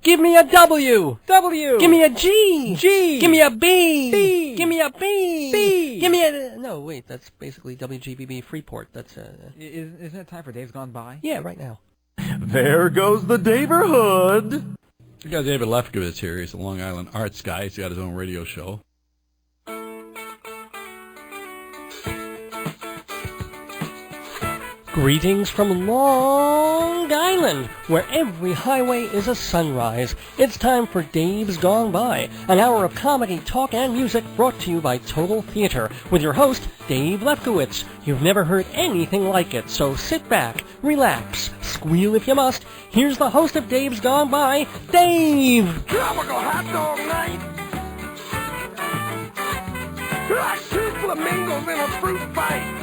Give me a W. W. Give me a G. G. Give me a B. B. Give me a B. B. Give me a... No, wait, that's basically WGBB Freeport. That's Isn't it time for Dave's Gone By? Yeah, right now. There goes the neighborhood. We got David Lefkowitz here. He's a Long Island arts guy. He's got his own radio show. Greetings from Long Island, where every highway is a sunrise. It's time for Dave's Gone By, an hour of comedy, talk, and music brought to you by Total Theater, with your host, Dave Lefkowitz. You've never heard anything like it, so sit back, relax, squeal if you must. Here's the host of Dave's Gone By, Dave! Tropical hot dog night. Like two flamingos in a fruit fight.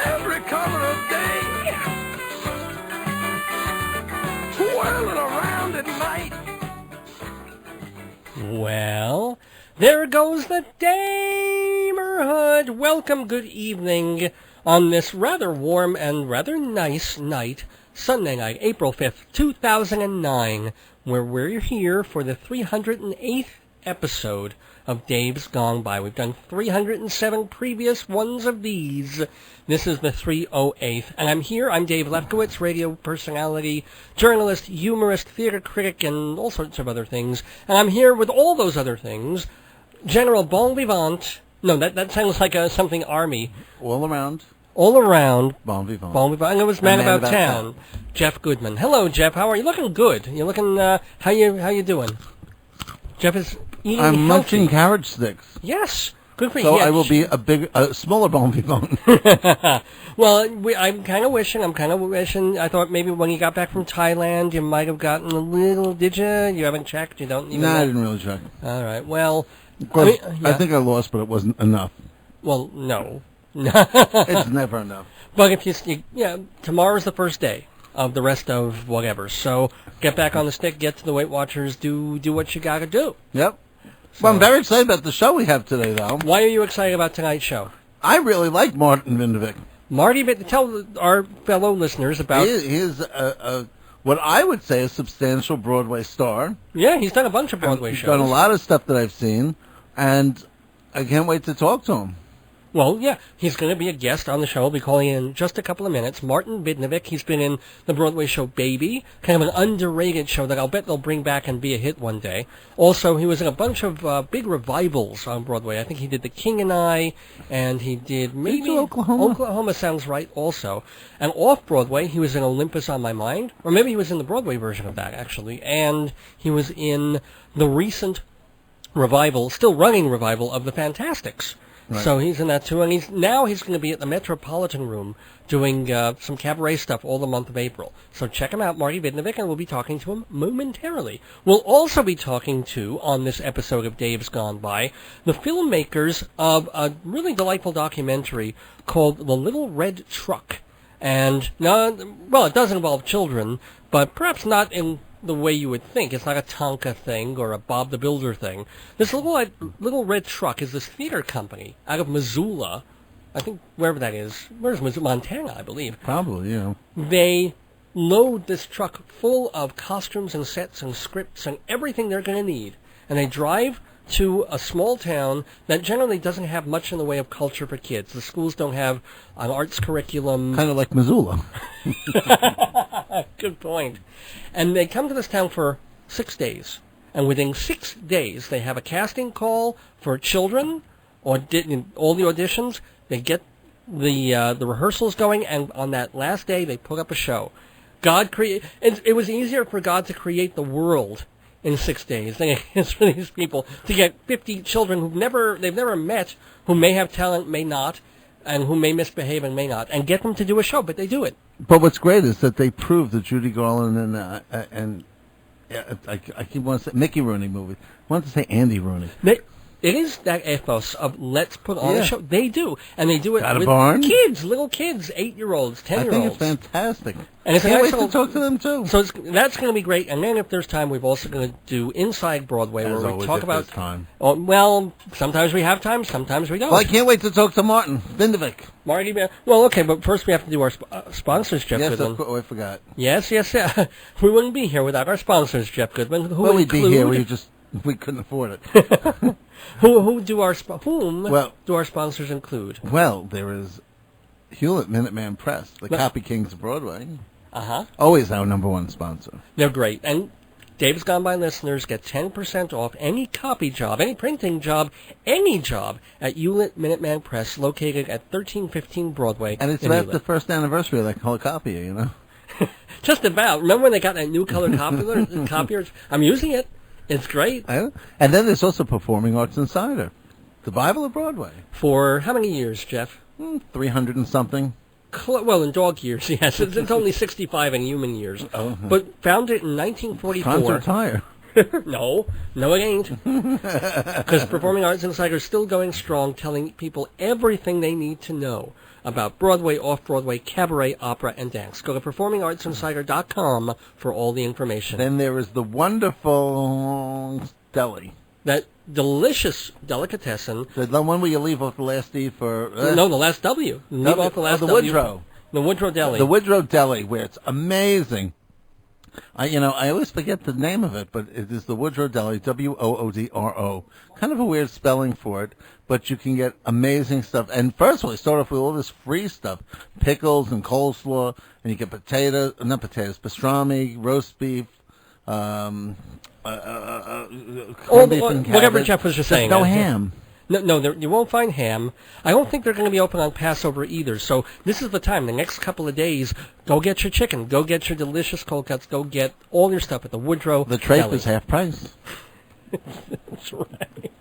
Every color of day, whirling around at night. Well, there goes the neighborhood. Welcome, good evening, on this rather warm and rather nice night, Sunday night, April 5th, 2009, where we're here for the 308th episode of Dave's Gone By. We've done 307 previous ones of these. This is the 308th. And I'm here. I'm Dave Lefkowitz, radio personality, journalist, humorist, theater critic, and all sorts of other things. And I'm here with all those other things. General Bon Vivant. No, that sounds like something army. All around. All around. Bon vivant. Bon vivant. And it was Man About Town. Jeff Goodman. Hello, Jeff. How are you? Looking good. You're looking, how you doing? Jeff is eating I'm healthy. munching carrot sticks. Yes. Good for you. So I will be a smaller bon vivant. Well, I'm kind of wishing, I thought maybe when you got back from Thailand, you might have gotten a little, did you? You haven't checked? You don't even know? I didn't really check. All right, well. I think I lost, but it wasn't enough. Well, no. It's never enough. But if tomorrow's the first day of the rest of whatever. So get back on the stick, get to the Weight Watchers, do what you got to do. Yep. Well, I'm very excited about the show we have today, though. Why are you excited about tonight's show? I really like Martin Vidnovic. Tell our fellow listeners about... He's what I would say a substantial Broadway star. Yeah, he's done a bunch of Broadway shows. He's done a lot of stuff that I've seen, and I can't wait to talk to him. Well, yeah, he's going to be a guest on the show. We'll be calling in just a couple of minutes. Martin Vidnovic, he's been in the Broadway show Baby, kind of an underrated show that I'll bet they'll bring back and be a hit one day. Also, he was in a bunch of big revivals on Broadway. I think he did The King and I, and he did maybe... Oklahoma. Oklahoma sounds right also. And off-Broadway, he was in Olympus on My Mind, or maybe he was in the Broadway version of that, actually, and he was in the recent revival, still running revival, of The Fantastics. Right. So he's in that too, and he's going to be at the Metropolitan Room doing some cabaret stuff all the month of April. So check him out, Marty Vidnovic, and we'll be talking to him momentarily. We'll also be talking to, on this episode of Dave's Gone By, the filmmakers of a really delightful documentary called The Little Red Truck. And, it does involve children, but perhaps not in the way you would think. It's not a Tonka thing or a Bob the Builder thing. This Little Red Truck is this theater company out of Missoula. I think wherever that is. Where's Missoula? Montana, I believe. Probably, yeah. They load this truck full of costumes and sets and scripts and everything they're going to need. And they drive to a small town that generally doesn't have much in the way of culture for kids. The schools don't have an arts curriculum. Kind of like Missoula. Good point. And they come to this town for 6 days. And within 6 days, they have a casting call for children, all the auditions. They get the rehearsals going, and on that last day, they put up a show. It was easier for God to create the world in 6 days than it is for these people to get 50 children they've never met, who may have talent, may not, and who may misbehave and may not, and get them to do a show, but they do it. But what's great is that they prove that Judy Garland and I keep wanting to say Mickey Rooney movie. I want to say Andy Rooney. It is that ethos of let's put on a show. They do, and they do it Got a with barn? kids, little kids, 8-year-olds, 10-year-olds. I think it's fantastic. And it's a Can't nice wait to little- talk to them, too. So that's going to be great. And then if there's time, we're also going to do Inside Broadway, As where we always, talk if about. there's time. Oh, well, sometimes we have time, sometimes we don't. Well, I can't wait to talk to Martin Vidnovic. Marty, well, okay, but first we have to do our sponsors, Jeff Yes, Goodman. of course. Oh, I forgot. Yes. We wouldn't be here without our sponsors, Jeff Goodman. Who Well, we'd be here. include- We couldn't afford it. whom do our sponsors include? Well, there is Hewlett Minuteman Press, the Copy Kings of Broadway. Uh-huh. Always our number one sponsor. They're great. And Dave's Gone By listeners get 10% off any copy job, any printing job, any job at Hewlett Minuteman Press, located at 1315 Broadway. And it's in about the Hewlett. first anniversary of that whole copier, you know? Just about. Remember when they got that new color copiers? I'm using it. It's great. And then there's also Performing Arts Insider, the Bible of Broadway. For how many years, Jeff? 300 and something. Well, in dog years, yes. It's only 65 in human years. Oh. But founded in 1944. Time to retire. No, it ain't. Because Performing Arts Insider is still going strong, telling people everything they need to know about Broadway, off-Broadway, cabaret, opera, and dance. Go to performingartsinsider.com for all the information. Then there is the wonderful deli. That delicious delicatessen. The one where you leave off the last E for... No, the last W. Leave off the last the W. Woodrow. The Woodrow Deli. The Woodrow Deli, where it's amazing. I always forget the name of it, but it is the Woodrow Deli, Woodro. Kind of a weird spelling for it, but you can get amazing stuff. And first of all, they start off with all this free stuff, pickles and coleslaw, and you get pastrami, roast beef, corned beef and whatever cabbage. Jeff was just saying. No ham. No, you won't find ham. I don't think they're going to be open on Passover either. So this is the time. The next couple of days, go get your chicken. Go get your delicious cold cuts. Go get all your stuff at the Woodrow The trape Deli. is half price. That's right.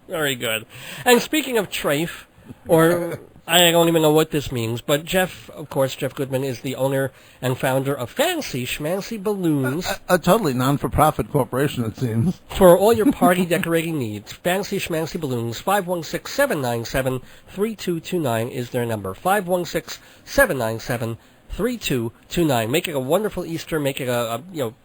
Very good. And speaking of trafe, or I don't even know what this means, but Jeff Goodman is the owner and founder of Fancy Schmancy Balloons. A totally non-for-profit corporation, it seems. For all your party decorating needs, Fancy Schmancy Balloons, 516-797-3229 is their number. 516-797-3229. Make it a wonderful Easter. Make it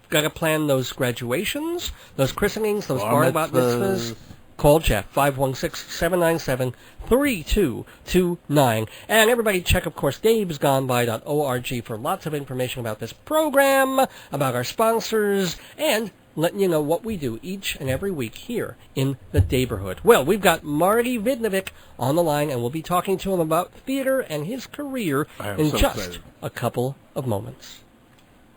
gotta plan those graduations, those christenings, those bar mitzvahs. Call Jeff, 516-797-3229. And everybody check, of course, davesgoneby.org for lots of information about this program, about our sponsors, and letting you know what we do each and every week here in the neighborhood. Well, we've got Marty Vidnovic on the line, and we'll be talking to him about theater and his career in just a couple of moments.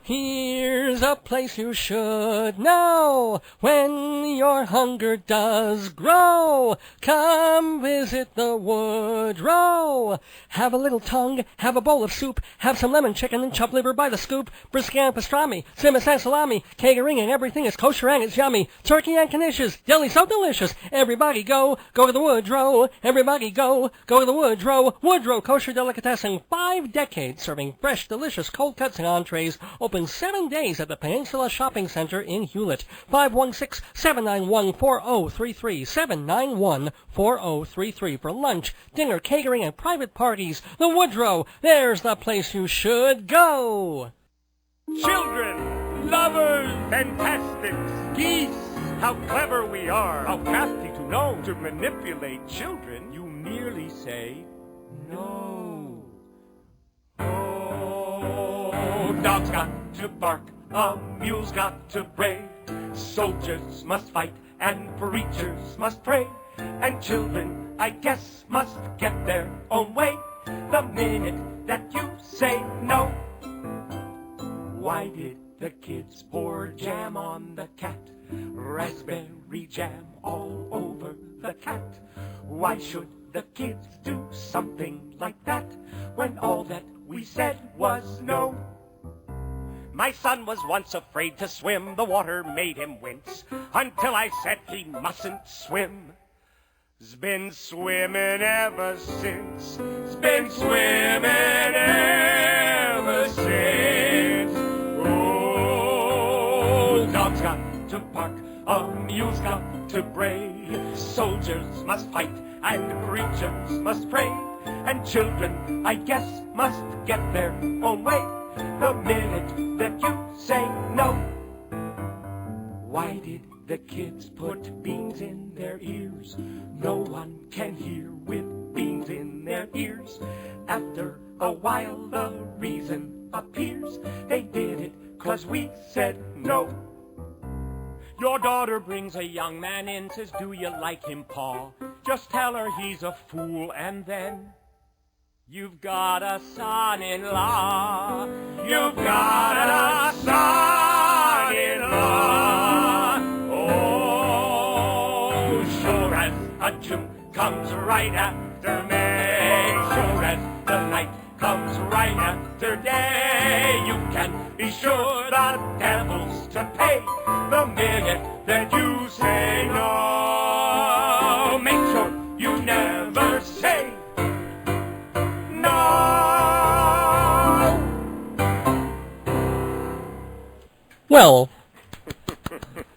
Here's a place you should know when your hunger does grow. Come visit the Woodrow. Have a little tongue, have a bowl of soup, have some lemon chicken and chopped liver by the scoop, brisket and pastrami, simmer and salami, catering and everything is kosher and it's yummy. Turkey and knishes, deli so delicious. Everybody go to the Woodrow. Everybody go to the Woodrow. Woodrow Kosher Delicatessen, 5 decades serving fresh, delicious cold cuts and entrees. Open 7 days at the Peninsula Shopping Center in Hewlett. 516-791-4033. 791-4033 for lunch, dinner, catering, and private parties. The Woodrow, there's the place you should go. Children, lovers, fantastics, geese, how clever we are, how crafty to know to manipulate children. You merely say, no. Oh, dogs got to bark, a mule's got to bray, soldiers must fight and preachers must pray, and children, I guess, must get their own way the minute that you say no. Why did the kids pour jam on the cat? Raspberry jam all over the cat. Why should the kids do something like that when all that we said was no? My son was once afraid to swim. The water made him wince until I said he mustn't swim. He's been swimming ever since. He's been swimming ever since. Oh, dogs got to bark, a mule's got to bray. Soldiers must fight and preachers must pray, and children, I guess, must get their own way the minute that you say no. Why did the kids put beans in their ears? No one can hear with beans in their ears. After a while the reason appears. They did it 'cause we said no. Your daughter brings a young man in, says, do you like him, Pa? Just tell her he's a fool, and then you've got a son-in-law. You've got a son-in-law. Oh, sure as a June comes right after May, sure as the night comes right after day, you can be sure the devil's to pay the minute that you say no. Make sure you never say no. Well,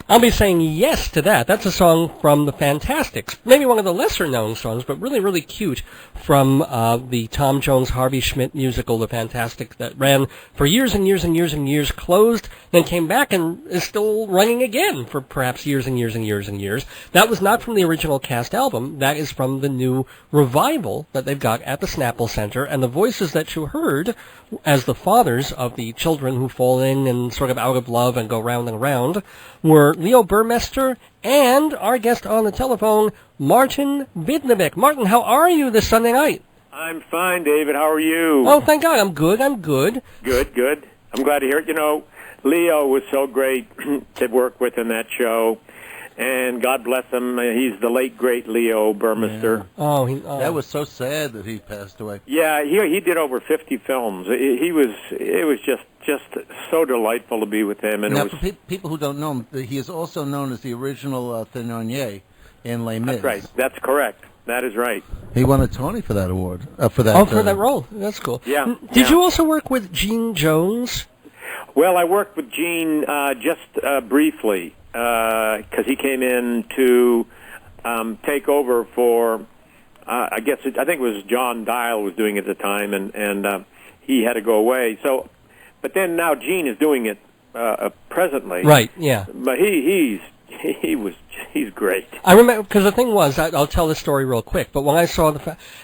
I'll be saying yes to that. That's a song from the Fantastics. Maybe one of the lesser-known songs, but really, really cute, from the Tom Jones, Harvey Schmidt musical, The Fantastics, that ran for years and years and years and years, closed, then came back and is still running again for perhaps years and years and years and years. That was not from the original cast album. That is from the new revival that they've got at the Snapple Center, and the voices that you heard as the fathers of the children who fall in and sort of out of love and go round and round were Leo Burmester and our guest on the telephone, Martin Vidnovic. Martin, how are you this Sunday night? I'm fine, David. How are you? Oh, thank God. I'm good. Good. I'm glad to hear it. You know, Leo was so great to work with in that show. And God bless him. He's the late, great Leo Burmester. Yeah. That was so sad that he passed away. Yeah, he did over 50 films. It was just so delightful to be with him. And now, for people who don't know him, he is also known as the original Thénardier in Les Mis. That's right. That's correct. That is right. He won a Tony for that award. For that role. That's cool. Yeah. Did you also work with Gene Jones? Well, I worked with Gene just briefly. Because he came in to take over for, I think it was John Dial was doing it at the time, and he had to go away. So, but then now Gene is doing it presently. Right. Yeah. But he's great. I remember, because the thing was, I'll tell the story real quick, but when I saw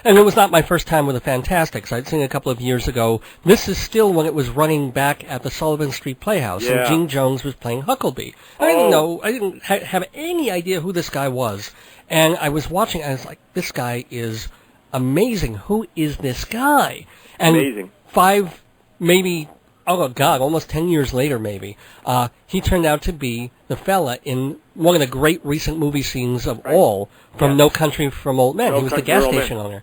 and it was not my first time with the Fantastics, I'd seen it a couple of years ago. This is still when it was running back at the Sullivan Street Playhouse, and Gene Jones was playing Huckleberry. I didn't have any idea who this guy was, and I was watching, and I was like, this guy is amazing. Who is this guy? And amazing. Almost 10 years later, maybe, he turned out to be the fella in one of the great recent movie scenes of all, from No Country for Old Men. He was the gas station owner.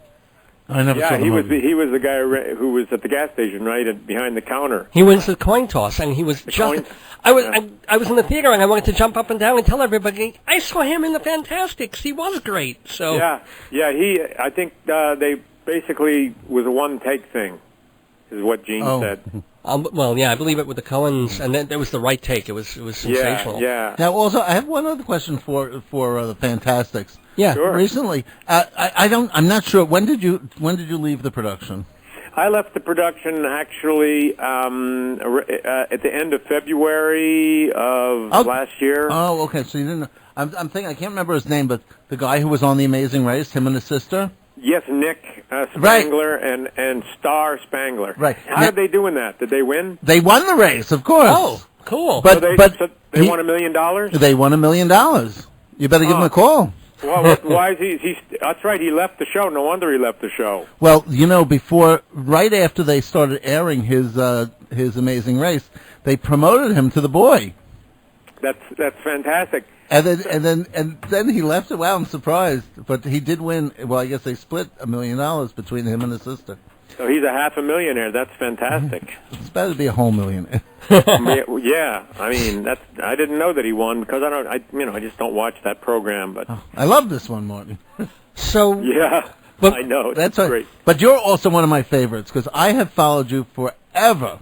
I never saw he was the guy who was at the gas station, right, behind the counter. He wins the coin toss, and he was just... I was in the theater, and I wanted to jump up and down and tell everybody, I saw him in the Fantastics. He was great. So I think they basically was a one-take thing, is what Gene said. I believe it with the Coens, and then there was the right take. It was sensational. Yeah. Now, also, I have one other question for the Fantastics. Yeah. Sure. Recently, I'm not sure. When did you leave the production? I left the production actually at the end of February of last year. Oh, okay. So you didn't. I'm thinking. I can't remember his name, but the guy who was on The Amazing Race, him and his sister. Yes, Nick Spangler and Star Spangler. Right. How did they do in that? Did they win? They won the race, of course. Oh, cool. But they won $1 million? They won $1 million. You better give him a call. Well, why is he? That's right. He left the show. No wonder he left the show. Well, right after they started airing his Amazing Race, they promoted him to the boy. That's fantastic. And then he left it. Wow, I'm surprised. But he did win. Well, I guess they split $1 million between him and his sister. So he's a $500,000. That's fantastic. It's better to be a whole millionaire. Yeah, I mean I didn't know that he won because I just don't watch that program. But I love this one, Martin. So yeah, but I know that's great. But you're also one of my favorites because I have followed you forever.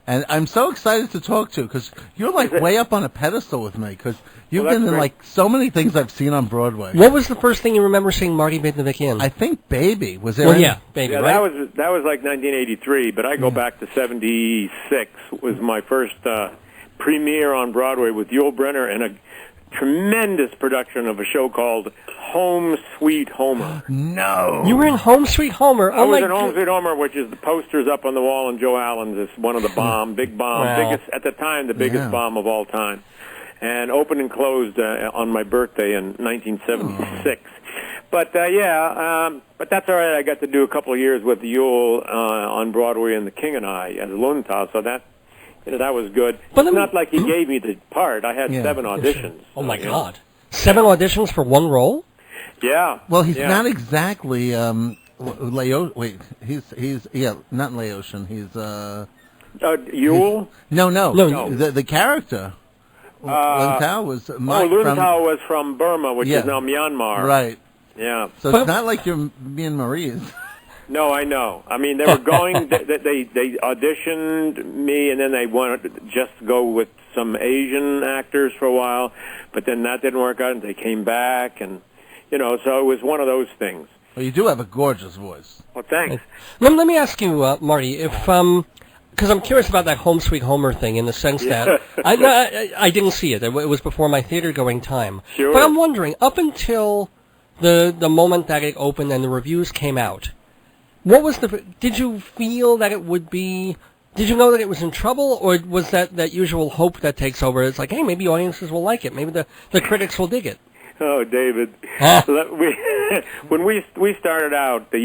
And I'm so excited to talk to you because you're like way up on a pedestal with me because you've Well, been that's in great. like so many things I've seen on Broadway. What was the first thing you remember seeing Marty Vidnovic in? I think Baby was there. Well, any- yeah, Baby, Yeah, right? that was like 1983, but I go back to 76 was my first premiere on Broadway with Yul Brynner and a tremendous production of a show called Home Sweet Homer. No. You were in Home Sweet Homer. I was in Home Sweet Homer, which is the posters up on the wall in Joe Allen's. It's one of the big bomb, Wow. biggest at the time, the biggest Yeah. bomb of all time, and opened and closed on my birthday in 1976. But but that's all right. I got to do a couple of years with Yule on Broadway in The King and I as Luntal, so that was good. But It's not like he gave me the part. I had 7 auditions. Oh, my God. 7 auditions for one role? Yeah. Well, he's yeah. not exactly Leo. Wait, he's not Laotian. He's Yule? No. The character. Luntal was Mike Luntal was from Burma, which Yeah. is now Myanmar. Right. Yeah. So it's not like you're me and Marie's. No, I know. I mean, they were going. They auditioned me, and then they wanted to just go with some Asian actors for a while, but then that didn't work out, and they came back, and so it was one of those things. Well, you do have a gorgeous voice. Well, thanks. Let me ask you, Marty, if because I'm curious about that Home Sweet Homer thing in the sense that I didn't see it. It was before my theater-going time. Sure. But I'm wondering, up until the moment that it opened and the reviews came out, what was did you feel that it would be, did you know that it was in trouble, or was that usual hope that takes over? It's like, hey, maybe audiences will like it. Maybe the critics will dig it. Oh, David, when we started out a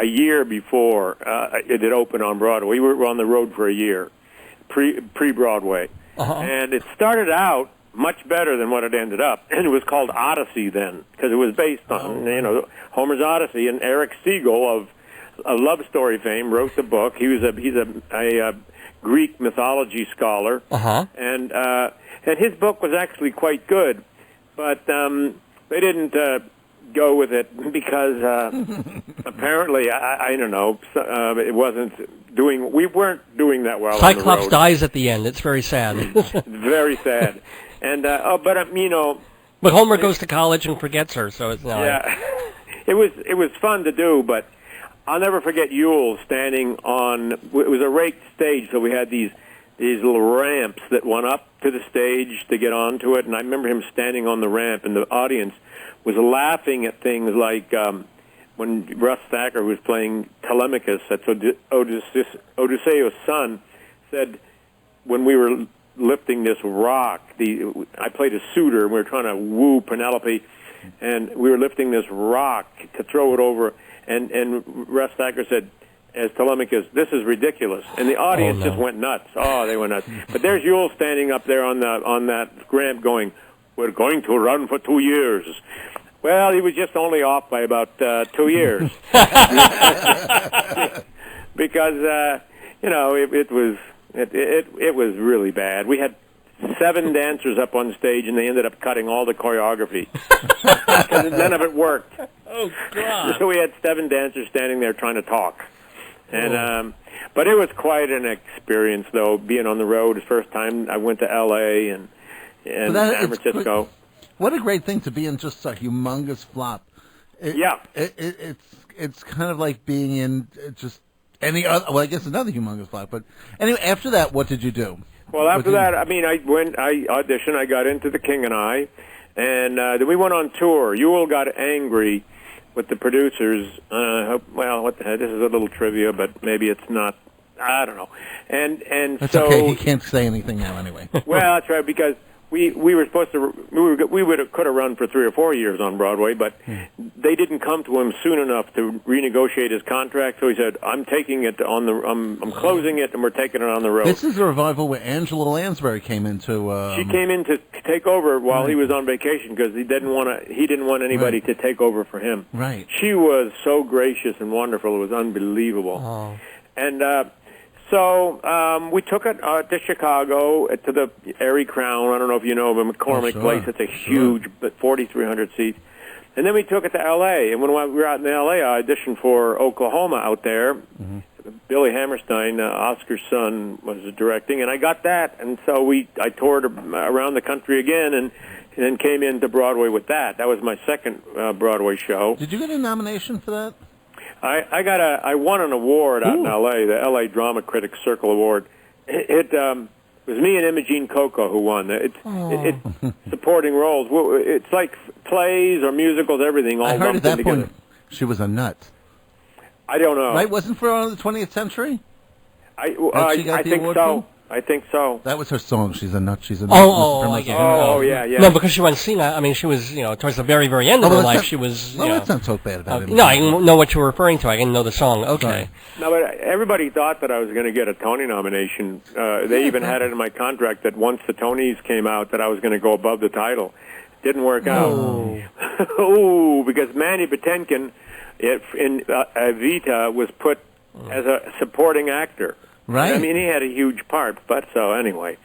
year before it had opened on Broadway, we were on the road for a year, pre-Broadway, and it started out much better than what it ended up, and it was called Odyssey then because it was based on Homer's Odyssey, and Eric Siegel of Love Story fame wrote the book. He's a Greek mythology scholar, and his book was actually quite good. But they didn't go with it because apparently, I don't know, it wasn't doing. We weren't doing that well. Cyclops on the road. dies at the end. It's very sad. Very sad. And But Homer goes to college and forgets her, so it's not. yeah, it was fun to do, but I'll never forget Yule standing on. It was a raked stage, so we had these little ramps that went up to the stage to get onto it, and I remember him standing on the ramp, and the audience was laughing at things like when Russ Thacker was playing Telemachus, that's Odysseus' son, said when we were lifting this rock, I played a suitor, and we were trying to woo Penelope, and we were lifting this rock to throw it over, and Russ Thacker said, as Telemachus, this is ridiculous, and the audience just went nuts. Oh, they went nuts. But there's Yule standing up there on that ramp, going, "We're going to run for 2 years." Well, he was just only off by about 2 years, because it was really bad. We had 7 dancers up on stage, and they ended up cutting all the choreography because none of it worked. Oh God! So we had 7 dancers standing there trying to talk. And but it was quite an experience, though, being on the road. The first time I went to L.A. and San Francisco. What a great thing to be in just a humongous flop. It's kind of like being in just any other. Well, I guess another humongous flop. But anyway, after that, what did you do? Well, after that, I auditioned. I got into The King and I, and then we went on tour. Yule got angry with the producers. Well, what the heck? This is a little trivia, but maybe it's not. I don't know. And That's so okay. He can't say anything now, anyway. Well, that's right, because we were supposed to could have run for 3 or 4 years on Broadway, but they didn't come to him soon enough to renegotiate his contract. So he said, "I'm taking it on the I'm closing it, and we're taking it on the road." This is a revival where Angela Lansbury came into. She came in to take over while he was on vacation because he didn't want anybody to take over for him. Right. She was so gracious and wonderful; it was unbelievable. Oh. And so we took it to Chicago, to the Airy Crown. I don't know if you know the McCormick Place. It's a huge, 4,300 seats. And then we took it to L.A. And when we were out in L.A., I auditioned for Oklahoma out there Billy Hammerstein, Oscar's son, was directing, and I got that. And so I toured around the country again, and then came into Broadway with that. That was my second Broadway show. Did you get a nomination for that? I won an award out in L.A., the L.A. Drama Critics Circle Award. It was me and Imogene Coco who won. It's supporting roles. It's like plays or musicals, everything all I heard at lumped in that together. point she was a nut. I don't know. Right? Wasn't for the 20th century? I the think award so. from? I think so. That was her song. She's a nut. She's a nut. I get it. Oh, yeah. No, because she wasn't seen. I mean, she was, towards the very, very end of her life, she was, let's not talk bad about it. No, I didn't know what you were referring to. I didn't know the song. Okay. Sorry. No, but everybody thought that I was going to get a Tony nomination. They even had it in my contract that once the Tonys came out that I was going to go above the title. Didn't work out. Oh, because Manny Patinkin in Evita was put as a supporting actor. Right. I mean, he had a huge part, but so anyway.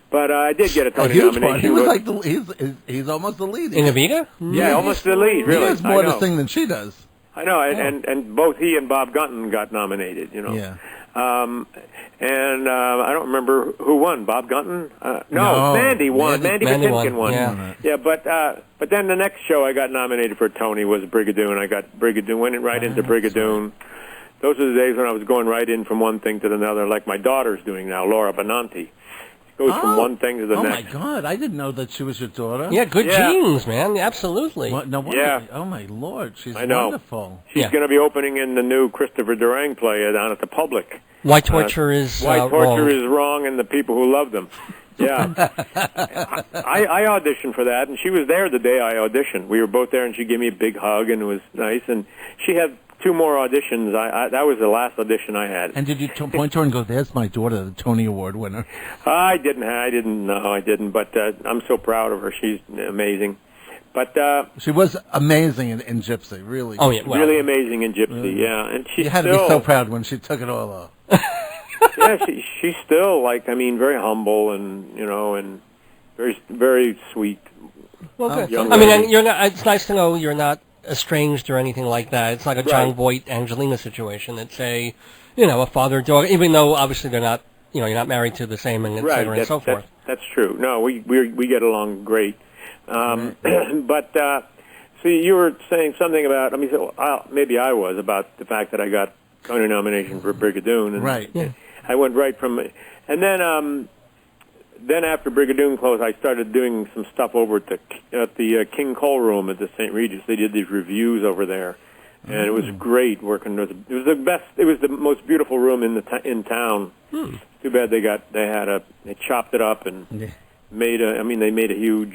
But I did get a A Tony huge nomination. part. He was like he's almost the lead. In Evita? Yeah, almost the lead, really. He has more I know. to sing than she does. I know, and both he and Bob Gunton got nominated, Yeah. And I don't remember who won. Bob Gunton? No, Mandy won. Mandy Patinkin won. Yeah. But then the next show I got nominated for a Tony was Brigadoon. I got Brigadoon, went right into Brigadoon. Those are the days when I was going right in from one thing to another, like my daughter's doing now, Laura Benanti. Goes from one thing to the next. Oh, my God. I didn't know that she was your daughter. Yeah, good genes, man. Absolutely. Oh, my Lord. She's I know. wonderful. She's going to be opening in the new Christopher Durang play down at the Public. Why torture is Why torture wrong. is wrong and the people who love them. Yeah. I auditioned for that, and she was there the day I auditioned. We were both there, and she gave me a big hug, and it was nice. And she had 2 more auditions. That was the last audition I had. And did you point to her and go, "There's my daughter, the Tony Award winner"? I didn't. No, I didn't. But I'm so proud of her. She's amazing. But She was amazing in Gypsy, really. Oh, yeah. Well, really amazing in Gypsy. Yeah, and she's You had to be so proud when she took it all off. Yeah, she's still very humble and and very very sweet. well, good. young I mean, lady. and you're not. It's nice to know you're not estranged or anything like that. It's like a John Voight Angelina situation. It's a father-daughter, even though obviously they're not. You're not married to the same, and et cetera, and so forth. That's true. No, we get along great. But so you were saying something about. Maybe I was about the fact that I got Tony nomination for Brigadoon. And Right. Yeah. I went right from, and then after Brigadoon closed, I started doing some stuff over at the King Cole Room at the St. Regis. They did these reviews over there, and it was great working. It was the best. It was the most beautiful room in town. Too bad they chopped it up and made they made a huge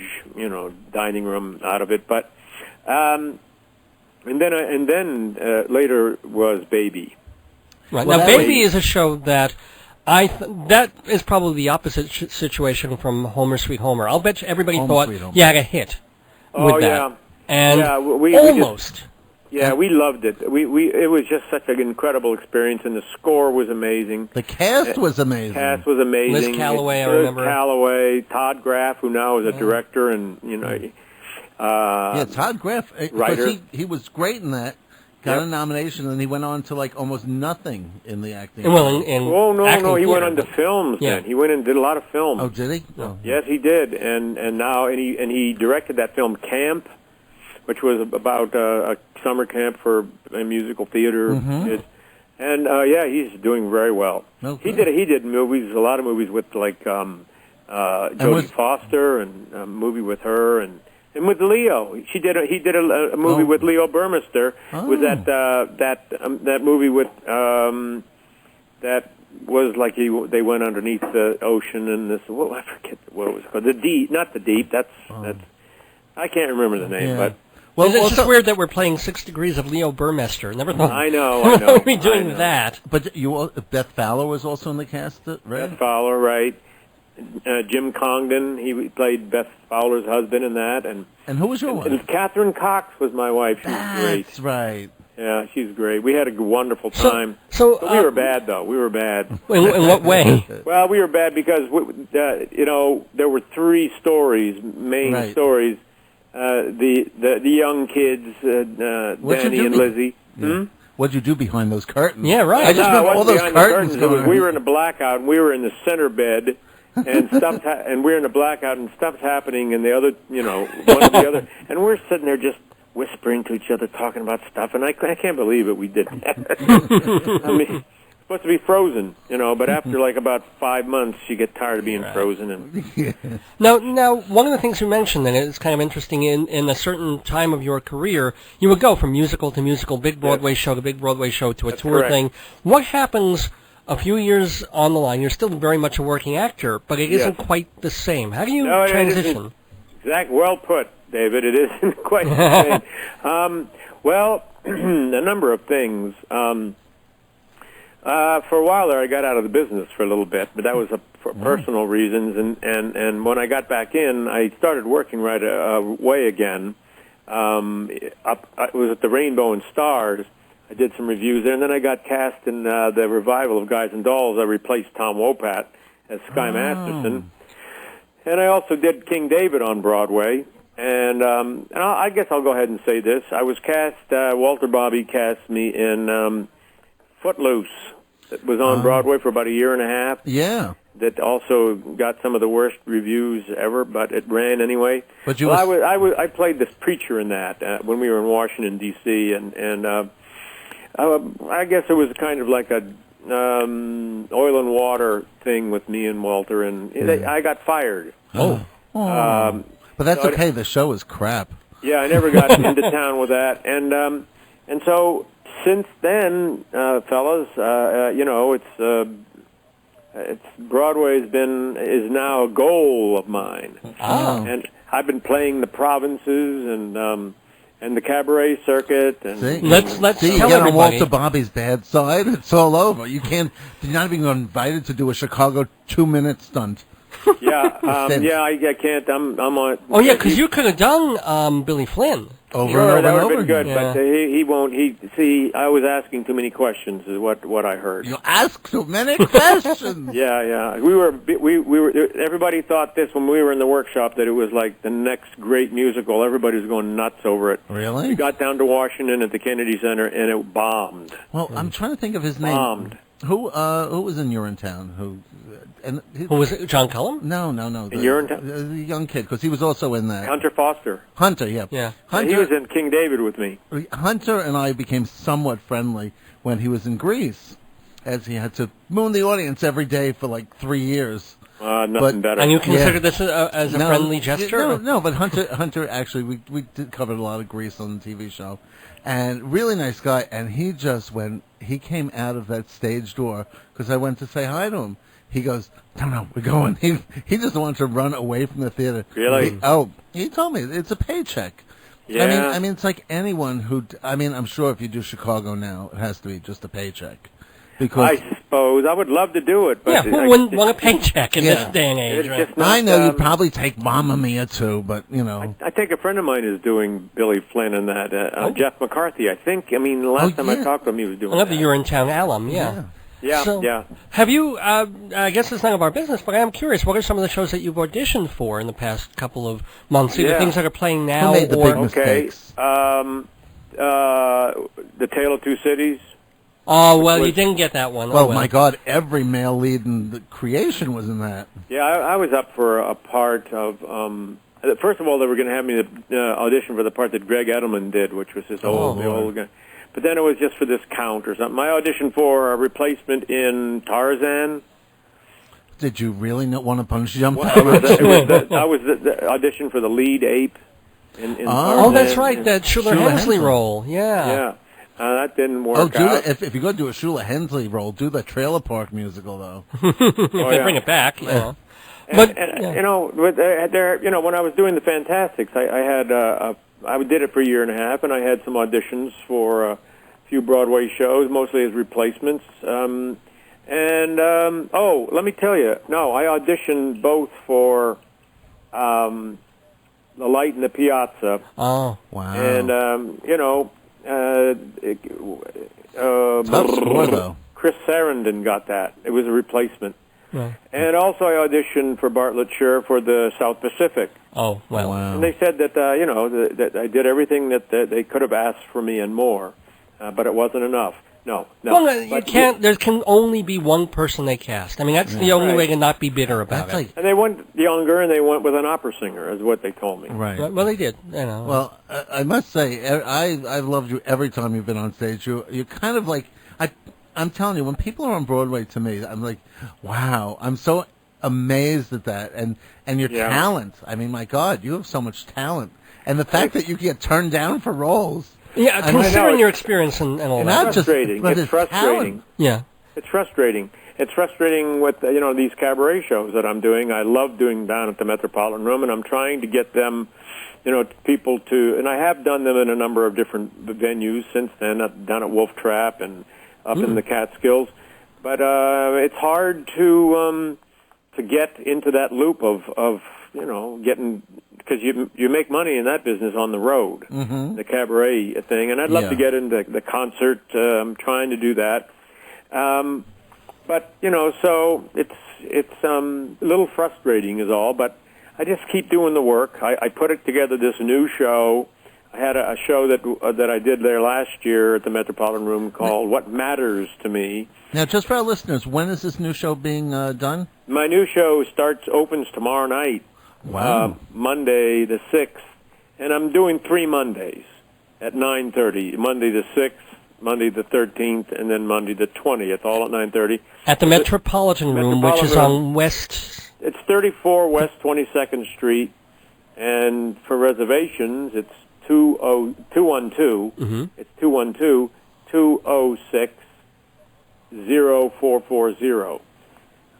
dining room out of it. But and then later was Baby. Right. Well, Now, that Baby way- is a show that that is probably the opposite situation from Homer Sweet Homer. I'll bet you everybody Home thought Sweet Home. you had a hit with that. Yeah. And Yeah, we almost. We loved it. It was just such an incredible experience, and the score was amazing. The cast was amazing. Cast was amazing. Liz Calloway, I Liz remember. Calloway, Todd Graff, who now is a director, and Todd Graff, writer. because he was great in that. Got Yep. a nomination, and he went on to almost nothing in the acting. Well, in no, acting he went theater, on to but- films. Yeah. Then he went and did a lot of films. Oh, did he? Oh. Yes, he did, and he directed that film Camp, which was about a summer camp for a musical theater kids. And he's doing very well. Okay. He did movies, a lot of movies with Jodie Foster, and a movie with her, and with Leo. He did a movie with Leo Burmester. Was that movie with that was like they went underneath the ocean and this. I forget what it was called. The Deep, not the Deep. That's I can't remember the name, Yeah. but. Well, it's also, just weird that we're playing 6 Degrees of Leo Burmester. Never thought I know. we'd be doing I know. that. but Beth Fowler was also in the cast, right? Beth Fowler, right? Jim Congdon, he played Beth Fowler's husband in that, and And who was your wife? and Catherine Cox was my wife. She was great. That's right. Yeah, she's great. We had a wonderful time. So But we were bad, though. We were bad. in what way? Well, we were bad because there were 3 stories, main Right. stories. The young kids, What Danny did you and mean? Lizzie. what'd you do behind those curtains? Yeah, right. I just No, it remember all wasn't those behind the curtains It going was, we were in a blackout, and we were in the center bed, and and we were in a blackout, and stuff's happening, and the other, one of the other, and we're sitting there just whispering to each other, talking about stuff, and I can't believe it. We did that. I mean, it's supposed to be frozen, but after like about 5 months, you get tired of being frozen. And Now, one of the things you mentioned, and it's kind of interesting, in a certain time of your career, you would go from musical to musical, big Broadway show to big Broadway show to a tour correct. thing. What happens a few years on the line? You're still very much a working actor, but it isn't quite the same. How do you No, it transition? Exactly. Well put, David. It isn't quite the same. Well, a number of things. For a while there, I got out of the business for a little bit, but that was for personal reasons. And when I got back in, I started working right away again. It was at the Rainbow and Stars. I did some reviews there, and then I got cast in the revival of Guys and Dolls. I replaced Tom Wopat as Sky Masterson. And I also did King David on Broadway. And I guess I'll go ahead and say this. I was cast, Walter Bobby cast me in Footloose. That was on Broadway for about a year and a half. Yeah. That also got some of the worst reviews ever, but it ran anyway. But you I played this preacher in that when we were in Washington, D.C., and I guess it was kind of like a oil and water thing with me and Walter, and I got fired. But that's So okay. The show is crap. Yeah, I never got into town with that, and so since then, fellas, it's Broadway's is now a goal of mine, and I've been playing the provinces and the cabaret circuit. And See? Let's See, tell you get on everybody. Walter Bobby's bad side, it's all over. You're not even invited to do a Chicago 2-minute stunt. Yeah, I can't. I'm on. Oh yeah, because you could have done Billy Flynn. Over Sure, and that over would and have over been good, again. but he won't. I was asking too many questions, is what I heard. You ask so many questions. Yeah. We were. Everybody thought this when we were in the workshop that it was like the next great musical. Everybody was going nuts over it. Really? We got down to Washington at the Kennedy Center and it bombed. Well, I'm trying to think of his name. Bombed. Who was in Urinetown? Who was it? John Cullum? No. In Urinetown? The young kid, because he was also in that. Hunter Foster. Hunter, yeah. Yeah. Hunter, He was in King David with me. Hunter and I became somewhat friendly when he was in Greece, as he had to moon the audience every day for like 3 years. Nothing better. And you consider this as a friendly gesture? No, but Hunter actually, we did covered a lot of Greece on the TV show, and really nice guy. And he just, when he came out of that stage door, because I went to say hi to him, he goes, no, we're going. He just wanted to run away from the theater. Really? He told me it's a paycheck. Yeah. I mean, it's like anyone who. I'm sure if you do Chicago now, it has to be just a paycheck. Because I suppose I would love to do it, but Yeah, who wouldn't want a paycheck in Yeah. this day and age? it's Right? just not, I know you'd probably take Mamma Mia too, but I think a friend of mine is doing Billy Flynn in that. Jeff McCarthy, I think. I mean, the last time I yeah. talked to him, he was doing Another that. Urinetown alum, yeah. Yeah, So, yeah. Have you, I guess it's none of our business, but I am curious, what are some of the shows that you've auditioned for in the past couple of months? Either Yeah. things that are playing now made the or... big mistakes? The Tale of Two Cities. Oh, well, you didn't get that one. well, my God, every male lead in the creation was in that. Yeah, I was up for a part of. First of all, they were going to have me audition for the part that Greg Edelman did, which was the old guy. But then it was just for this count or something. I auditioned for a replacement in Tarzan. Did you really not want to punch jump? I was the audition for the lead ape in Tarzan. Oh, that's right, that Schuler Hensley role. Yeah. Yeah. That didn't work out. If you're going to do a Schuler Hensley role, do the Trailer Park musical though. If they bring it back, yeah. When I was doing the Fantastics, I did it for a year and a half, and I had some auditions for a few Broadway shows, mostly as replacements. Let me tell you, I auditioned both for The Light in the Piazza. Oh, wow! And Tough score though. Chris Sarandon got that. It was a replacement. right. And also I auditioned for Bartlett Sher for the South Pacific. Oh, well. Wow. And they said that, that I did everything that they could have asked for me and more. but it wasn't enough. No. Well, you can't. There can only be one person they cast. I mean, that's the only way to not be bitter about it. And they went younger, and they went with an opera singer, is what they told me. Right. Well, they did. You know. Well, I must say, I've loved you every time you've been on stage. You're kind of like, I'm telling you, when people are on Broadway, to me, I'm like, wow, I'm so amazed at that, and your talent. I mean, my God, you have so much talent, and the fact that you get turned down for roles. Yeah, considering your experience and all that. It's frustrating. It's frustrating. Yeah. It's frustrating. It's frustrating with, these cabaret shows that I'm doing. I love doing down at the Metropolitan Room, and I'm trying to get them, people to, and I have done them in a number of different venues since then, down at Wolf Trap and up in the Catskills. But it's hard to get into that loop of getting, because you make money in that business on the road, the cabaret thing, and I'd love to get into the concert. I'm trying to do that, but so it's a little frustrating is all. But I just keep doing the work. I put it together this new show. I had a show that I did there last year at the Metropolitan Room called "What Matters to Me." Now, just for our listeners, when is this new show being done? My new show opens tomorrow night. Wow. Monday the 6th, and I'm doing 3 Mondays at 9:30. Monday the 6th, Monday the 13th, and then Monday the 20th, all at 9:30. At the Metropolitan Room, which is on West... It's 34 West 22nd Street, and for reservations, it's 212. It's 212-206-0440.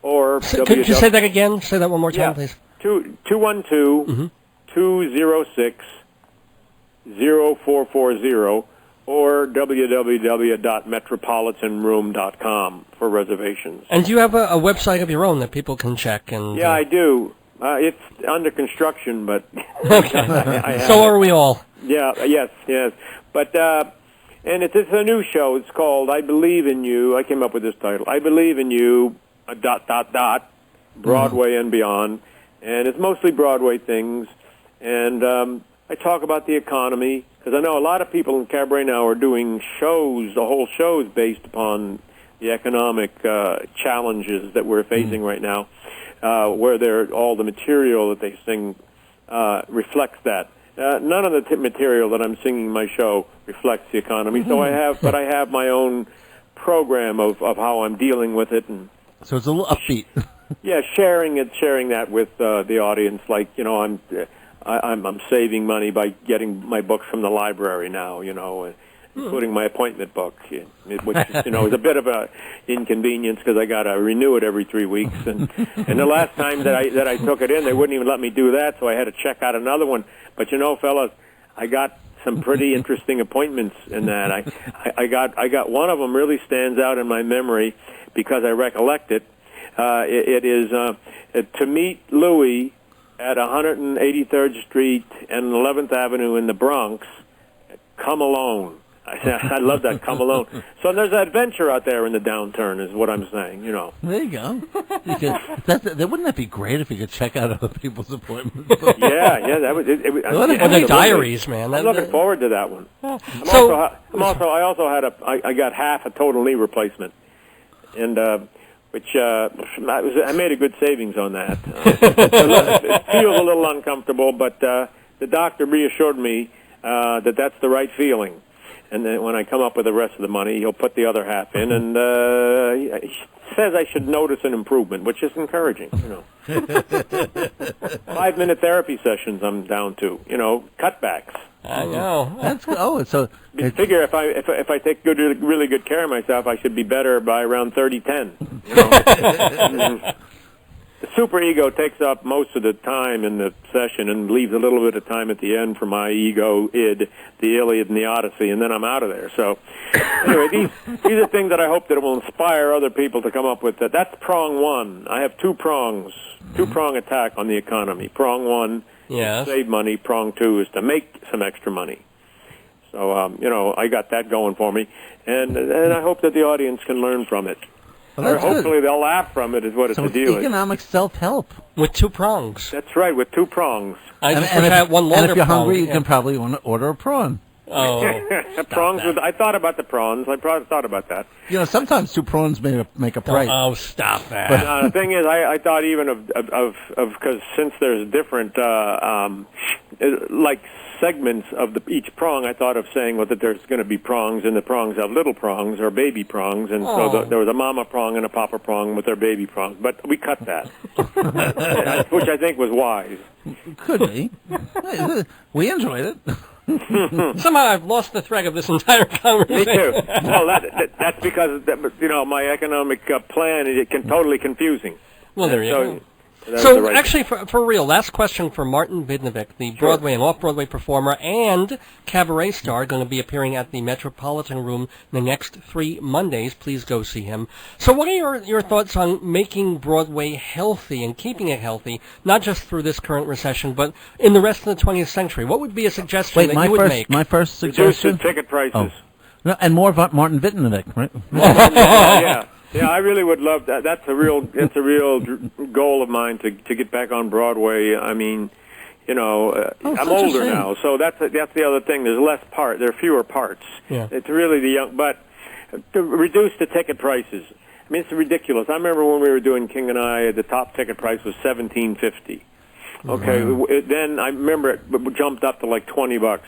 Or could you say that again? Say that one more time, please. 212-206-0440 or www.metropolitanroom.com for reservations. And do you have a website of your own that people can check? And yeah, I do. It's under construction, but okay. So are we all. Yeah, yes. But and it's a new show. It's called "I Believe in You." I came up with this title. "I Believe in You." ... Broadway and beyond. And it's mostly Broadway things. And I talk about the economy, because I know a lot of people in cabaret now are doing shows, the whole show is based upon the economic challenges that we're facing right now, where all the material that they sing reflects that. None of the material that I'm singing in my show reflects the economy, so I have my own program of how I'm dealing with it. And so it's a little upbeat. Yeah, sharing that with the audience. Like, I'm saving money by getting my books from the library now. Including my appointment book, which is a bit of a inconvenience because I got to renew it every 3 weeks. And the last time that I took it in, they wouldn't even let me do that, so I had to check out another one. But fellas, I got some pretty interesting appointments in that. I got one of them really stands out in my memory because I recollect it. It is to meet Louis at 183rd Street and 11th Avenue in the Bronx. Come alone. I love that. Come alone. So there's an adventure out there in the downturn, is what I'm saying. There you go. Wouldn't that be great if you could check out other people's appointments? Yeah. That was it. The diaries, man. I'm looking forward to that one. I got half a total knee replacement, and which I made a good savings on that. It feels a little uncomfortable, but the doctor reassured me that that's the right feeling. And then when I come up with the rest of the money, he'll put the other half in, and he says I should notice an improvement, which is encouraging. 5-minute therapy sessions I'm down to. Cutbacks. I know. Figure if I take really good care of myself, I should be better by around 30-10. The superego takes up most of the time in the session and leaves a little bit of time at the end for my ego, id, the Iliad, and the Odyssey, and then I'm out of there. So, anyway, these are things that I hope that it will inspire other people to come up with. That's prong one. I have 2 prongs, 2-prong attack on the economy. Prong one is to save money. Prong two is to make some extra money. So, I got that going for me, and I hope that the audience can learn from it. Well, or hopefully they'll laugh from it, is what it's the deal is. Economic self-help. With 2 prongs. That's right, with 2 prongs. I just wish I had one longer and if you're prong, hungry, you can probably order a prawn. Oh. Prongs. I thought about the prawns. I thought about that. You know, sometimes two prawns make a price. Oh, stop that. But the thing is, I thought even of because since there's different like segments of each prong, I thought of saying that there's going to be prongs, and the prongs have little prongs or baby prongs, and so there was a mama prong and a papa prong with their baby prongs. But we cut that, which I think was wise. Could be. We enjoyed it. Somehow I've lost the thread of this entire conversation. Me too. Well, that's because my economic plan is totally confusing. Well, there you go. That's So, the right actually, for real, last question for Martin Vidnovic, the Broadway and off-Broadway performer and cabaret star, going to be appearing at the Metropolitan Room the next 3 Mondays. Please go see him. So what are your thoughts on making Broadway healthy and keeping it healthy, not just through this current recession, but in the rest of the 20th century? What would be a suggestion that you would make? My first Reduce suggestion? the ticket prices. Oh. No, and more about Martin Vidnovic, right? Yeah, I really would love that. It's a real goal of mine to get back on Broadway. I mean, I'm older now, so that's the other thing. There's there are fewer parts. Yeah. It's really but to reduce the ticket prices. I mean, it's ridiculous. I remember when we were doing King and I, the top ticket price was $17.50. Okay, then I remember it jumped up to like $20.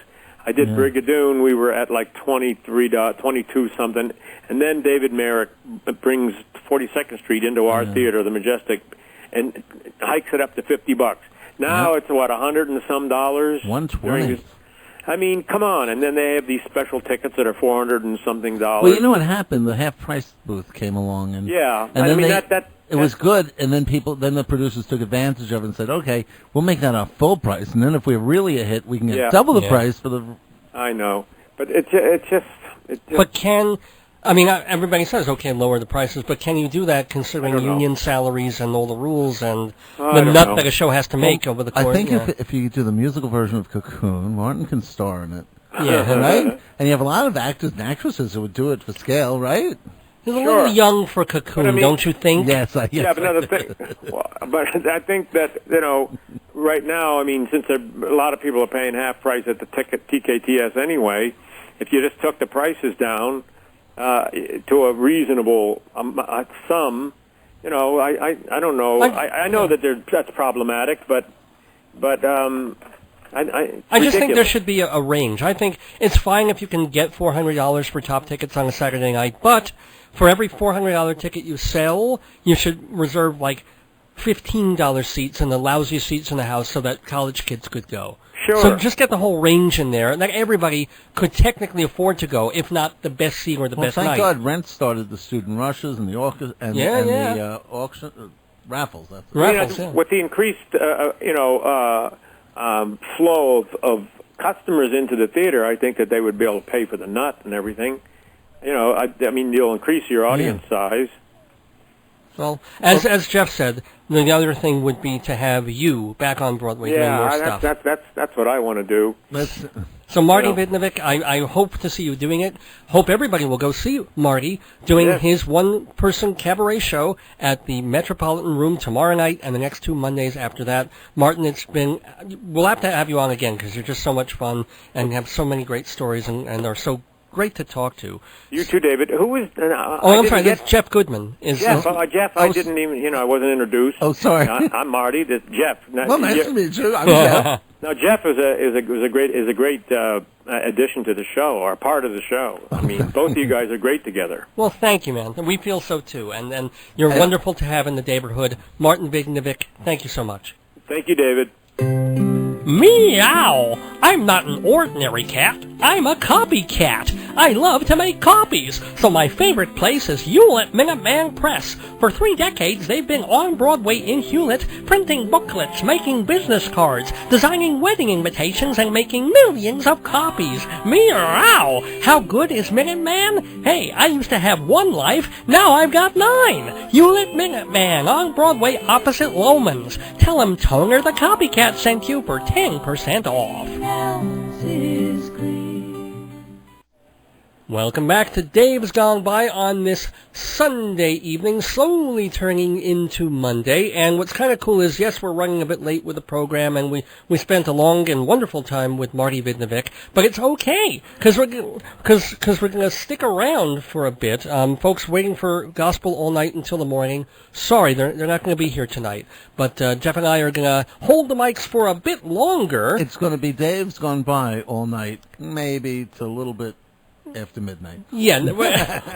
I did Brigadoon. We were at like 22 something, and then David Merrick brings 42nd Street into our theater, the Majestic, and hikes it up to $50. Now it's what, $100 and some dollars. $120. I mean, come on! And then they have these special tickets that are $400 and something dollars. Well, you know what happened? The half-price booth came along, and and then I mean that. It was good, and then the producers took advantage of it and said, "Okay, we'll make that our full price, and then if we're really a hit, we can get double the price for the." I know, but it's just. But everybody says, okay, lower the prices, but can you do that considering union salaries and all the rules and the nut that a show has to make over the course? I think if you do the musical version of Cocoon, Martin can star in it. Yeah, right. And you have a lot of actors and actresses who would do it for scale, right? He's a little young for Cocoon, don't you think? Yes, but another thing. But I think that, right now, I mean, since a lot of people are paying half price at the TKTS anyway, if you just took the prices down to a reasonable sum, I don't know. I know that that's problematic, but I just think there should be a range. I think it's fine if you can get $400 for top tickets on a Saturday night, but for every $400 ticket you sell, you should reserve like $15 seats and the lousy seats in the house so that college kids could go. Sure. So just get the whole range in there, and that everybody could technically afford to go, if not the best seat or the best night. Thank God Rent started the student rushes and the auction the auction raffles. That's raffles, with the increased flow of customers into the theater, I think that they would be able to pay for the nut and everything. I mean, you'll increase your audience size. Well, as Jeff said, the other thing would be to have you back on Broadway doing more stuff. That's what I want to do. So, Marty Vidnovic, I hope to see you doing it. Hope everybody will go see Marty doing his one-person cabaret show at the Metropolitan Room tomorrow night and the next 2 Mondays after that. Martin, we'll have to have you on again because you're just so much fun and have so many great stories and are so great to talk to. You too, David. Who is? I'm sorry. That's Jeff Goodman. Jeff. Jeff. I didn't even. I wasn't introduced. Oh, sorry. I'm Marty. This Jeff. Well, nice to meet you. I'm Jeff. Now, Jeff is a great addition to the show, or part of the show. I mean, both of you guys are great together. Well, thank you, man. We feel so too, and you're wonderful to have in the neighborhood. Martin Vidnovic, thank you so much. Thank you, David. Meow! I'm not an ordinary cat. I'm a copycat. I love to make copies, so my favorite place is Hewlett Minuteman Press. For 3 decades, they've been on Broadway in Hewlett, printing booklets, making business cards, designing wedding invitations, and making millions of copies. Meow! How good is Minuteman? Hey, I used to have 1 life, now I've got 9. Hewlett Minuteman on Broadway opposite Loman's. Tell him Toner the Copycat sent you for 10% off. Welcome back to Dave's Gone By on this Sunday evening, slowly turning into Monday. And what's kind of cool is, yes, we're running a bit late with the program, and we spent a long and wonderful time with Martin Vidnovic, but it's okay, because we're going to stick around for a bit. Folks waiting for Gospel All Night until the morning, sorry, they're not going to be here tonight. But Jeff and I are going to hold the mics for a bit longer. It's going to be Dave's Gone By all night, maybe to a little bit after midnight. Yeah,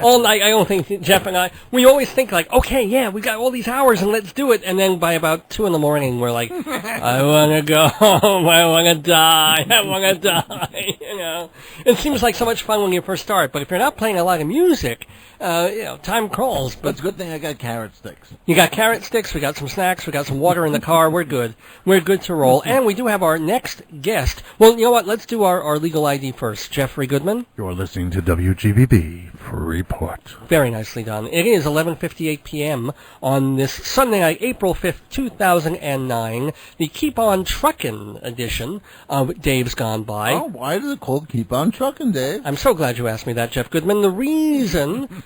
all night. I don't think Jeff and I, we always think like, okay, yeah, we got all these hours and let's do it. And then by about 2 a.m, we're like, I want to go home. I want to die. I want to die. You know, it seems like so much fun when you first start, but if you're not playing a lot of music, time crawls. But it's a good thing I got carrot sticks. You got carrot sticks, we got some snacks, we got some water in the car, we're good. We're good to roll. And we do have our next guest. Well, you know what, let's do our legal ID first. Jeffrey Goodman. You're listening to WGBB Report. Very nicely done. It is 11:58 p.m. on this Sunday night, April 5th, 2009, the Keep On Truckin' edition of Dave's Gone By. Oh, why is it called Keep On Truckin', Dave? I'm so glad you asked me that, Jeff Goodman. The reason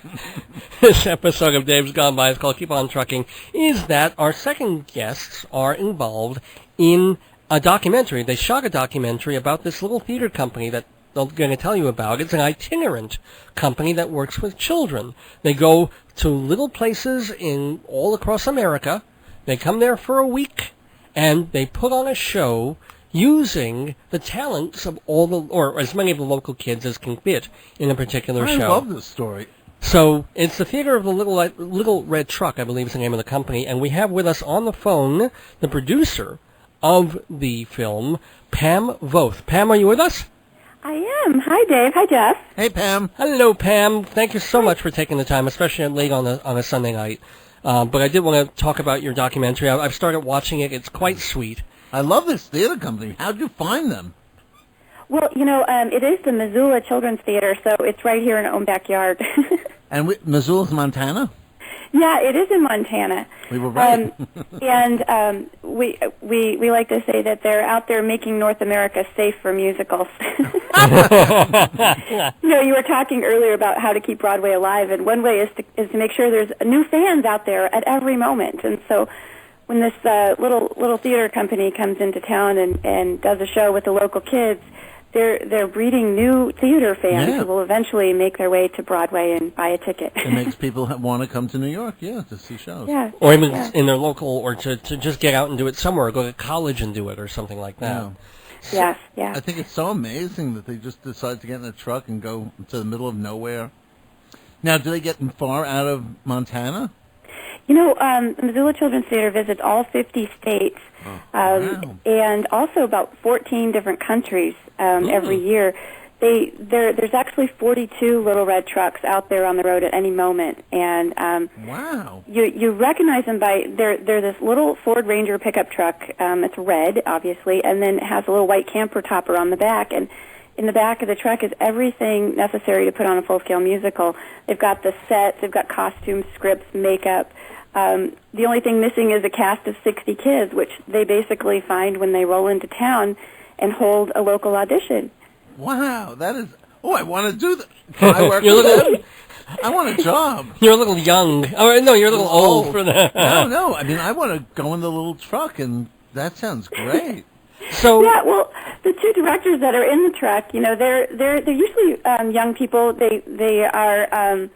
this episode of Dave's Gone By is called Keep On Trucking is that our second guests are involved in a documentary. They shot a documentary about this little theater company that they're going to tell you about. It's an itinerant company that works with children. They go to little places in all across America. They come there for a week, and they put on a show using the talents of all the, or as many of the local kids as can fit in a particular show. I love this story. So it's the Theater of the Little Red Truck, I believe is the name of the company, and we have with us on the phone the producer of the film, Pam Voth. Pam, are you with us? I am. Hi, Dave. Hi, Jeff. Hey, Pam. Hello, Pam. Thank you so much for taking the time, especially late on a Sunday night. But I did want to talk about your documentary. I've started watching it. It's quite sweet. I love this theater company. How'd you find them? Well, it is the Missoula Children's Theater, so it's right here in our own backyard. And Missoula's Montana? Yeah, it is in Montana. We were right. And we like to say that they're out there making North America safe for musicals. You were talking earlier about how to keep Broadway alive, and one way is to make sure there's new fans out there at every moment. And so when this little theater company comes into town and does a show with the local kids, they're breeding new theater fans who will eventually make their way to Broadway and buy a ticket. It makes people want to come to New York, to see shows. Yeah. Or even in their local, or to just get out and do it somewhere, or go to college and do it, or something like that. Yeah. Yes. I think it's so amazing that they just decide to get in a truck and go to the middle of nowhere. Now, do they get far out of Montana? The Missoula Children's Theater visits all 50 states, and also about 14 different countries every year. There's actually 42 Little Red Trucks out there on the road at any moment, and wow, you recognize them by they're this little Ford Ranger pickup truck. It's red, obviously, and then it has a little white camper topper on the back, and in the back of the truck is everything necessary to put on a full-scale musical. They've got the sets, they've got costumes, scripts, makeup. The only thing missing is a cast of 60 kids, which they basically find when they roll into town and hold a local audition. Wow, that is... Oh, I want to do that. Can I work with them? I want a job. You're a little young. Oh, no, you're a little old for that. No. I mean, I want to go in the little truck, and that sounds great. So yeah, well, the two directors that are in the truck, they're usually young people. They are,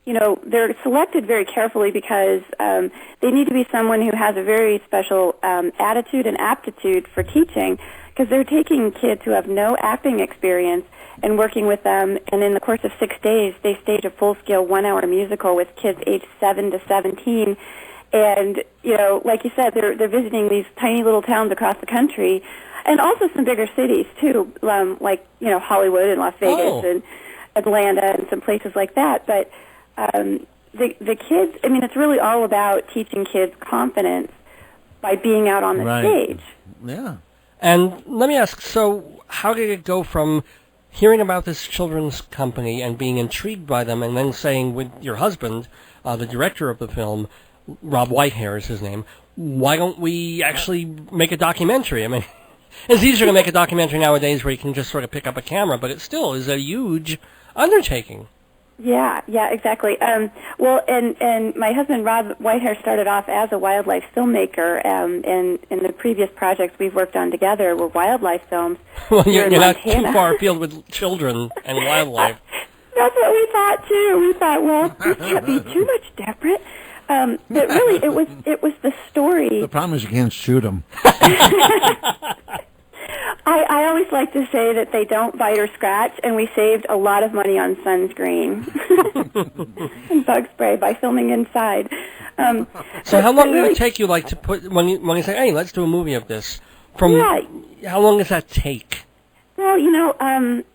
they're selected very carefully because they need to be someone who has a very special attitude and aptitude for teaching, because they're taking kids who have no acting experience and working with them, and in the course of 6 days, they stage a full-scale 1-hour musical with kids aged 7 to 17. And, like you said, they're visiting these tiny little towns across the country, and also some bigger cities, too, like, Hollywood and Las Vegas and Atlanta and some places like that. But the kids, I mean, it's really all about teaching kids confidence by being out on the stage. Yeah. And let me ask, so how did it go from hearing about this children's company and being intrigued by them and then saying with your husband, the director of the film, Rob Whitehair is his name, why don't we actually make a documentary? I mean, it's easier to make a documentary nowadays where you can just sort of pick up a camera, but it still is a huge undertaking. Yeah, exactly. Well, and my husband Rob Whitehair started off as a wildlife filmmaker, and in the previous projects we've worked on together were wildlife films. Well, you're not Montana. too far afield with children and wildlife. That's what we thought too. We thought, well, this can't be too much different. But really, it was the story. The problem is you can't shoot them. I always like to say that they don't bite or scratch, and we saved a lot of money on sunscreen and bug spray by filming inside. So how long did it take you, like, to put when you say, "Hey, let's do a movie of this"? How long does that take? Well,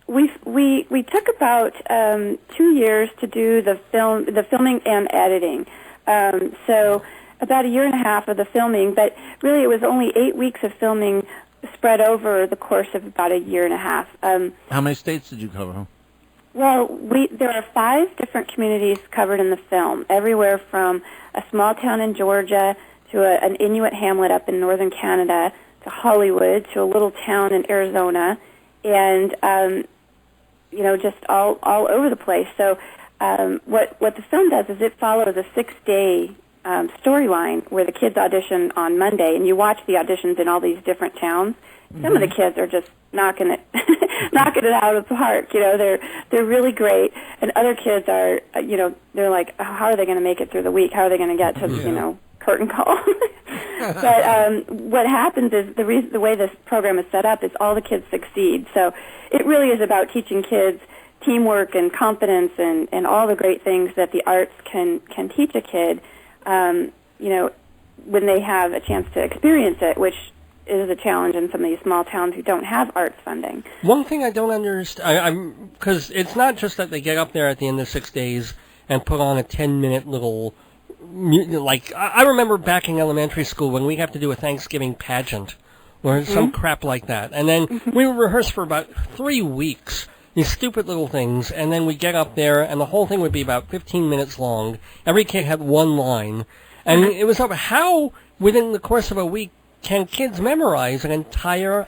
we took about 2 years to do the filming and editing. So about a year and a half of the filming, but really it was only 8 weeks of filming spread over the course of about a year and a half. How many states did you cover? Well, there are 5 different communities covered in the film, everywhere from a small town in Georgia to an Inuit hamlet up in northern Canada to Hollywood to a little town in Arizona, and just all over the place. So what the film does is it follows a 6-day storyline where the kids audition on Monday, and you watch the auditions in all these different towns. Some of the kids are just knocking it out of the park. They're really great, and other kids are, they're like, oh, how are they going to make it through the week? How are they going to get to, curtain call? But what happens is the way this program is set up is all the kids succeed. So it really is about teaching kids teamwork and confidence and all the great things that the arts can teach a kid. When they have a chance to experience it, which is a challenge in some of these small towns who don't have arts funding. One thing I don't understand, because it's not just that they get up there at the end of 6 days and put on a 10-minute little, like, I remember back in elementary school when we have to do a Thanksgiving pageant or some crap like that. And then we would rehearse for about 3 weeks, these stupid little things, and then we'd get up there, and the whole thing would be about 15 minutes long. Every kid had one line. And it was over how, within the course of a week, can kids memorize an entire,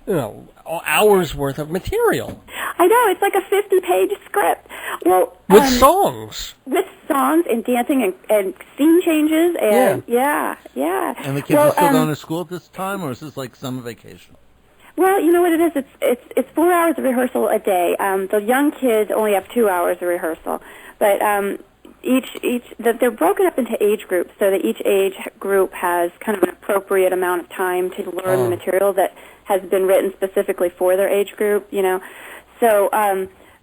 hour's worth of material? I know, it's like a 50-page script. Well, with songs. With songs and dancing and scene changes and yeah. And the kids are still going to school at this time, or is this like summer vacation? Well, you know what it is? It's 4 hours of rehearsal a day. The young kids only have 2 hours of rehearsal, but they're broken up into age groups, so that each age group has kind of an appropriate amount of time to learn the material that has been written specifically for their age group. So,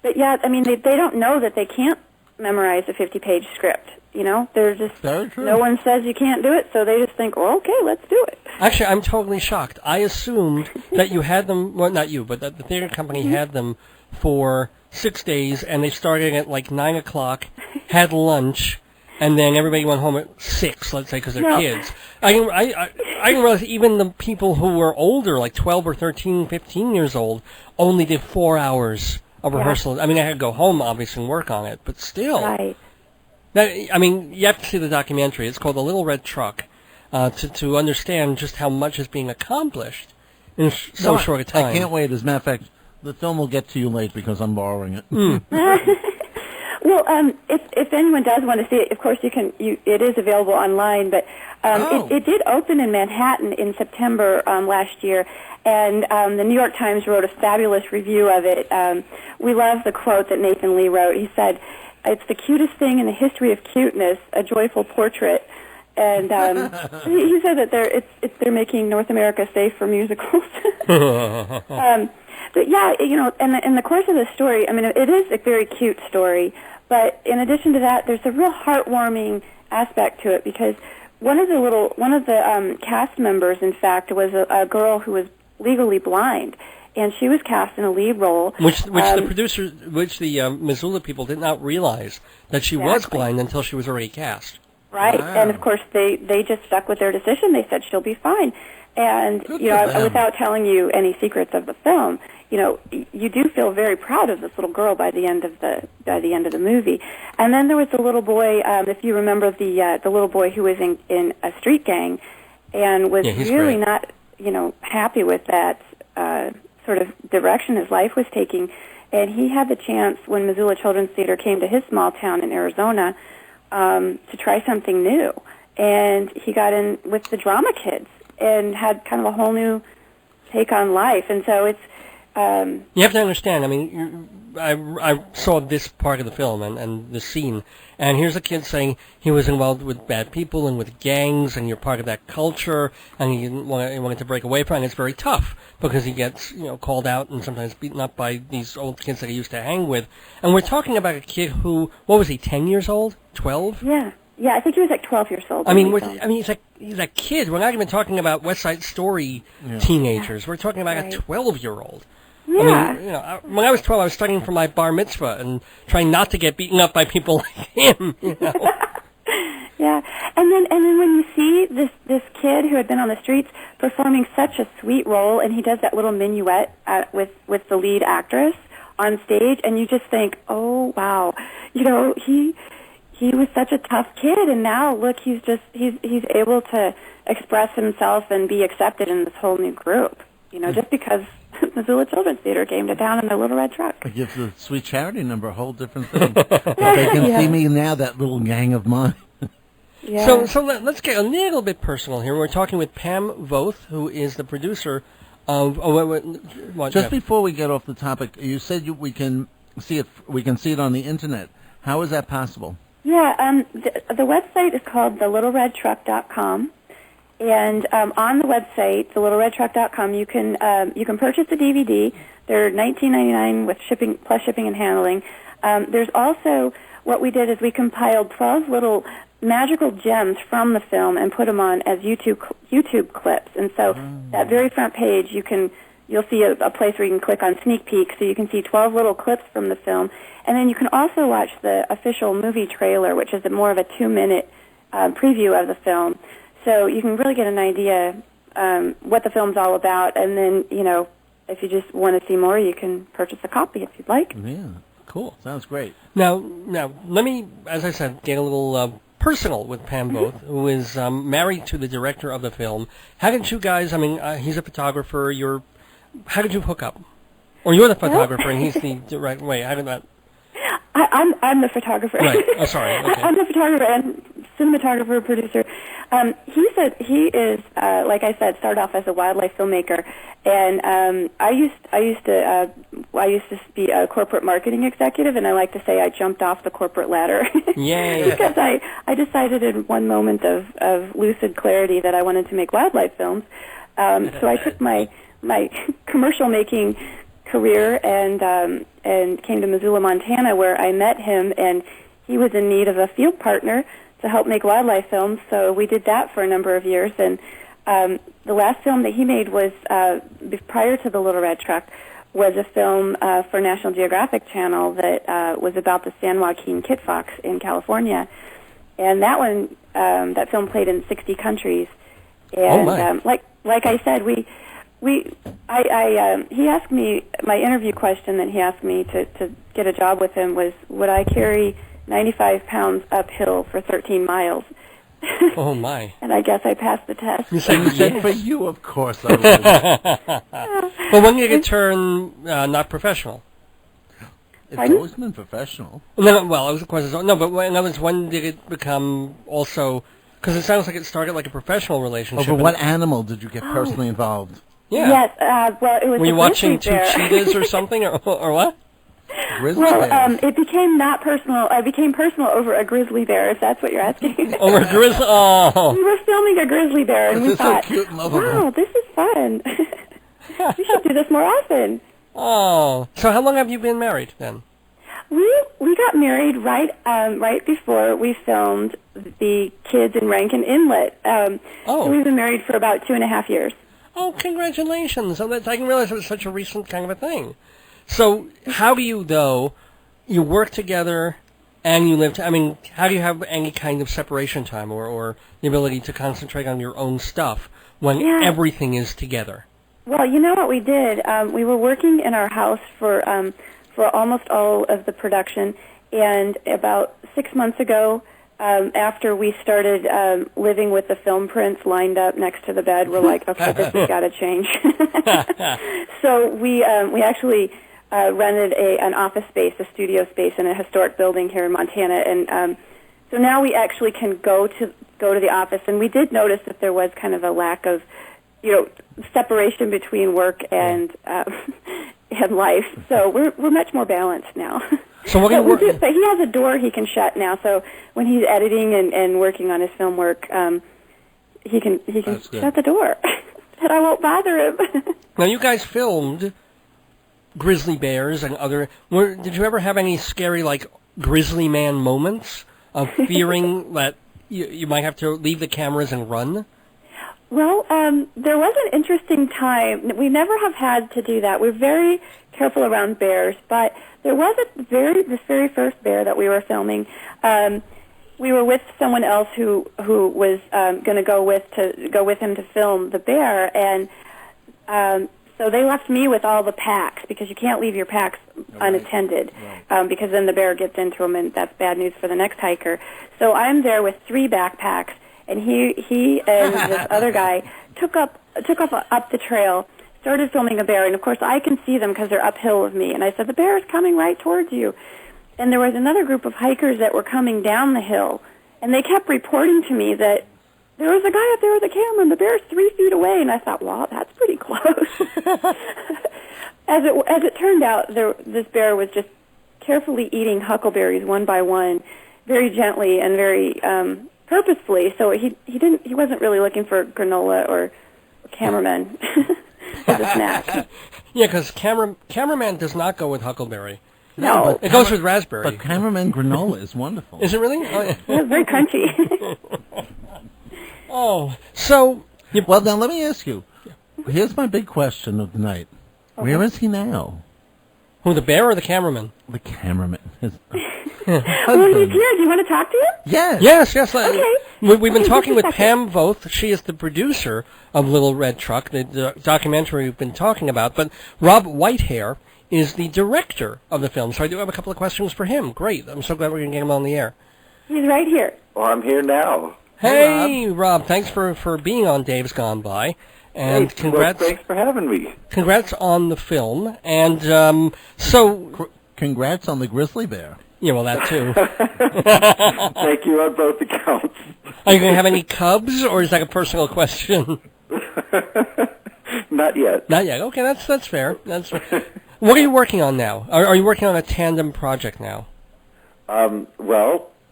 but yeah, I mean, they don't know that they can't memorize a 50-page script. They're just, very true. No one says you can't do it, so they just think, well, okay, let's do it. Actually, I'm totally shocked. I assumed that you had them, well, not you, but that the theater company had them for 6 days, and they started at like 9 o'clock, had lunch, and then everybody went home at 6, let's say, because they're kids. I didn't realize even the people who were older, like 12 or 13, 15 years old, only did 4 hours of rehearsal. I mean, I had to go home, obviously, and work on it, but still. Right. You have to see the documentary. It's called The Little Red Truck, to understand just how much is being accomplished in so short a time. I can't wait. As a matter of fact, the film will get to you late because I'm borrowing it. Well, if anyone does want to see it, of course it is available online, but it did open in Manhattan in September last year, and the New York Times wrote a fabulous review of it. We love the quote that Nathan Lee wrote. He said, "It's the cutest thing in the history of cuteness, a joyful portrait." And he said that they're making North America safe for musicals. But yeah, in the course of the story, I mean, it is a very cute story. But in addition to that, there's a real heartwarming aspect to it, because one of the cast members, in fact, was a girl who was legally blind, and she was cast in a lead role. Which the Missoula people did not realize that she was blind until she was already cast. Right, Wow. and of course they just stuck with their decision. They said she'll be fine, and without telling you any secrets of the film, you do feel very proud of this little girl by the end of the movie. And then there was the little boy, if you remember the little boy who was in a street gang, and was really not happy with that sort of direction his life was taking. And he had the chance when Missoula Children's Theater came to his small town in Arizona to try something new. And he got in with the drama kids and had kind of a whole new take on life. And so it's... You have to understand, I mean, I saw this part of the film and the scene, and here's a kid saying he was involved with bad people and with gangs, and you're part of that culture, and he wanted to break away from it, and it's very tough, because he gets, called out and sometimes beaten up by these old kids that he used to hang with. And we're talking about a kid who, what was he, 10 years old? 12? Yeah. Yeah, I think he was like 12 years old. I mean, he's a kid. We're not even talking about West Side Story teenagers. We're talking about a 12-year-old. Yeah. I mean, when I was 12, I was studying for my bar mitzvah and trying not to get beaten up by people like him. Yeah, and then when you see this kid who had been on the streets performing such a sweet role, and he does that little minuet with the lead actress on stage, and you just think, oh wow, he was such a tough kid, and now look, he's able to express himself and be accepted in this whole new group. Just because Missoula Children's Theater came to town in their little red truck. It gives the Sweet Charity number a whole different thing. If they can see me now, that little gang of mine. Yeah. So let's get a little bit personal here. We're talking with Pam Voth, who is the producer of. What, Just Jeff? before we get off the topic, you said we can see it. We can see it on the internet. How is that possible? Yeah, the website is called thelittleredtruck.com. And on the website, thelittleredtruck.com, you can purchase the DVD. They're $19.99 with shipping plus shipping and handling. There's also what we did is we compiled 12 little magical gems from the film and put them on as YouTube clips. And so that very front page, you'll see a place where you can click on sneak peek, so you can see 12 little clips from the film. And then you can also watch the official movie trailer, which is more of a 2-minute preview of the film. So you can really get an idea what the film's all about, and then, if you just want to see more, you can purchase a copy if you'd like. Yeah, cool. Sounds great. Now, let me, as I said, get a little personal with Pam Voth, who is married to the director of the film. How did you guys, he's a photographer, how did you hook up? Or you're the photographer and he's the director. Wait, how did that... I'm the photographer. Right. Oh, sorry. Okay. I'm the photographer and cinematographer, producer. He is, like I said, started off as a wildlife filmmaker, and I used to be a corporate marketing executive, and I like to say I jumped off the corporate ladder. Yay! Because I decided in one moment of lucid clarity that I wanted to make wildlife films. So I took my commercial making career and came to Missoula, Montana, where I met him, and he was in need of a field partner to help make wildlife films, so we did that for a number of years. And the last film that he made was, prior to The Little Red Truck, was a film for National Geographic Channel that was about the San Joaquin kit fox in California. And that one, that film played in 60 countries. And like I said, he asked me, my interview question that he asked me to get a job with him was, would I carry 95 pounds uphill for 13 miles? Oh, my. And I guess I passed the test. You said for you, of course I would. But when did it turn not professional? It's always been professional. No, well, it was, of course, no, but when did it become also, because it sounds like it started like a professional relationship. Over what animal did you get personally involved? Yeah. Yes, well, it was Were you watching two bear. cheetahs or something, or what? Grizzly Well, bear. it became not personal. It became personal over a grizzly bear, if that's what you're asking. Over a grizzly? Oh. We were filming a grizzly bear, and we This is so thought, cute and lovable. wow, this is fun. We should do this more often. Oh. So how long have you been married, then? We got married right before we filmed the kids in Rankin Inlet. So we've been married for about 2.5 years. Oh, congratulations. So I didn't realize it was such a recent kind of a thing. So how do you, though, you work together and you live, how do you have any kind of separation time or the ability to concentrate on your own stuff when everything is together? Well, you know what we did? We were working in our house for almost all of the production, and about 6 months ago, after we started living with the film prints lined up next to the bed, we're like, okay, this has got to change. So we actually rented an office space, a studio space in a historic building here in Montana, and so now we actually can go to the office. And we did notice that there was kind of a lack of, separation between work and and life. So we're much more balanced now. So what are you but he has a door he can shut now. So when he's editing and working on his film work, he can shut the door, and I won't bother him. Now, you guys filmed grizzly bears and other. Did you ever have any scary, like, grizzly man moments of fearing that you might have to leave the cameras and run? Well, there was an interesting time. We never have had to do that. We're very careful around bears, but there was this very first bear that we were filming. We were with someone else who was going to go with him to film the bear, and so they left me with all the packs, because you can't leave your packs unattended, because then the bear gets into them, and that's bad news for the next hiker. So I'm there with 3 backpacks, and he and this other guy took up the trail, started filming a bear, and of course I can see them because they're uphill with me. And I said, the bear is coming right towards you. And there was another group of hikers that were coming down the hill, and they kept reporting to me that there was a guy up there with a camera, and the bear's 3 feet away. And I thought, wow, that's pretty close. As it turned out, this bear was just carefully eating huckleberries one by one, very gently and very purposefully. So he wasn't really looking for granola or cameraman as a snack. Yeah, because cameraman does not go with huckleberry. No. It goes with raspberry. But cameraman granola is wonderful. Is it really? Oh, yeah. It's very crunchy. Oh, so... Well, now let me ask you. Here's my big question of the night. Okay. Where is he now? Who, the bear or the cameraman? The cameraman. Well, he's here. Do you want to talk to him? Yes. Yes. Okay. We've been talking with Pam Voth. She is the producer of Little Red Truck, the documentary we've been talking about. But Rob Whitehair is the director of the film. So I do have a couple of questions for him. Great. I'm so glad we're going to get him on the air. He's right here. Well, I'm here now. Hey, Rob. Thanks for being on Dave's Gone By. And congrats. Well, thanks for having me. Congrats on the film. And Congrats on the grizzly bear. Yeah, well, that too. Thank you on both accounts. Are you going to have any cubs, or is that a personal question? Not yet. Not yet. Okay, that's fair. What are you working on now? Are you working on a tandem project now?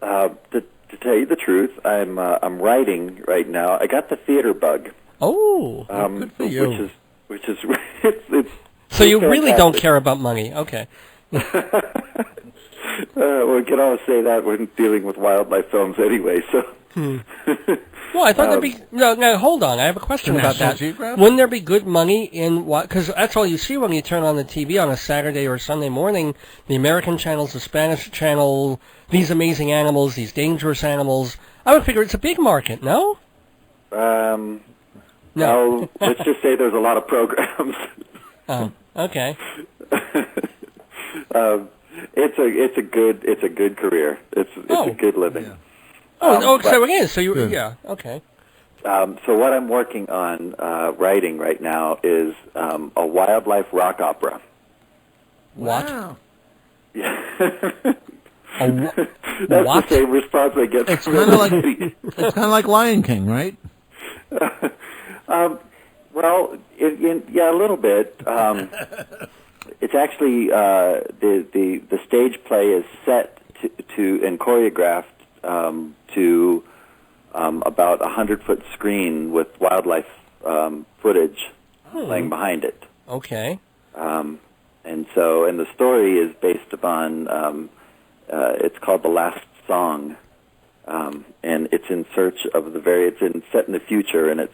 To tell you the truth, I'm writing right now. I got the theater bug. Oh, good for you. Which is it's so you really don't care about money. Okay. We can always say that when dealing with wildlife films anyway. So. Well, I thought there'd be... No, hold on. I have a question about that. Geographic? Wouldn't there be good money in what... Because that's all you see when you turn on the TV on a Saturday or Sunday morning. The American channels, the Spanish channel, these amazing animals, these dangerous animals. I would figure it's a big market, no? No. No. Let's just say there's a lot of programs. Oh, okay. It's a good career. It's a good living. Yeah. So again, so you... Good. Yeah, okay. So what I'm working on writing right now is a wildlife rock opera. What? Wow. That's what? the same response I get. It's kind of like Lion King, right? Well, yeah, a little bit. It's actually the stage play is set to and choreographed to about 100-foot screen with wildlife footage playing behind it. Okay. And the story is based upon it's called The Last Song. And it's in search of it's set in the future, and it's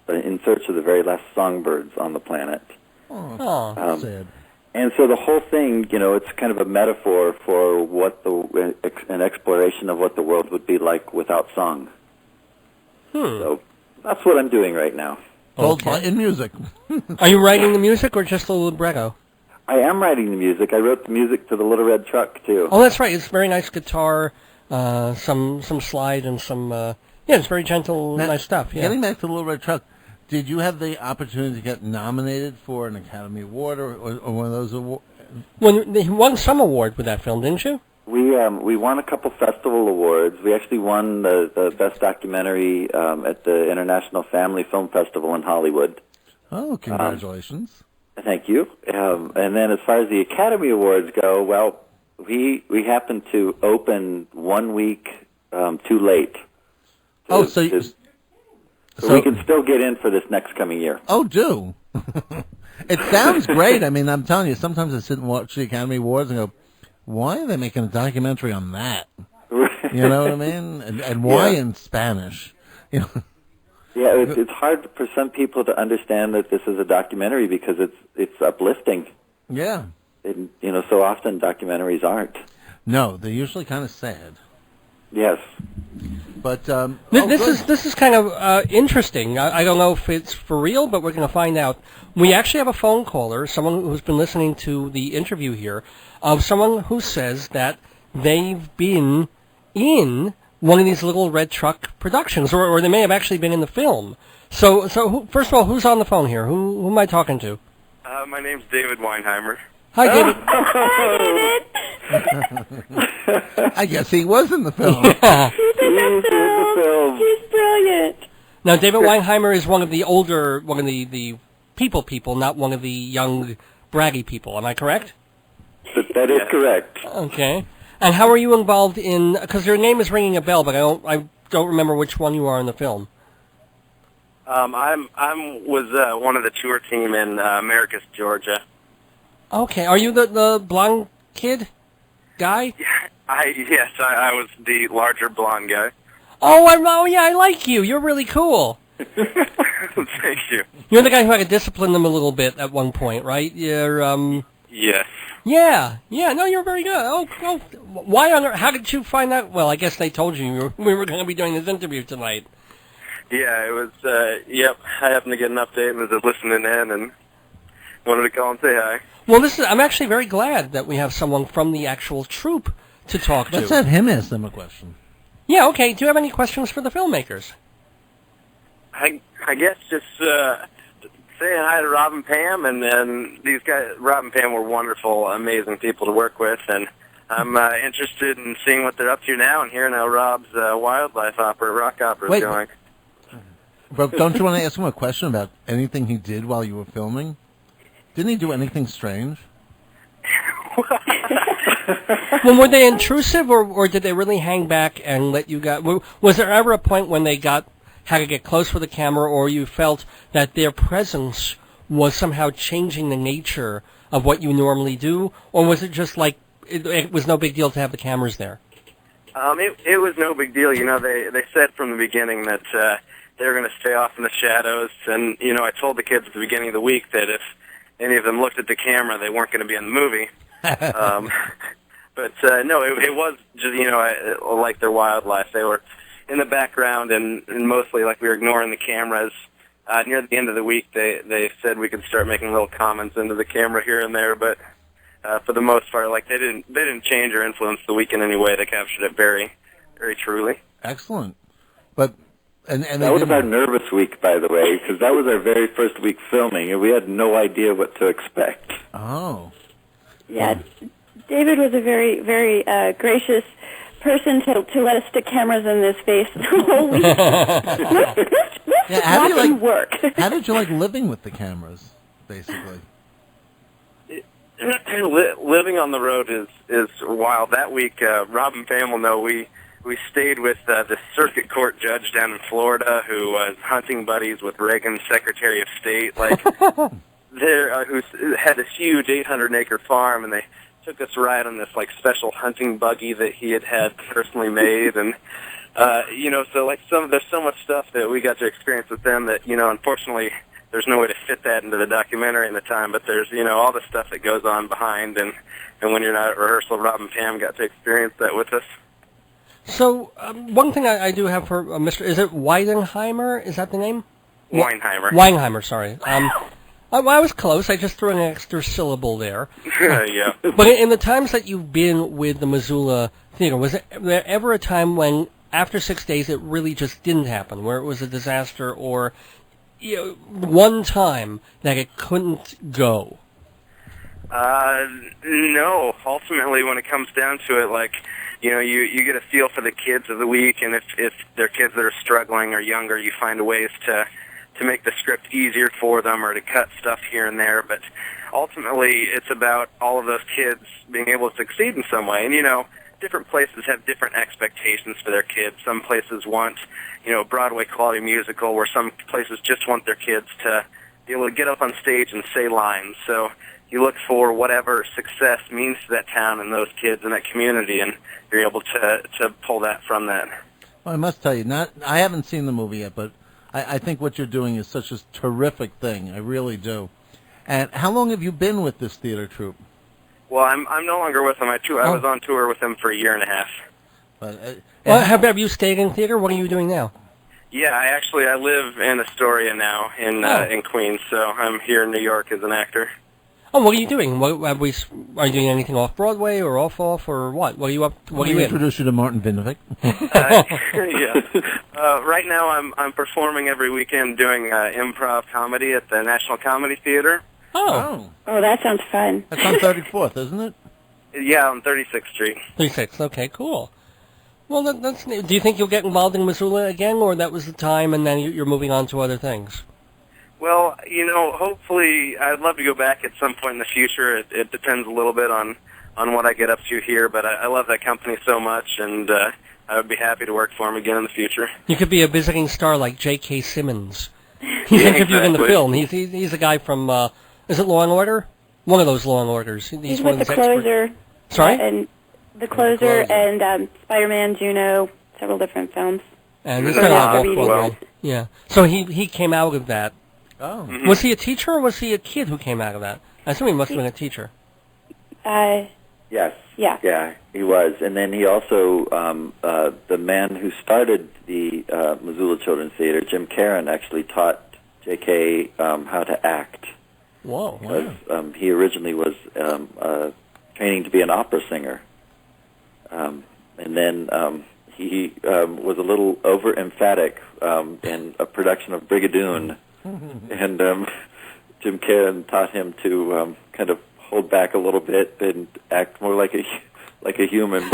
in search of the very last songbirds on the planet. Oh, sad. And so the whole thing, it's kind of a metaphor for an exploration of what the world would be like without song. So that's what I'm doing right now. Okay. In music. Are you writing the music or just the libretto? I am writing the music. I wrote the music to the Little Red Truck too. Oh, that's right. It's very nice guitar. Some slide and some it's very gentle, nice stuff. Yeah. Getting back to the Little Red Truck, Did you have the opportunity to get nominated for an Academy Award or one of those awards? When you won some award with that film, didn't you? We won a couple festival awards. We actually won the best documentary at the International Family Film Festival in Hollywood. Oh, congratulations! Thank you. And then as far as the Academy Awards go, well, we happened to open 1 week too late. So we can still get in for this next coming year. Oh, do. It sounds great. I mean, I'm telling you, sometimes I sit and watch the Academy Awards and go, why are they making a documentary on that? You know what I mean? And why in Spanish? You know? Yeah, it's hard for some people to understand that this is a documentary because it's uplifting. Yeah. And, so often documentaries aren't. No, they're usually kind of sad. Yes. But this is kind of interesting. I don't know if it's for real, but we're going to find out. We actually have a phone caller, someone who's been listening to the interview here, of someone who says that they've been in one of these little red truck productions, or they may have actually been in the film. So first of all, who's on the phone here? Who am I talking to? My name's David Weinheimer. Hi, David. Hi, David. I guess he was in the film. Yeah. He's in the film. He's brilliant. Now, David Weinheimer is one of the people, not one of the young, braggy people. Am I correct? That is correct. Okay. And how are you involved in? Because your name is ringing a bell, but I don't remember which one you are in the film. Was one of the tour team in Americus, Georgia. Okay. Are you the blonde kid guy? Yes, I was the larger blonde guy. Oh, yeah, I like you. You're really cool. Thank you. You're the guy who had to discipline them a little bit at one point, right? You're Yes. Yeah. No, you're very good. Oh, why on earth? How did you find that? Well, I guess they told you we were going to be doing this interview tonight. Yeah, it was. Yep, I happened to get an update and was listening in and wanted to call and say hi. Well, I'm actually very glad that we have someone from the actual troupe to talk to. Let's have him ask them a question. Yeah. Okay. Do you have any questions for the filmmakers? I guess just saying hi to Rob and Pam, and then these guys, Rob and Pam, were wonderful, amazing people to work with, and I'm interested in seeing what they're up to now and hearing how Rob's wildlife opera, rock opera is going. But don't you want to ask him a question about anything he did while you were filming? Didn't he do anything strange? Well, were they intrusive, or did they really hang back and let you guys? Was there ever a point when they had to get close with the camera, or you felt that their presence was somehow changing the nature of what you normally do, or was it just like it was no big deal to have the cameras there? It was no big deal. They said from the beginning that they were going to stay off in the shadows, and I told the kids at the beginning of the week that if any of them looked at the camera, they weren't going to be in the movie. But no, it was just like their wildlife. They were in the background, and mostly like we were ignoring the cameras. Near the end of the week, they said we could start making little comments into the camera here and there, but for the most part, like they didn't change or influence the week in any way. They captured it very, very truly. Excellent. But and that was our nervous week, by the way, because that was our very first week filming, and we had no idea what to expect. Oh. Yeah, David was a very, very gracious person to let us stick cameras in his face the whole week. How did you work. How did you like living with the cameras, basically? Living on the road is wild. That week, Rob and Pam will know we stayed with the circuit court judge down in Florida who was hunting buddies with Reagan's Secretary of State, like who had this huge 800-acre farm, and they took us a ride on this like special hunting buggy that he had personally made, and so like there's so much stuff that we got to experience with them that unfortunately there's no way to fit that into the documentary in the time, but there's all the stuff that goes on behind, and when you're not at rehearsal, Rob and Pam got to experience that with us. So one thing I do have for Mr. Is it Weidenheimer? Is that the name? Weinheimer. Weinheimer, sorry. I was close. I just threw an extra syllable there. Yeah. But in the times that you've been with the Missoula Theater, was there ever a time when, after 6 days, it really just didn't happen, where it was a disaster, or one time that it couldn't go? No. Ultimately, when it comes down to it, like, you get a feel for the kids of the week, and if they're kids that are struggling or younger, you find ways to make the script easier for them or to cut stuff here and there. But ultimately, it's about all of those kids being able to succeed in some way. And, different places have different expectations for their kids. Some places want, a Broadway quality musical, where some places just want their kids to be able to get up on stage and say lines. So you look for whatever success means to that town and those kids and that community, and you're able to pull that from that. Well, I must tell you, I haven't seen the movie yet, but I think what you're doing is such a terrific thing. I really do. And how long have you been with this theater troupe? Well, I'm no longer with them. I was on tour with them for a year and a half. But, have you stayed in theater? What are you doing now? Yeah, I live in Astoria now in Queens, so I'm here in New York as an actor. Oh, what are you doing? Are you doing anything off Broadway or off or what? What are you up? What are you in? Introduce you to Martin Vidnovic. Yeah. Right now, I'm performing every weekend doing improv comedy at the National Comedy Theater. Oh, that sounds fun. That's on 34th, isn't it? Yeah, on 36th Street. 36th. Okay, cool. Well, that's neat. Do you think you'll get involved in Missoula again, or that was the time, and then you're moving on to other things? Well, hopefully, I'd love to go back at some point in the future. It depends a little bit on what I get up to here, but I love that company so much, and I would be happy to work for them again in the future. You could be a visiting star like J.K. Simmons. He's interviewed in the film. He's a guy from, is it Law & Order? One of those Law & Orders. He's with The Closer. Sorry? And The Closer and Spider-Man, Juno, several different films. And he's well. Yeah. So he came out of that. Oh. Mm-hmm. Was he a teacher or was he a kid who came out of that? I assume he must have been a teacher. Yes. Yeah. Yeah, he was. And then he also, the man who started the Missoula Children's Theater, Jim Caron, actually taught J.K. How to act. Whoa. Because he originally was training to be an opera singer. And then he was a little over-emphatic in a production of Brigadoon. And Jim Caron taught him to kind of hold back a little bit and act more like a human.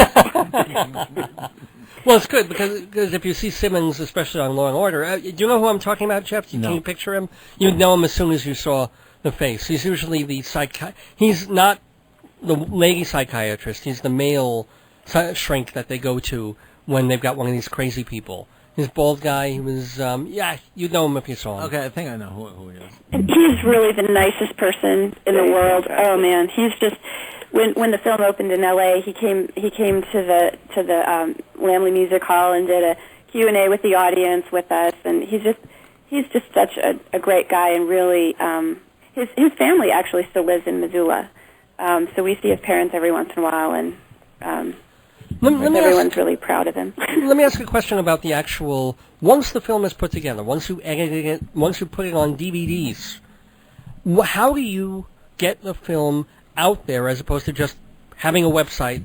Well, it's good because if you see Simmons, especially on Law & Order, do you know who I'm talking about, Jeff? No. Can you picture him? You'd know him as soon as you saw the face. He's usually the He's not the lady psychiatrist. He's the male shrink that they go to when they've got one of these crazy people. His bald guy, he was, you'd know him if you saw him. Okay, I think I know who he is. And he's really the nicest person in the world. Exactly. Oh man, he's just when the film opened in L.A., he came to the Lamley Music Hall and did a Q&A with the audience with us, and he's just such a great guy, and really his family actually still lives in Missoula, so we see his parents every once in a while, and everyone's really proud of him. Let me ask a question about the actual, once the film is put together, once you edit it, once you put it on DVDs, how do you get the film out there as opposed to just having a website,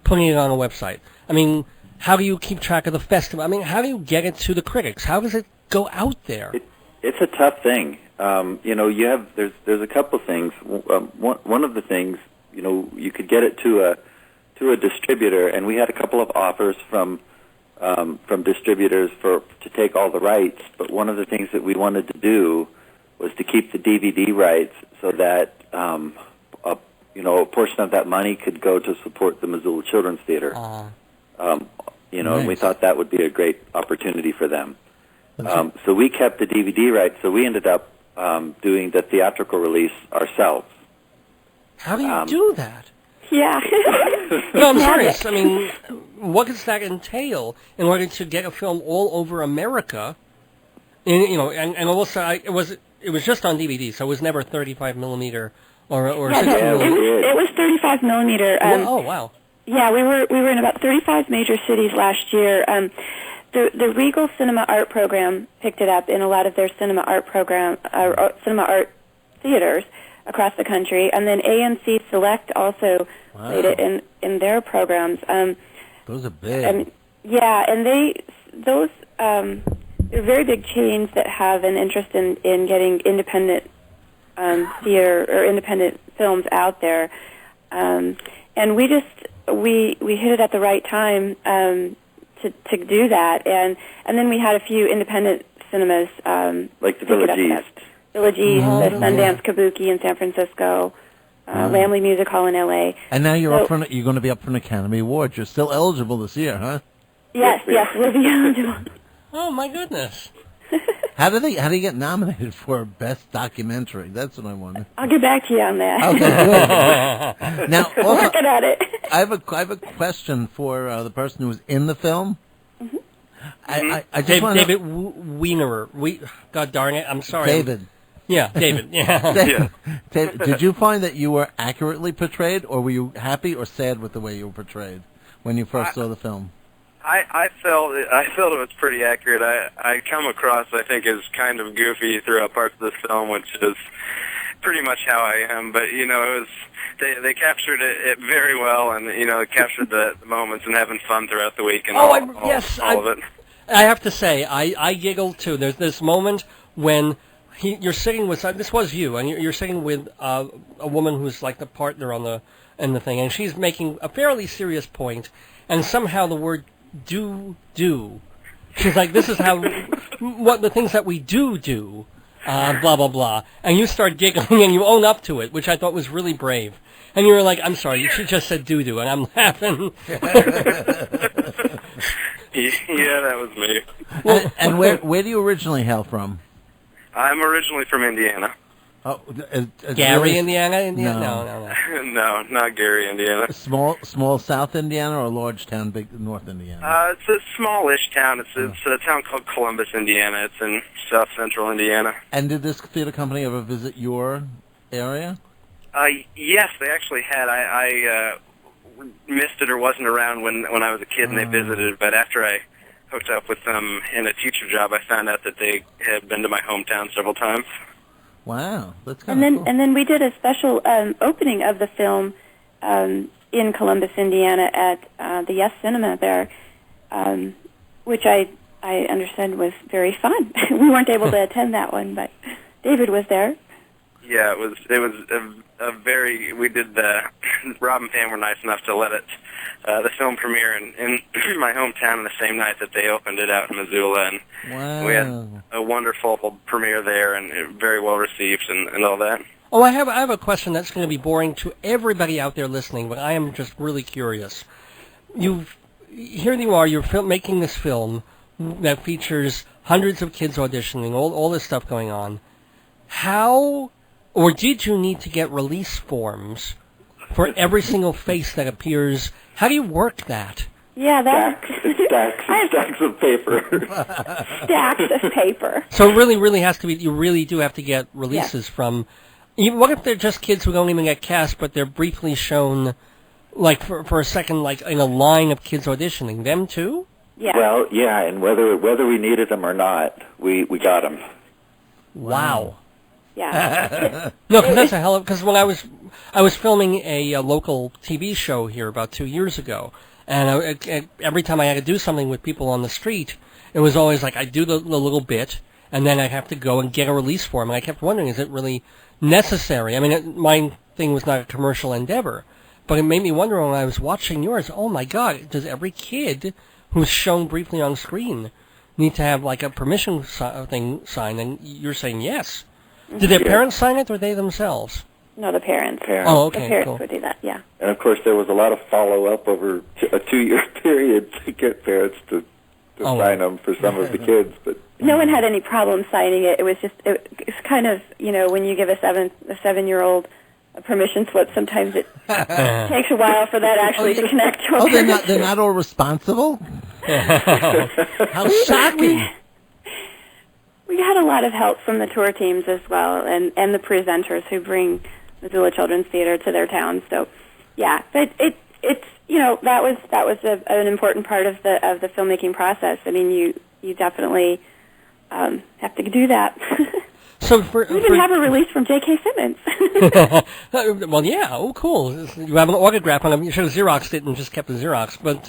putting it on a website? I mean, how do you keep track of the festival? I mean, how do you get it to the critics? How does it go out there? It's a tough thing. There's a couple things. One of the things, you could get it to a distributor, and we had a couple of offers from distributors to take all the rights. But one of the things that we wanted to do was to keep the DVD rights so that a portion of that money could go to support the Missoula Children's Theater. Nice. And we thought that would be a great opportunity for them. So we kept the DVD rights. So we ended up doing the theatrical release ourselves. How do you do that? Yeah. No, I'm serious. I mean, what does that entail in order to get a film all over America? And also it was just on DVD, so it was never 35 millimeter or 60 millimeter. It was 35 millimeter. Oh wow. Yeah, we were in about 35 major cities last year. The Regal Cinema Art Program picked it up in a lot of their cinema art theaters across the country, and then AMC Select also played it in their programs. Those are big. Yeah, and it They're very big chains that have an interest in getting independent theater or independent films out there, and we hit it at the right time to do that, and then we had a few independent cinemas like the Village East. Village East, the Sundance Kabuki in San Francisco, Lamley Music Hall in L.A. And now you're going to be up for an Academy Award. You're still eligible this year, huh? Yes, we'll be eligible. Oh my goodness! How do you get nominated for Best Documentary? That's what I wonder. I'll get back to you on that. Okay, good. Now, also, working at it. I have a question for the person who was in the film. Mm-hmm. I just want David Wiener. God darn it! I'm sorry. David. Yeah, David. Yeah. David, did you find that you were accurately portrayed, or were you happy or sad with the way you were portrayed when you first saw the film? I felt it was pretty accurate. I come across, I think, as kind of goofy throughout parts of the film, which is pretty much how I am. But it was they captured it very well, and captured the moments and having fun throughout the week and all of it. I have to say, I giggled too. There's this moment when you're sitting with this was you, and you're sitting with a woman who's like the partner on the thing, and she's making a fairly serious point, and somehow the word do. She's like, this is how, what the things that we do, blah, blah, blah. And you start giggling and you own up to it, which I thought was really brave. And you were like, I'm sorry, she just said do, and I'm laughing. Yeah, that was me. Well, and where do you originally hail from? I'm originally from Indiana. Oh, Gary, really? Indiana? No. No, not Gary, Indiana. Small South Indiana or large town, big North Indiana? It's a smallish town. It's a town called Columbus, Indiana. It's in south central Indiana. And did this theater company ever visit your area? Yes, they actually had. I missed it or wasn't around when I was a kid and they visited, but after I hooked up with them in a teacher job, I found out that they had been to my hometown several times. Wow, that's kind of cool. And then we did a special opening of the film in Columbus, Indiana, at the Yes Cinema there, which I understand was very fun. We weren't able to attend that one, but David was there. Yeah, it was a very. We did Rob and Pam were nice enough to let the film premiere in my hometown the same night that they opened it out in Missoula, and we had a wonderful premiere there and very well received and all that. Oh, I have a question that's going to be boring to everybody out there listening, but I am just really curious. Here you are, you're making this film that features hundreds of kids auditioning, all this stuff going on. How, or did you need to get release forms for every single face that appears? How do you work that? Yeah, stacks of paper. Stacks of paper. So it really has to be, you really do have to get releases from, what if they're just kids who don't even get cast, but they're briefly shown, like, for a second, like, in a line of kids auditioning? Them too? Yeah. Well, yeah, and whether we needed them or not, we got them. Wow. Yeah. No, because that's a hell of, because when I was filming a local TV show here about 2 years ago, and every time I had to do something with people on the street, it was always like I do the little bit, and then I have to go and get a release form, and I kept wondering, is it really necessary? I mean, my thing was not a commercial endeavor, but it made me wonder when I was watching yours, oh my God, does every kid who's shown briefly on screen need to have like a permission thing signed? And you're saying yes. Did their parents sign it, or they themselves? No, the parents. Oh, okay, The parents cool. would do that, yeah. And of course, there was a lot of follow-up over a 2-year period to get parents to sign them for some of the kids. But no one had any problem signing it. It was just, it's kind of, when you give a 7-year-old a permission slip, sometimes it takes a while for that actually to connect to a parent. They're not all responsible? How shocking. We had a lot of help from the tour teams as well, and the presenters who bring Missoula Children's Theater to their town. So, yeah, but it's that was an important part of the filmmaking process. I mean, you definitely have to do that. So we even have a release from J.K. Simmons. Well, yeah. Oh, cool. You have an autograph on him. You should have Xeroxed it and just kept the Xerox. But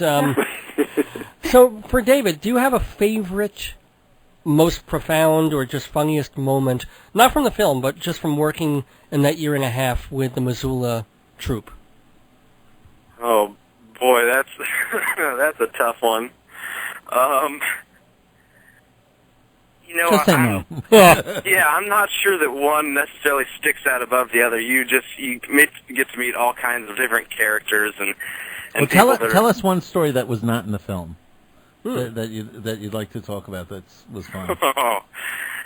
so for David, do you have a favorite most profound or just funniest moment, not from the film, but just from working in that year and a half with the Missoula troupe? Oh boy, that's that's a tough one. Just say no. Yeah, I'm not sure that one necessarily sticks out above the other. You get to meet all kinds of different characters and Well, tell us one story that was not in the film that you'd like to talk about that was fun. Oh,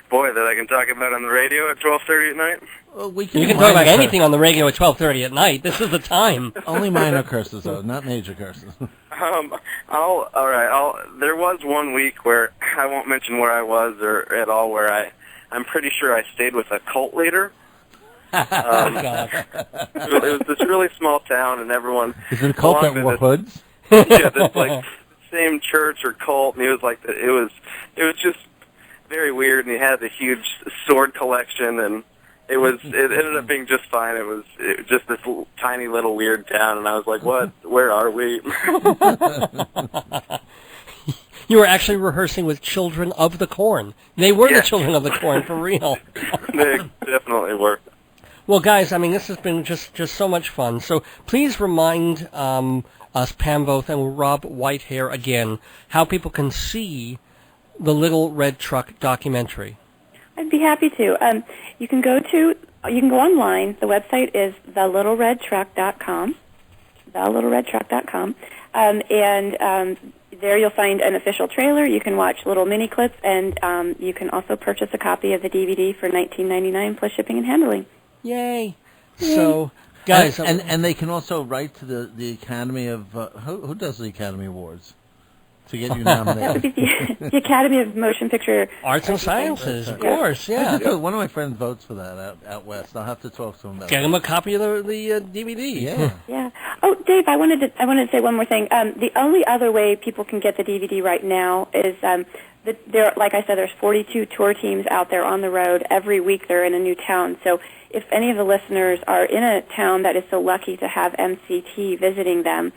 boy, that I can talk about on the radio at 12:30 at night. Well, you can talk about anything on the radio at 12:30 at night. This is the time. Only minor curses, though, not major curses. There was one week where I won't mention where I was or at all. Where I'm pretty sure I stayed with a cult leader. God. It was this really small town, and everyone. Is it a cult that wore hoods? Yeah, this like same church or cult, and it was like it was just very weird. And he had a huge sword collection, and it ended up being just fine. It was just this tiny little weird town, and I was like, "What? Where are we?" You were actually rehearsing with Children of the Corn. They were the Children of the Corn, for real. They definitely were. Well, guys, I mean, this has been just so much fun. So please remind us, Pam Voth and Rob Whitehair, again, how people can see the Little Red Truck documentary. I'd be happy to. You can go online. The website is thelittleredtruck.com. Thelittleredtruck.com. And there you'll find an official trailer. You can watch little mini clips, and you can also purchase a copy of the DVD for $19.99 plus shipping and handling. Yay! So, guys, and they can also write to the Academy of who does the Academy Awards to get you nominated. That would be the Academy of Motion Picture Arts and Sciences, of course. Yeah. One of my friends votes for that out west. I'll have to talk to him about. Get him a copy of the DVD. Yeah. Yeah. Oh, Dave, I wanted to say one more thing. The only other way people can get the DVD right now is there. Like I said, there's 42 tour teams out there on the road. Every week they're in a new town. So if any of the listeners are in a town that is so lucky to have MCT visiting them,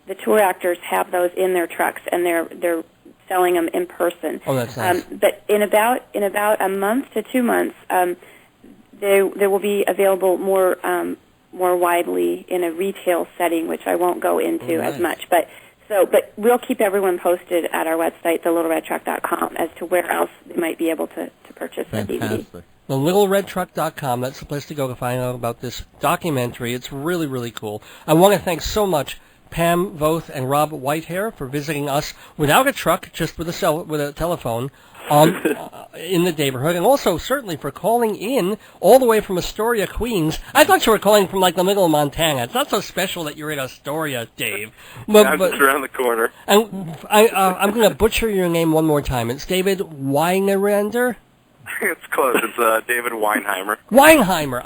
the tour actors have those in their trucks, and they're selling them in person. Oh, that's nice. But in about a month to 2 months, they will be available more widely in a retail setting, which I won't go into as much. But we'll keep everyone posted at our website, thelittleredtruck.com, as to where else they might be able to purchase the DVD. TheLittleRedTruck.com, that's the place to go to find out about this documentary. It's really, really cool. I want to thank so much Pam Voth and Rob Whitehair for visiting us without a truck, just with a telephone in the neighborhood, and also certainly for calling in all the way from Astoria, Queens. I thought you were calling from like the middle of Montana. It's not so special that you're in Astoria, Dave. I'm just around the corner. And I'm going to butcher your name one more time. It's David Weinerander? It's close. It's David Weinheimer. Weinheimer.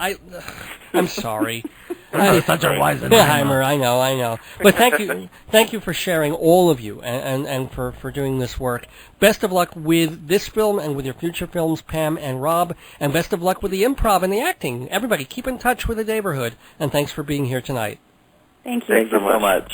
I'm sorry. Such a wise Weinheimer. I know. But thank you for sharing, all of you, and for doing this work. Best of luck with this film and with your future films, Pam and Rob, and best of luck with the improv and the acting. Everybody, keep in touch with the neighborhood, and thanks for being here tonight. Thank you. Thank you so much.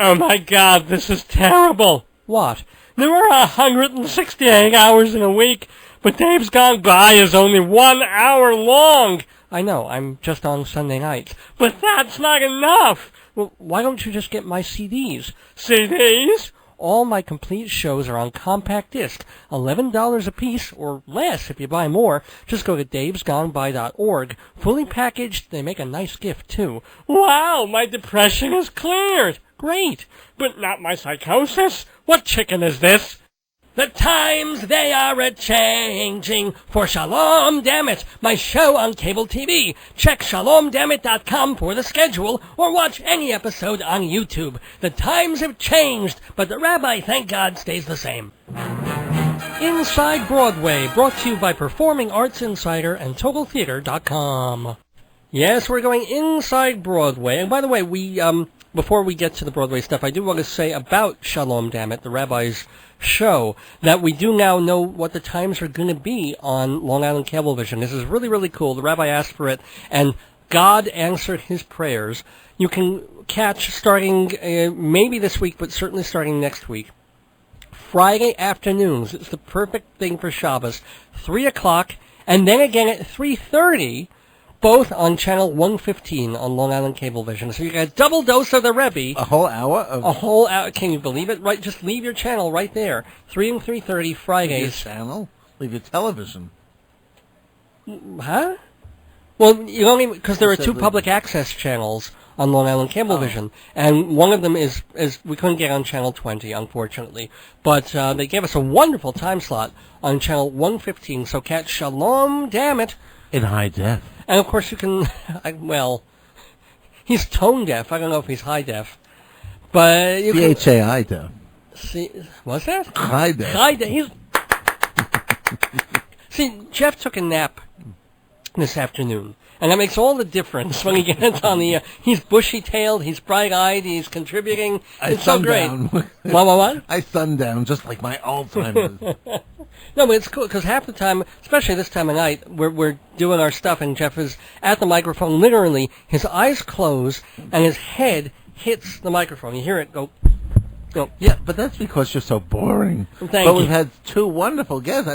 Oh my God, this is terrible. What? There are 168 hours in a week, but Dave's Gone By is only 1 hour long. I know, I'm just on Sunday nights. But that's not enough. Well, why don't you just get my CDs? CDs? All my complete shows are on compact disc, $11 a piece, or less if you buy more. Just go to davesgoneby.org. Fully packaged, they make a nice gift, too. Wow, my depression is cleared. Great. But not my psychosis? What chicken is this? The times they are a-changing for Shalom Dammit, my show on cable TV. Check shalomdammit.com for the schedule or watch any episode on YouTube. The times have changed, but the rabbi, thank God, stays the same. Inside Broadway, brought to you by Performing Arts Insider and TotalTheater.com. Yes, we're going inside Broadway. And by the way, before we get to the Broadway stuff, I do want to say about Shalom Dammit, the rabbi's show, that we do now know what the times are going to be on Long Island Cablevision. This is really, really cool. The rabbi asked for it, and God answered his prayers. You can catch, starting maybe this week, but certainly starting next week, Friday afternoons. It's the perfect thing for Shabbos. 3 o'clock, and then again at 3:30, both on channel 115 on Long Island Cablevision. So you got a double dose of the Rebbe. A whole hour of... A whole hour. Can you believe it? Right, just leave your channel right there. 3 and 3:30 Fridays. Leave your channel? Leave your television. Huh? Well, you don't even, because there are two public access channels on Long Island Cablevision, and one of them is we couldn't get on channel 20, unfortunately, but they gave us a wonderful time slot on channel 115. So catch Shalom, damn it, in high def. And of course you can. Well, he's tone deaf. I don't know if he's high def, but you can. CHAI def. See, what's that? High def. High def. See, Jeff took a nap this afternoon, and that makes all the difference when he gets on the. He's bushy-tailed, he's bright-eyed, he's contributing. It's so great. What? I sundown just like my Alzheimer's. No, but it's cool because half the time, especially this time of night, we're doing our stuff, and Jeff is at the microphone. Literally, his eyes close and his head hits the microphone. You hear it go. Yeah, but that's because you're so boring. Thank you. We've had two wonderful guests.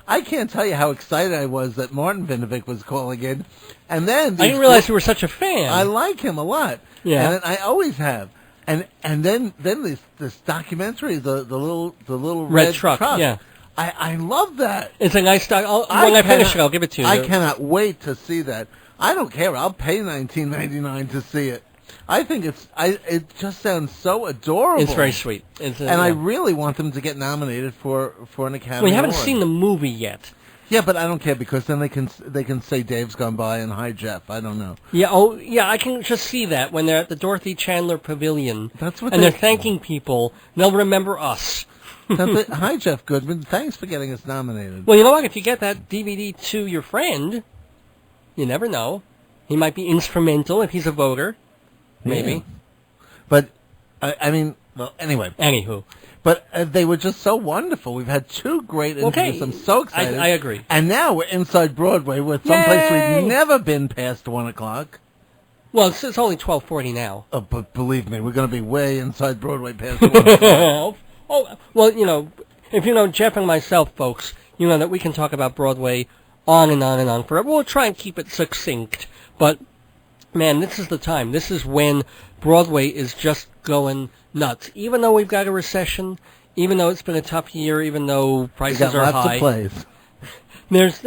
I can't tell you how excited I was that Martin Vidnovic was calling in, and then I didn't realize you were such a fan. I like him a lot. Yeah, and I always have. And then this documentary, the little red truck. Yeah. I love that. It's a nice doc. When I finish it, I'll give it to you. I cannot wait to see that. I don't care. I'll pay $19.99 to see it. I think it just sounds so adorable. It's very sweet. I really want them to get nominated for an Academy We haven't Award. seen the movie yet. Yeah, but I don't care because then they can say Dave's gone by and hi Jeff. I don't know. Yeah, I can just see that when they're at the Dorothy Chandler Pavilion. That's what they're thanking people. They'll remember us. Hi, Jeff Goodman. Thanks for getting us nominated. Well, you know what? If you get that DVD to your friend, you never know. He might be instrumental if he's a voter. Maybe. Yeah. But, I mean, well, anyway. Anywho. But they were just so wonderful. We've had two great interviews. I'm so excited. I agree. And now we're inside Broadway. We're someplace we've never been past 1 o'clock. Well, it's only 12:40 now. Oh, but believe me, we're going to be way inside Broadway past 1 o'clock. Well, you know, if you know Jeff and myself, folks, you know that we can talk about Broadway on and on and on forever. We'll try and keep it succinct, but, man, this is the time. This is when Broadway is just going nuts. Even though we've got a recession, even though it's been a tough year, even though prices are high. Lots of plays. There's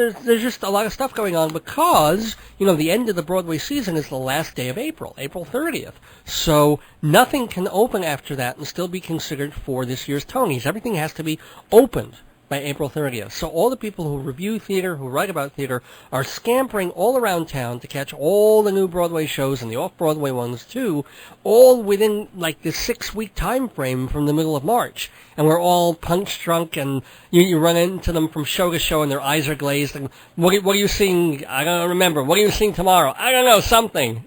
just a lot of stuff going on because, you know, the end of the Broadway season is the last day of April 30th. So nothing can open after that and still be considered for this year's Tonys. Everything has to be opened by April 30th. So all the people who review theater, who write about theater, are scampering all around town to catch all the new Broadway shows and the off-Broadway ones too, all within like the 6-week time frame from the middle of March. And we're all punch drunk, and you run into them from show to show, and their eyes are glazed. And what are you seeing? I don't remember. What are you seeing tomorrow? I don't know. Something.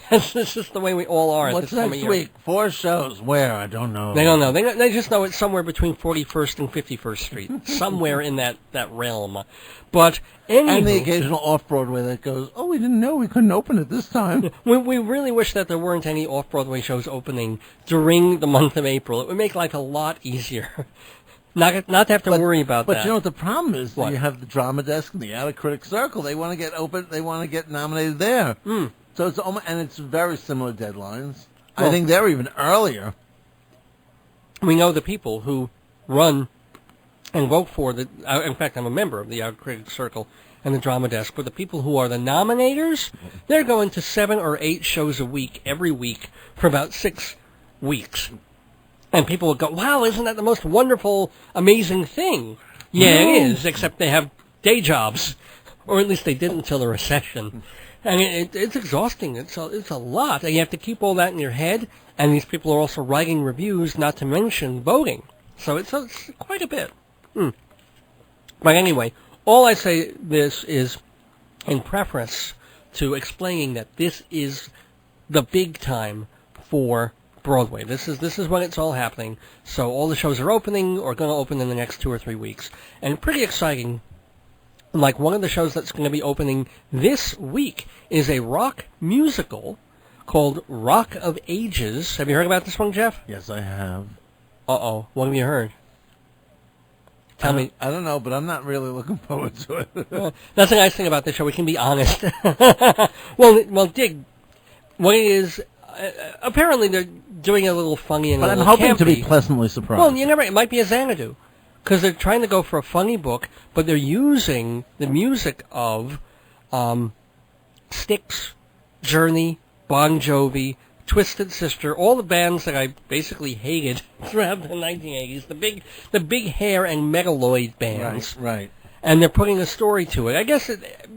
This is the way we all are. What's at this time next of year. week? 4 shows. Where? I don't know. They don't know. They just know it's somewhere between 41st and 51st Street. Somewhere in that realm. But anyway. And the occasional off-Broadway that goes, oh, we didn't know we couldn't open it this time. We really wish that there weren't any off-Broadway shows opening during the month of April. It would make life a lot easier. Not to have to worry about that. But you know what the problem is? What? You have the Drama Desk and the Outer Critics Circle. They want to get open. They want to get nominated there. So it's almost, and it's very similar deadlines. Well, I think they're even earlier. We know the people who run and vote for the. In fact, I'm a member of the Outer Critics Circle and the Drama Desk. But the people who are the nominators, they're going to 7 or 8 shows a week every week for about 6 weeks. And people will go, wow, isn't that the most wonderful, amazing thing? Yeah, it is, except they have day jobs. Or at least they did until the recession. And it's exhausting. It's a lot. And you have to keep all that in your head. And these people are also writing reviews, not to mention voting. So it's quite a bit. But anyway, all I say this is in preference to explaining that this is the big time for Broadway. This is when it's all happening. So all the shows are opening or going to open in the next 2 or 3 weeks. And pretty exciting. Like one of the shows that's going to be opening this week is a rock musical called Rock of Ages. Have you heard about this one, Jeff? Yes, I have. Uh-oh. What have you heard? Tell me. I don't know, but I'm not really looking forward to it. That's the nice thing about this show. We can be honest. well, Dig, what it is, apparently they're doing it a little funny and But a I'm little hoping campy. to be pleasantly surprised. Well, you never. It might be a Xanadu, because they're trying to go for a funny book, but they're using the music of Styx, Journey, Bon Jovi, Twisted Sister, all the bands that I basically hated throughout the 1980s. The big hair and megaloid bands. Right. And they're putting a story to it. I guess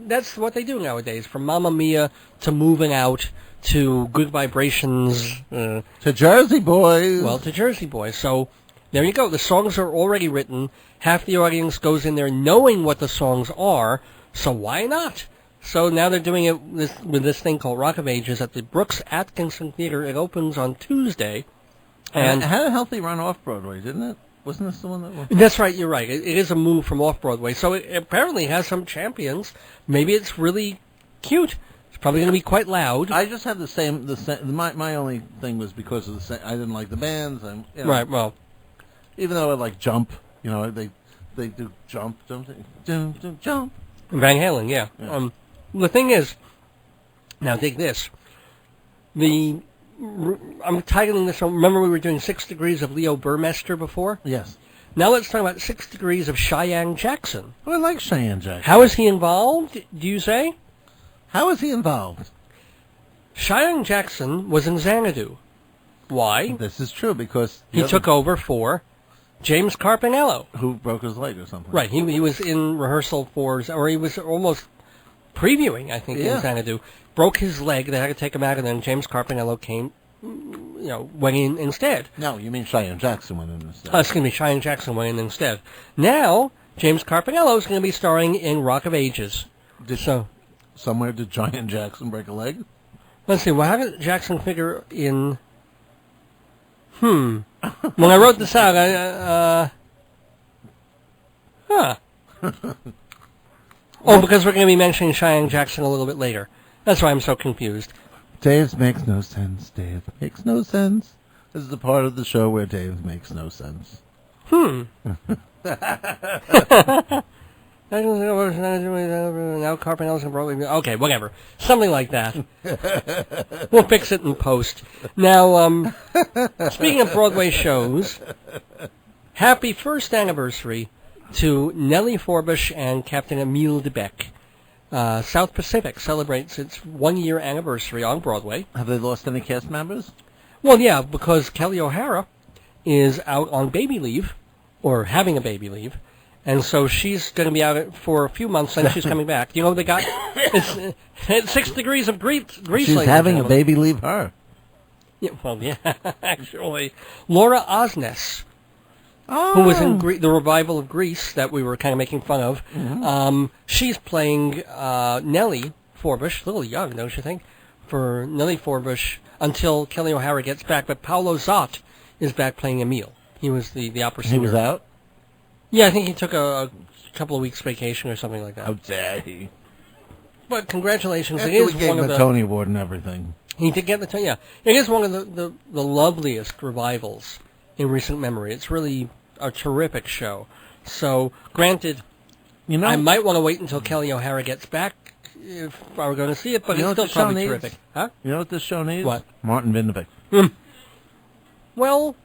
that's what they do nowadays, from Mamma Mia to Moving Out to Good Vibrations. To Jersey Boys. Well, to Jersey Boys. So there you go. The songs are already written. Half the audience goes in there knowing what the songs are, so why not? So now they're doing it with this thing called Rock of Ages at the Brooks Atkinson Theater. It opens on Tuesday. And it had a healthy run off-Broadway, didn't it? Wasn't this the one that was? That's right, you're right. It is a move from off-Broadway. So it apparently has some champions. Maybe it's really cute. It's probably going to be quite loud. I just had the same. My only thing was because of the same. I didn't like the bands. Right, well. Even though I like Jump, they do Jump, don't they? Jump. Van Halen, yeah. The thing is, now dig this. I'm titling this, remember we were doing 6 Degrees of Leo Burmester before? Yes. Now let's talk about 6 Degrees of Cheyenne Jackson. Oh, I like Cheyenne Jackson. How is he involved, do you say? How is he involved? Cheyenne Jackson was in Xanadu. Why? This is true, because he took over for James Carpinello. Who broke his leg or something. Right, he was in rehearsal or he was almost previewing, I think, in Xanadu. Broke his leg, they had to take him out, and then James Carpinello came, went in instead. No, you mean Cheyenne Jackson went in instead. Excuse me, Cheyenne Jackson went in instead. Now, James Carpinello is going to be starring in Rock of Ages. Somewhere did Cheyenne Jackson break a leg? Let's see, how did Jackson figure in... When I wrote this out, because we're going to be mentioning Cheyenne Jackson a little bit later. That's why I'm so confused. Dave makes no sense. Dave makes no sense. This is the part of the show where Dave makes no sense. Now Carpinello's in Broadway. Okay, whatever. Something like that. We'll fix it in post. Now, speaking of Broadway shows, happy first anniversary to Nellie Forbush and Captain Emile DeBeck. South Pacific celebrates its 1-year anniversary on Broadway. Have they lost any cast members? Well, yeah, because Kelly O'Hara is out on baby leave, or having a baby leave, and so she's going to be out for a few months, and she's coming back. You know, they got it's 6 degrees of Greece. She's having a baby leave her. Yeah, well, yeah, actually. Laura Osnes, who was in the revival of Grease that we were kind of making fun of. Mm-hmm. She's playing Nellie Forbush, a little young, don't you think, for Nellie Forbush until Kelly O'Hara gets back. But Paolo Zott is back playing Emile. He was the opera singer. He was out? Yeah, I think he took a couple of weeks vacation or something like that. How dare he? But congratulations. After it is we gave one him of the Tony Award and everything. He did get the Tony, yeah. It is one of the loveliest revivals in recent memory. It's really a terrific show. So, granted, I might want to wait until Kelly O'Hara gets back if I were going to see it, but it's still probably terrific. Huh? You know what this show needs? What? Martin Vidnovic. Well,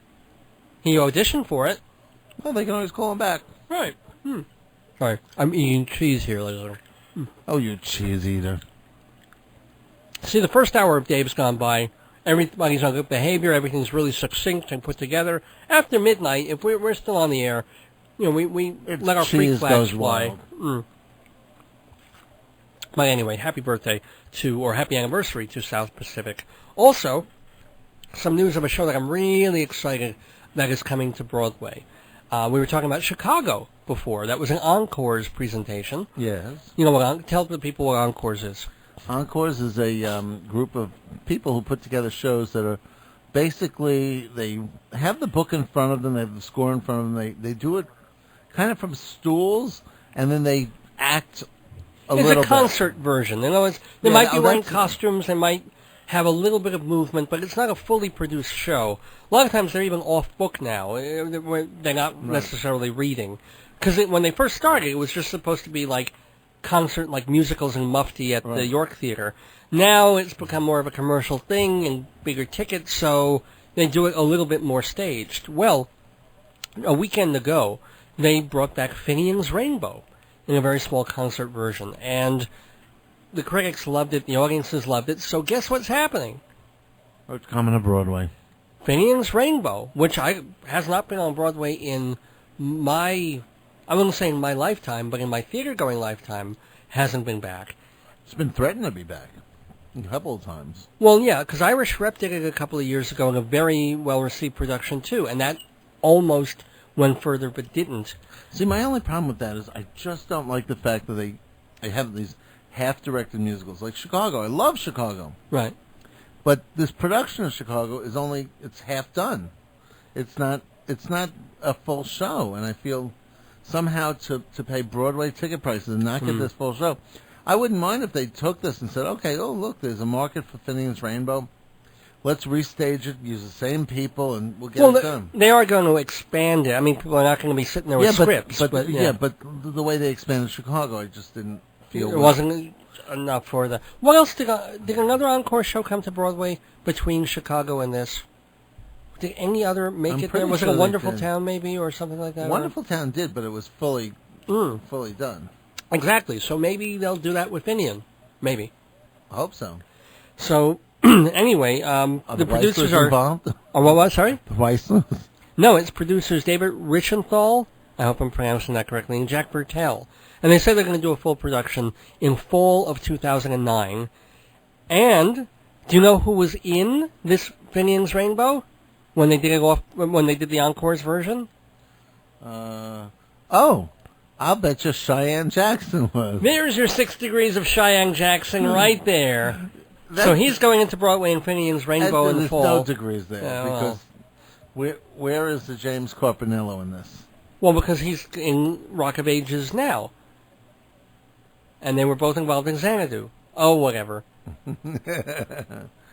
he auditioned for it. Well, they can always call him back. Right. Sorry, I'm eating cheese here, ladies and gentlemen. Oh, you cheese eater. See, the first hour of Dave's gone by. Everybody's on good behavior. Everything's really succinct and put together. After midnight, if we're still on the air, we let our freak flags fly. But anyway, happy birthday or happy anniversary to South Pacific. Also, some news of a show that I'm really excited that is coming to Broadway. We were talking about Chicago before. That was an Encores presentation. Yes. You know tell the people what Encores is. Encores is a group of people who put together shows that are basically, they have the book in front of them, they have the score in front of them, they do it kind of from stools, and then they act a little bit. It's a concert version. They might be wearing costumes, they might have a little bit of movement, but it's not a fully produced show. A lot of times they're even off book now. They're not necessarily reading. Because when they first started, it was just supposed to be like concert, like musicals and mufti at the York Theater. Now it's become more of a commercial thing and bigger tickets, so they do it a little bit more staged. Well, a weekend ago, they brought back Finian's Rainbow in a very small concert version, and the critics loved it, the audiences loved it, so guess what's happening? It's coming to Broadway. Finian's Rainbow, which has not been on Broadway in I wouldn't say in my lifetime, but in my theater-going lifetime, hasn't been back. It's been threatened to be back a couple of times. Well, yeah, because Irish Rep did it a couple of years ago in a very well-received production, too, and that almost went further but didn't. See, my only problem with that is I just don't like the fact that they have these half-directed musicals. Like Chicago. I love Chicago. Right. But this production of Chicago is it's half done. It's not a full show, and I feel somehow to pay Broadway ticket prices and not get this full show. I wouldn't mind if they took this and said, okay, oh, look, there's a market for Finian's Rainbow. Let's restage it, use the same people, and we'll get it done. They are going to expand it. I mean, people are not going to be sitting there with scripts. But the way they expanded Chicago, I just didn't feel it wasn't enough for the... What else did another encore show come to Broadway between Chicago and this? Did any other make it there? Was it A Wonderful Town, maybe, or something like that? Wonderful Town did, but it was fully done. Exactly. So maybe they'll do that with Finian. Maybe. I hope so. So, anyway, the producers are... involved? Oh, what? Sorry? The Weislers? No, it's producers David Richenthal, I hope I'm pronouncing that correctly, and Jack Bertel. And they say they're going to do a full production in fall of 2009. And do you know who was in this Finian's Rainbow when they did when they did the encores version? I'll bet you Cheyenne Jackson was. There's your 6 degrees of Cheyenne Jackson right there. So he's going into Broadway in Finian's Rainbow in the fall. There's no degrees there because where is the James Corpanillo in this? Well, because he's in Rock of Ages now. And they were both involved in Xanadu. Oh, whatever.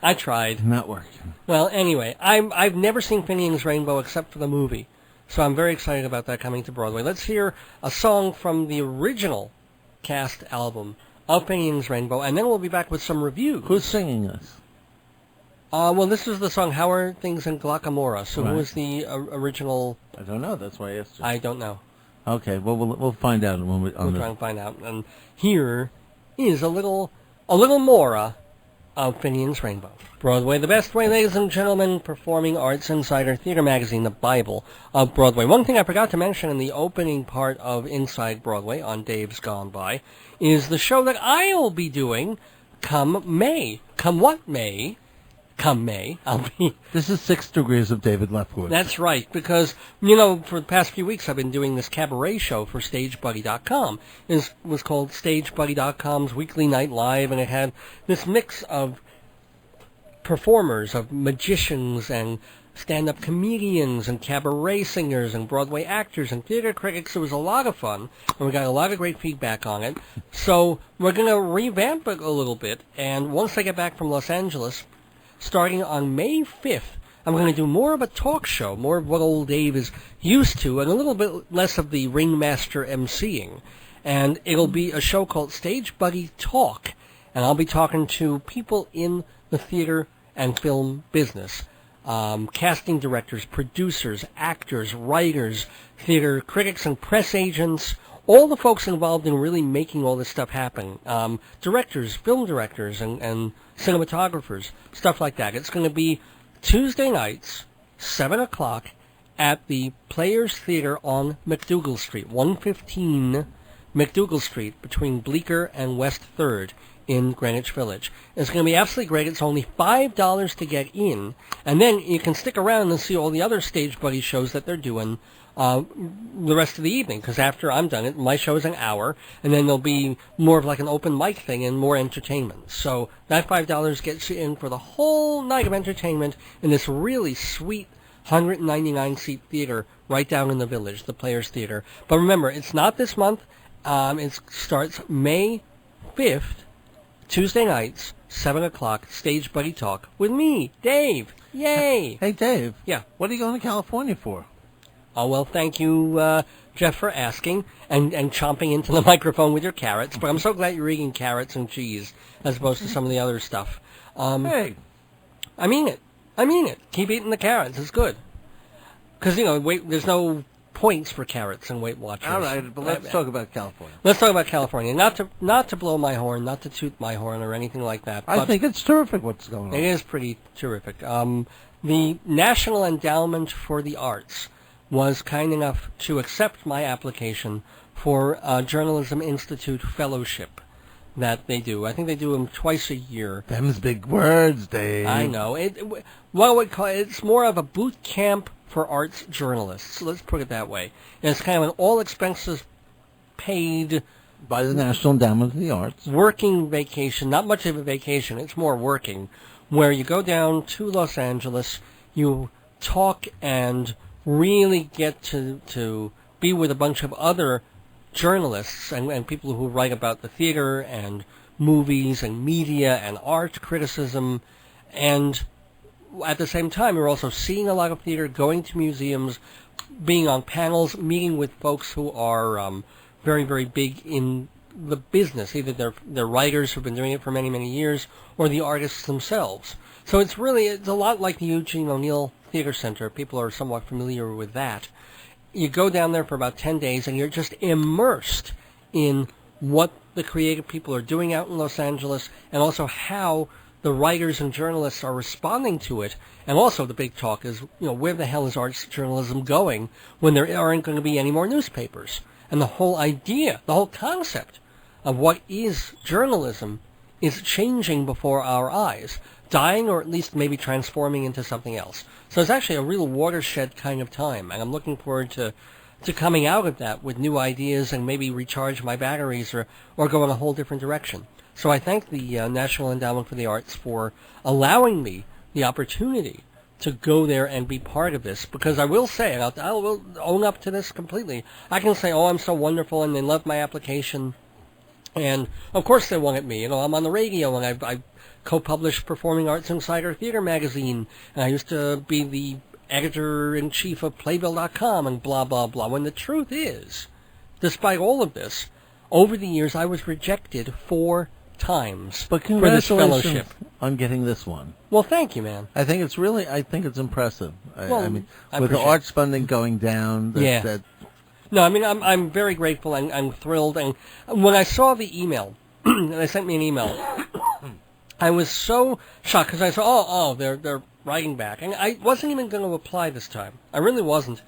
I tried. Not working. Well, anyway, I've never seen Finian's Rainbow except for the movie. So I'm very excited about that coming to Broadway. Let's hear a song from the original cast album of Finian's Rainbow, and then we'll be back with some reviews. Who's singing this? Well, this is the song How Are Things in Glacamora. So Right. who is the original... I don't know. That's why I asked you. I don't know. Okay, well, we'll find out when We'll try and find out. And here is a little Mora of Finian's Rainbow. Broadway, the best way, ladies and gentlemen, Performing Arts Insider, theater magazine, the Bible of Broadway. One thing I forgot to mention in the opening part of Inside Broadway on Dave's Gone By is the show that I'll be doing come May. Come what May? Come May, I'll be... This is 6 Degrees of David Lefkowitz. That's right, because, you know, for the past few weeks I've been doing this cabaret show for StageBuddy.com. It was called StageBuddy.com's Weekly Night Live, and it had this mix of performers, of magicians and stand-up comedians and cabaret singers and Broadway actors and theater critics. It was a lot of fun, and we got a lot of great feedback on it. So we're going to revamp it a little bit, and once I get back from Los Angeles... Starting on May 5th, I'm going to do more of a talk show, more of what old Dave is used to, and a little bit less of the ringmaster emceeing. And it'll be a show called Stage Buddy Talk, and I'll be talking to people in the theater and film business. Casting directors, producers, actors, writers, theater critics and press agents, all the folks involved in really making all this stuff happen. Directors, film directors, and cinematographers, stuff like that. It's going to be Tuesday nights, 7 o'clock, at the Players Theater on McDougal Street, 115 McDougal Street, between Bleecker and West 3rd in Greenwich Village. It's going to be absolutely great. It's only $5 to get in, and then you can stick around and see all the other Stage Buddy shows that they're doing the rest of the evening, because after I'm done, my show is an hour, and then there'll be more of like an open mic thing and more entertainment. So that $5 gets you in for the whole night of entertainment in this really sweet 199-seat theater right down in the Village, the Players Theater. But remember, it's not this month. It starts May 5th, Tuesday nights, 7 o'clock, Stage Buddy Talk with me, Dave. Yay! Hey, Dave. Yeah. What are you going to California for? Oh, well, thank you Jeff, for asking and chomping into the microphone with your carrots. But I'm so glad you're eating carrots and cheese as opposed to some of the other stuff. Hey. I mean it. Keep eating the carrots. It's good. Because, there's no points for carrots and Weight Watchers. All right, but let's talk about California. Let's talk about California. Not to blow my horn, not to toot my horn or anything like that. I think it's terrific what's going on. It is pretty terrific. The National Endowment for the Arts was kind enough to accept my application for a Journalism Institute fellowship that they do. I think they do them twice a year. Them's big words, Dave. I know. It's more of a boot camp for arts journalists. Let's put it that way. And it's kind of an all expenses paid by the National Endowment for the Arts. Working vacation, not much of a vacation, it's more working, where you go down to Los Angeles, you talk and really get to be with a bunch of other journalists and people who write about the theater and movies and media and art criticism, and at the same time you're also seeing a lot of theater, going to museums, being on panels, meeting with folks who are very, very big in the business. Either they're writers who've been doing it for many, many years, or the artists themselves. So it's a lot like the Eugene O'Neill Theater Center. People are somewhat familiar with that. You go down there for about 10 days, and you're just immersed in what the creative people are doing out in Los Angeles, and also how the writers and journalists are responding to it. And also the big talk is, where the hell is arts journalism going when there aren't going to be any more newspapers? And the whole idea, the whole concept of what is journalism is changing before our eyes, dying or at least maybe transforming into something else. So it's actually a real watershed kind of time, and I'm looking forward to coming out of that with new ideas and maybe recharge my batteries or go in a whole different direction. So I thank the National Endowment for the Arts for allowing me the opportunity to go there and be part of this, because I will say, and I will own up to this completely, I can say, I'm so wonderful, and they love my application, and of course they wanted me. I'm on the radio, and I co-published Performing Arts Insider Theater magazine, and I used to be the editor-in-chief of Playbill.com, and blah, blah, blah. When the truth is, despite all of this, over the years I was rejected 4 times but for this fellowship. On getting this one. Well, thank you, man. I think it's impressive. I with the arts funding going down, No, I'm very grateful and I'm thrilled. And when I saw the email, they sent me an email, I was so shocked because I saw, they're writing back, and I wasn't even going to apply this time. I really wasn't.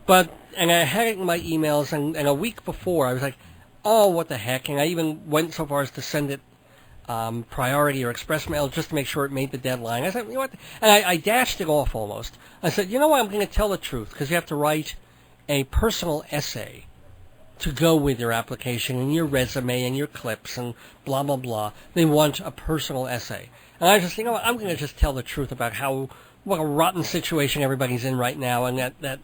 And I had it in my emails, and a week before I was like, what the heck? And I even went so far as to send it priority or express mail just to make sure it made the deadline. I said, what? And I dashed it off almost. I said, you know what? I'm going to tell the truth, because you have to write a personal essay to go with your application and your resume and your clips and blah, blah, blah. They want a personal essay. And I just, what? I'm going to just tell the truth about what a rotten situation everybody's in right now, and that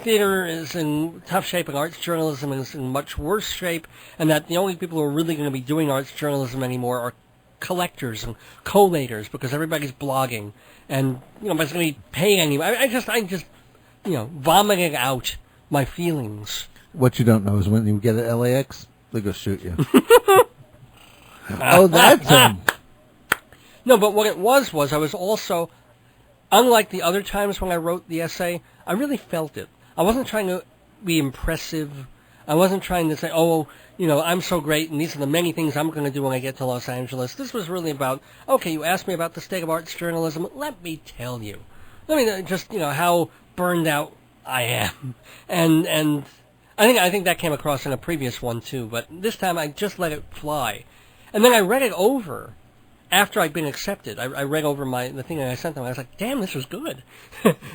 theater is in tough shape and arts journalism is in much worse shape, and that the only people who are really going to be doing arts journalism anymore are collectors and collators, because everybody's blogging and nobody's going to be paying anybody. I just vomiting out my feelings. What you don't know is when you get at LAX, they're going to shoot you. That's him. No, but what it was I was also, unlike the other times when I wrote the essay, I really felt it. I wasn't trying to be impressive. I wasn't trying to say, I'm so great, and these are the many things I'm going to do when I get to Los Angeles. This was really about, you asked me about the state of arts journalism. Let me tell you. Let me just, how burned out I am. And I think that came across in a previous one, too. But this time I just let it fly. And then I read it over. After I'd been accepted, I read over the thing that I sent them. I was like, damn, this was good.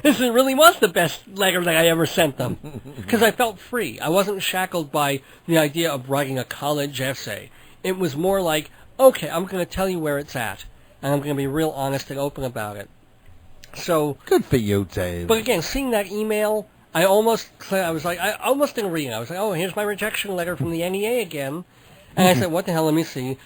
This really was the best letter that I ever sent them. Because I felt free. I wasn't shackled by the idea of writing a college essay. It was more like, okay, I'm going to tell you where it's at. And I'm going to be real honest and open about it. So good for you, Dave. But again, seeing that email, I almost didn't read it. I was like, here's my rejection letter from the NEA again. And I said, what the hell, let me see.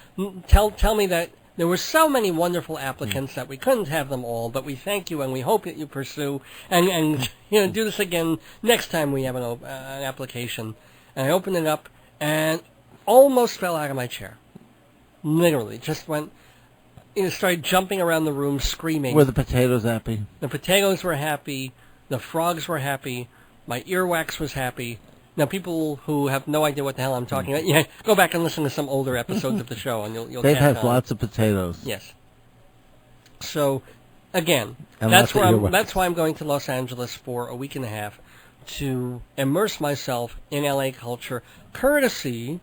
Tell me that There were so many wonderful applicants that we couldn't have them all, but we thank you and we hope that you pursue and do this again next time we have an application. And I opened it up and almost fell out of my chair. Literally, just went, started jumping around the room screaming. Were the potatoes happy? The potatoes were happy. The frogs were happy. My earwax was happy. Now, people who have no idea what the hell I'm talking about, go back and listen to some older episodes of the show, and you'll Dave catch has on. lots of potatoes. Yes. So, again, And that's lots of earwax. that's why I'm going to Los Angeles for a week and a half to immerse myself in LA culture, courtesy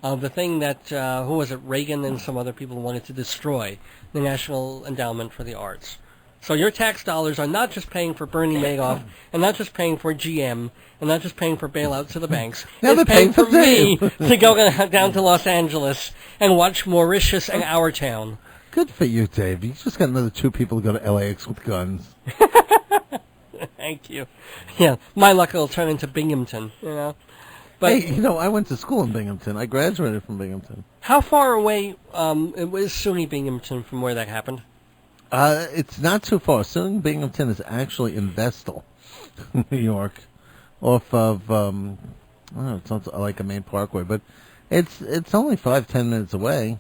of the thing that, who was it, Reagan and some other people wanted to destroy, the National Endowment for the Arts. So your tax dollars are not just paying for Bernie Madoff, and not just paying for GM, and not just paying for bailouts to the banks. Now It's they're paying for me Dave. to go down to Los Angeles and watch Mauritius and Our Town. Good for you, Dave. You just got another 2 people to go to LAX with guns. Thank you. Yeah, my luck will turn into Binghamton, But Hey, I went to school in Binghamton. I graduated from Binghamton. how far away is SUNY Binghamton from where that happened? It's not too far. SUNY Binghamton is actually in Vestal, New York, off of I don't know, it's not like a main parkway, but it's only 5-10 minutes away.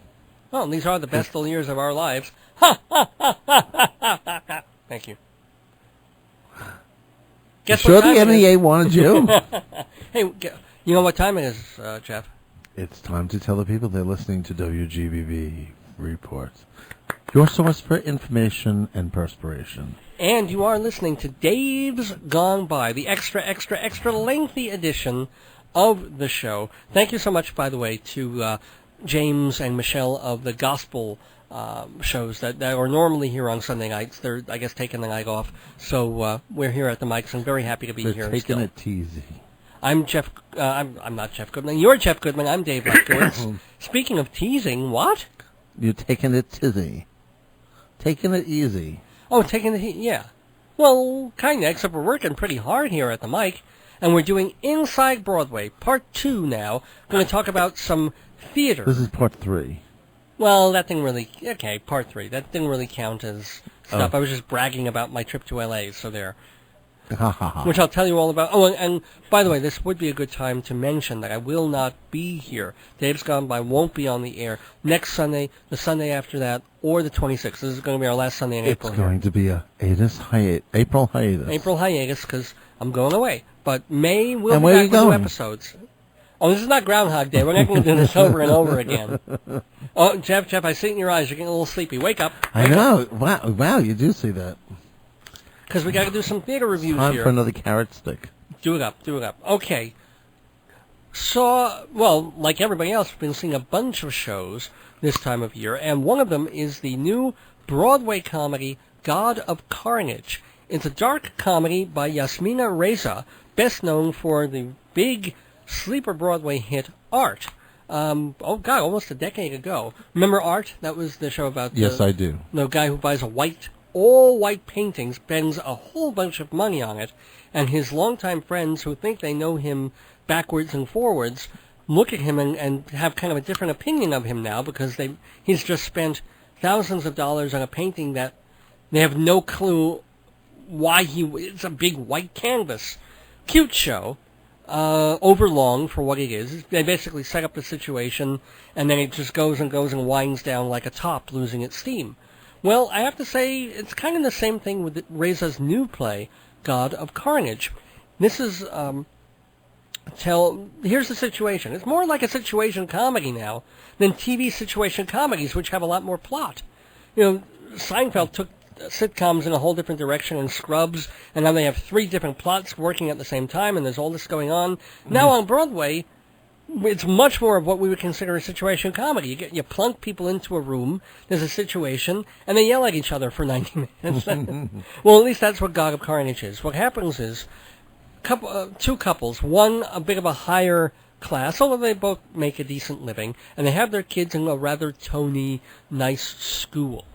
Well, these are the best years of our lives. Ha ha ha ha ha ha ha. Thank you. Guess Sure, what time the it is? NEA wanted you. Hey, you know what time it is, Jeff? It's time to tell the people they're listening to WGBB Reports. Your source for information and perspiration. And you are listening to Dave's Gone By, the extra lengthy edition of the show. Thank you so much, by the way, to James and Michelle of the gospel shows that are normally here on Sunday nights. They're, I guess, taking the night off. So we're here at the mics and very happy to be They're here. taking still. it easy. I'm Jeff. I'm not Jeff Goodman. You're Jeff Goodman. I'm Dave Lefkowitz. Speaking of teasing, what? You're taking it tizzy. Taking it easy. Oh, taking the yeah. Well, kind of, except we're working pretty hard here at the mic, and we're doing Inside Broadway, Part 2 now. Going to talk about some theater. This is part 3. Well, that didn't really... Okay, Part 3. That didn't really count as stuff. Oh. I was just bragging about my trip to L.A., so there. Ha ha ha. Which I'll tell you all about. Oh, and by the way, this would be a good time to mention that I will not be here. Dave's Gone By won't be on the air next Sunday, the Sunday after that, or the 26th. This is going to be our last Sunday in It's April. going to be a April hiatus. April hiatus, because I'm going away. But May will And be where are back you with new going? episodes. Oh, this is not Groundhog Day. We're not going to do this over and over again. Oh, Jeff, I see it in your eyes. You're getting a little sleepy. Wake up. I know. Wow, you do see that. Because we got to do some theater reviews Time here. for another carrot stick. Do it up. Okay. So, well, like everybody else, we've been seeing a bunch of shows this time of year, and one of them is the new Broadway comedy, God of Carnage. It's a dark comedy by Yasmina Reza, best known for the big sleeper Broadway hit Art. Almost a decade ago. Remember Art? That was the show about Yes, I do. the guy who buys all white paintings, spends a whole bunch of money on it, and his longtime friends who think they know him backwards and forwards look at him and have kind of a different opinion of him now because he's just spent thousands of dollars on a painting that they have no clue why it's a big white canvas. Cute show. Overlong for what it is. They basically set up the situation, and then it just goes and winds down like a top, losing its steam. Well, I have to say, it's kind of the same thing with Reza's new play, God of Carnage. This is, here's the situation. It's more like a situation comedy now than TV situation comedies, which have a lot more plot. Seinfeld took sitcoms in a whole different direction, and Scrubs, and now they have 3 different plots working at the same time, and there's all this going on. Now on Broadway, it's much more of what we would consider a situation comedy. You plunk people into a room, there's a situation, and they yell at each other for 90 minutes. Well, at least that's what God of Carnage is. What happens is, 2 couples, one a bit of a higher class, although they both make a decent living, and they have their kids in a rather tony, nice school.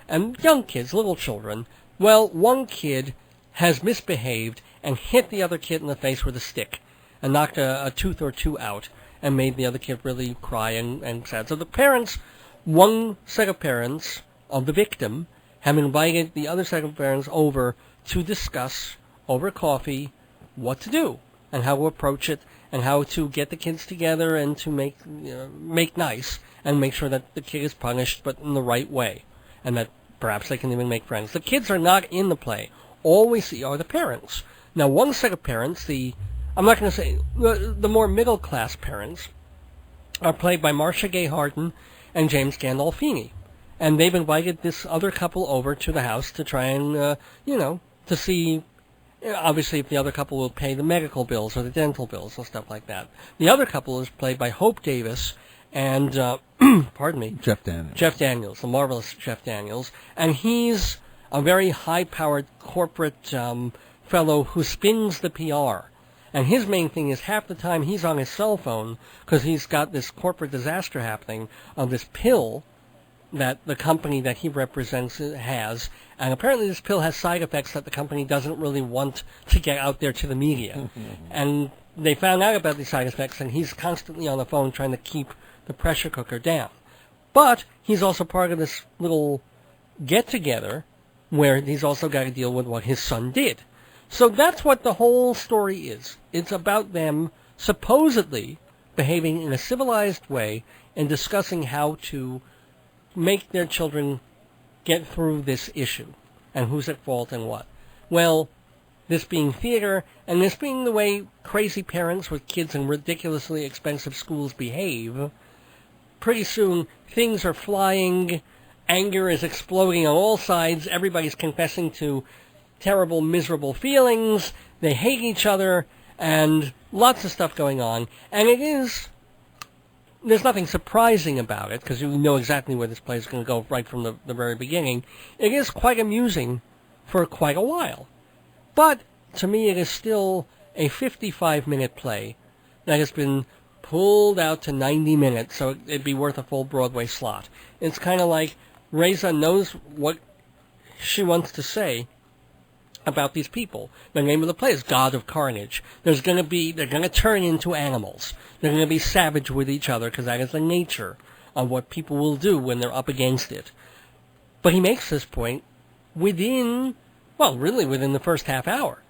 And young kids, little children, well, one kid has misbehaved and hit the other kid in the face with a stick and knocked a tooth or 2 out and made the other kid really cry and sad. So the parents one set of parents of the victim have invited the other set of parents over to discuss over coffee what to do and how to approach it and how to get the kids together and to make nice and make sure that the kid is punished but in the right way and that perhaps they can even make friends. The kids are not in the play. All we see are the parents. Now, one set of parents, I'm not going to say, the more middle-class parents, are played by Marcia Gay Harden and James Gandolfini. And they've invited this other couple over to the house to try and, to see, obviously, if the other couple will pay the medical bills or the dental bills and stuff like that. The other couple is played by Hope Davis and, pardon me, Jeff Daniels. Jeff Daniels, the marvelous Jeff Daniels. And he's a very high-powered corporate fellow who spins the PR. And his main thing is half the time he's on his cell phone because he's got this corporate disaster happening of this pill that the company that he represents has. And apparently this pill has side effects that the company doesn't really want to get out there to the media. And they found out about these side effects, and he's constantly on the phone trying to keep the pressure cooker down. But he's also part of this little get-together where he's also got to deal with what his son did. So that's what the whole story is. It's about them supposedly behaving in a civilized way and discussing how to make their children get through this issue and who's at fault and what. Well, this being theater and this being the way crazy parents with kids in ridiculously expensive schools behave, pretty soon things are flying, anger is exploding on all sides, everybody's confessing to terrible, miserable feelings, they hate each other, and lots of stuff going on. And there's nothing surprising about it, because you know exactly where this play is going to go right from the very beginning. It is quite amusing for quite a while. But, to me, it is still a 55-minute play that has been pulled out to 90 minutes, so it'd be worth a full Broadway slot. It's kind of like Reza knows what she wants to say about these people. The name of the play is God of Carnage. They're going to turn into animals. They're going to be savage with each other because that is the nature of what people will do when they're up against it. But he makes this point within the first half hour.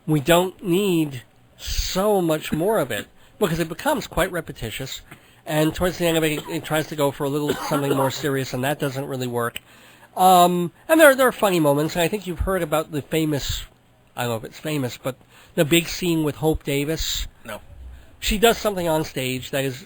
We don't need so much more of it because it becomes quite repetitious. And towards the end of it, it tries to go for a little something more serious, and that doesn't really work. And there are funny moments, and I think you've heard about the famous, I don't know if it's famous, but the big scene with Hope Davis. No. She does something on stage that is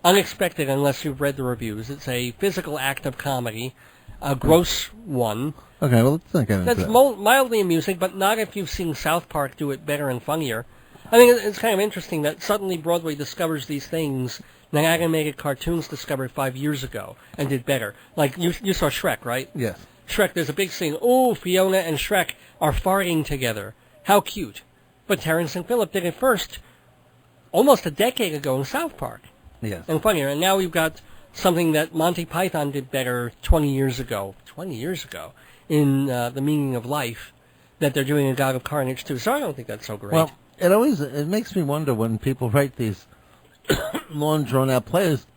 unexpected unless you've read the reviews. It's a physical act of comedy, a gross one. Okay, well, let's not get into That's that. mildly amusing, but not if you've seen South Park do it better and funnier. I think it's kind of interesting that suddenly Broadway discovers these things that animated cartoons discovered 5 years ago and did better. Like, you saw Shrek, right? Yes. Shrek, there's a big scene. Oh, Fiona and Shrek are farting together. How cute. But Terrence and Phillip did it first almost a decade ago in South Park. Yes. And funnier. And now we've got something that Monty Python did better 20 years ago. 20 years ago. In The Meaning of Life. That they're doing a God of Carnage, too. So I don't think that's so great. Well, it makes me wonder when people write these long, drawn-out plays,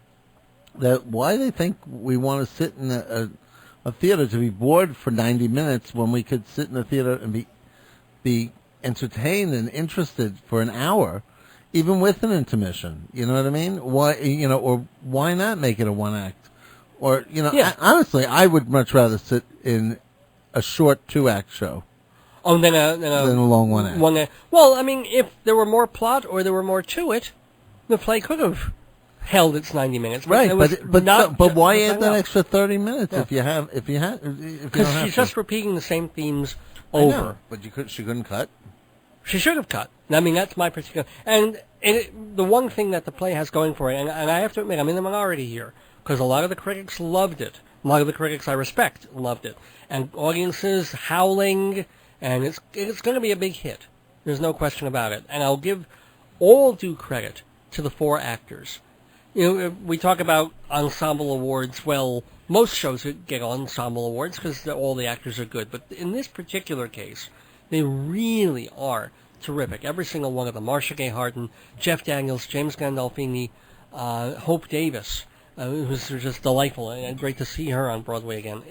that why they think we want to sit in a theater to be bored for 90 minutes when we could sit in the theater and be entertained and interested for an hour, even with an intermission. You know what I mean? Why, or why not make it a one act? Or, honestly, I would much rather sit in a short 2-act show. Oh, than a long 1 act. Well, I mean, if there were more plot or there were more to it, the play could have held its 90 minutes. Right, but why add that else. extra 30 minutes if you have Because she's just repeating the same themes over. But she couldn't cut. She should have cut. I mean, that's my particular... And the one thing that the play has going for it, and I have to admit, I'm in the minority here, because a lot of the critics loved it. A lot of the critics I respect loved it. And audiences howling, and it's going to be a big hit. There's no question about it. And I'll give all due credit to the 4 actors. We talk about ensemble awards. Well, most shows get ensemble awards because all the actors are good. But in this particular case, they really are terrific. Every single one of them. Marcia Gay Harden, Jeff Daniels, James Gandolfini, Hope Davis. It was just delightful, and great to see her on Broadway again.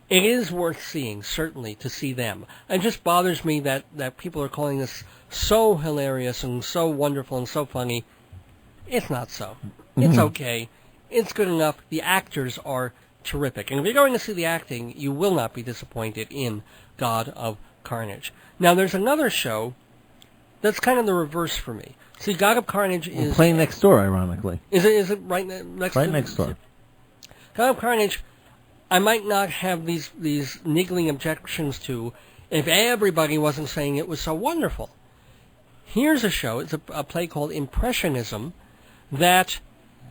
It is worth seeing, certainly, to see them. It just bothers me that people are calling this so hilarious and so wonderful and so funny. It's not so. It's okay. It's good enough. The actors are terrific. And if you're going to see the acting, you will not be disappointed in God of Carnage. Now, there's another show that's kind of the reverse for me. See, God of Carnage is... playing next door, ironically. Is it right next Right next door. God of Carnage, I might not have these niggling objections to if everybody wasn't saying it was so wonderful. Here's a show, it's a play called Impressionism, that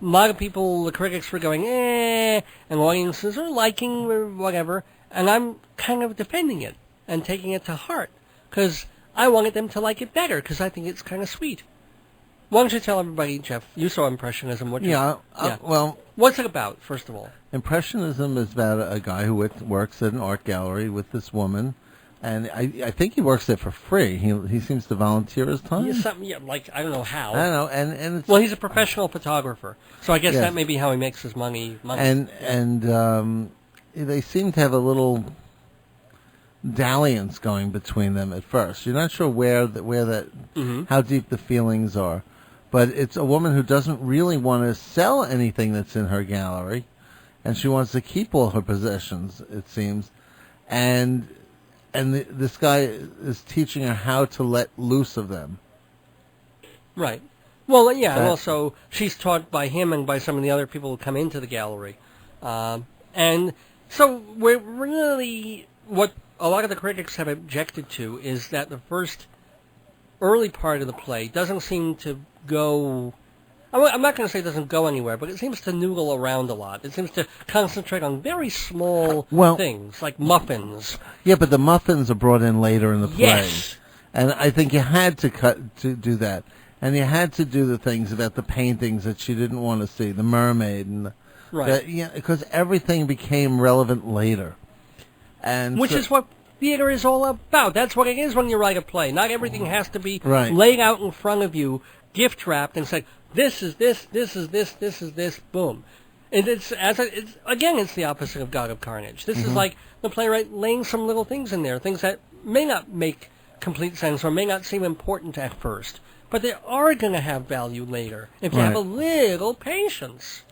a lot of people, the critics were going, and audiences are liking or whatever, and I'm kind of defending it and taking it to heart, because I wanted them to like it better, because I think it's kind of sweet. Why don't you tell everybody, Jeff, you saw Impressionism. Well... What's it about, first of all? Impressionism is about a guy who works at an art gallery with this woman, and I think he works there for free. He seems to volunteer his time. Like, I don't know how. I don't know, and it's, well, he's a professional photographer, so I guess that may be how he makes his money. And they seem to have a little dalliance going between them at first. You're not sure how deep the feelings are. But it's a woman who doesn't really want to sell anything that's in her gallery, and she wants to keep all her possessions, it seems. And this guy is teaching her how to let loose of them. Right. Well, yeah, and also she's taught by him and by some of the other people who come into the gallery. And so we're really, what a lot of the critics have objected to is that the first early part of the play doesn't seem to go... I'm not going to say it doesn't go anywhere, but it seems to noodle around a lot. It seems to concentrate on very small things, like muffins. Yeah, but the muffins are brought in later in the play. Yes. And I think you had to do that. And you had to do the things about the paintings that she didn't want to see, the mermaid, and because everything became relevant later. And which is what theater is all about. That's what it is when you write a play. Not everything has to be laid out in front of you, gift wrapped, and said, this is this, this is this, this is this, boom. And it's the opposite of God of Carnage. This is like the playwright laying some little things in there, things that may not make complete sense or may not seem important at first, but they are going to have value later if you have a little patience.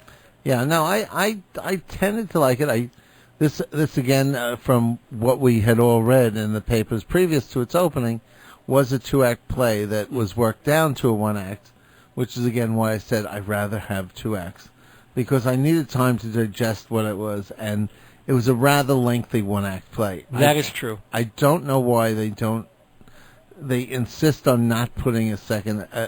Yeah, no, I tended to like it. This again, from what we had all read in the papers previous to its opening, was a 2-act play that was worked down to a 1-act, which is again why I said I'd rather have 2 acts, because I needed time to digest what it was, and it was a rather lengthy 1-act play. That is true. I don't know why they insist on not putting an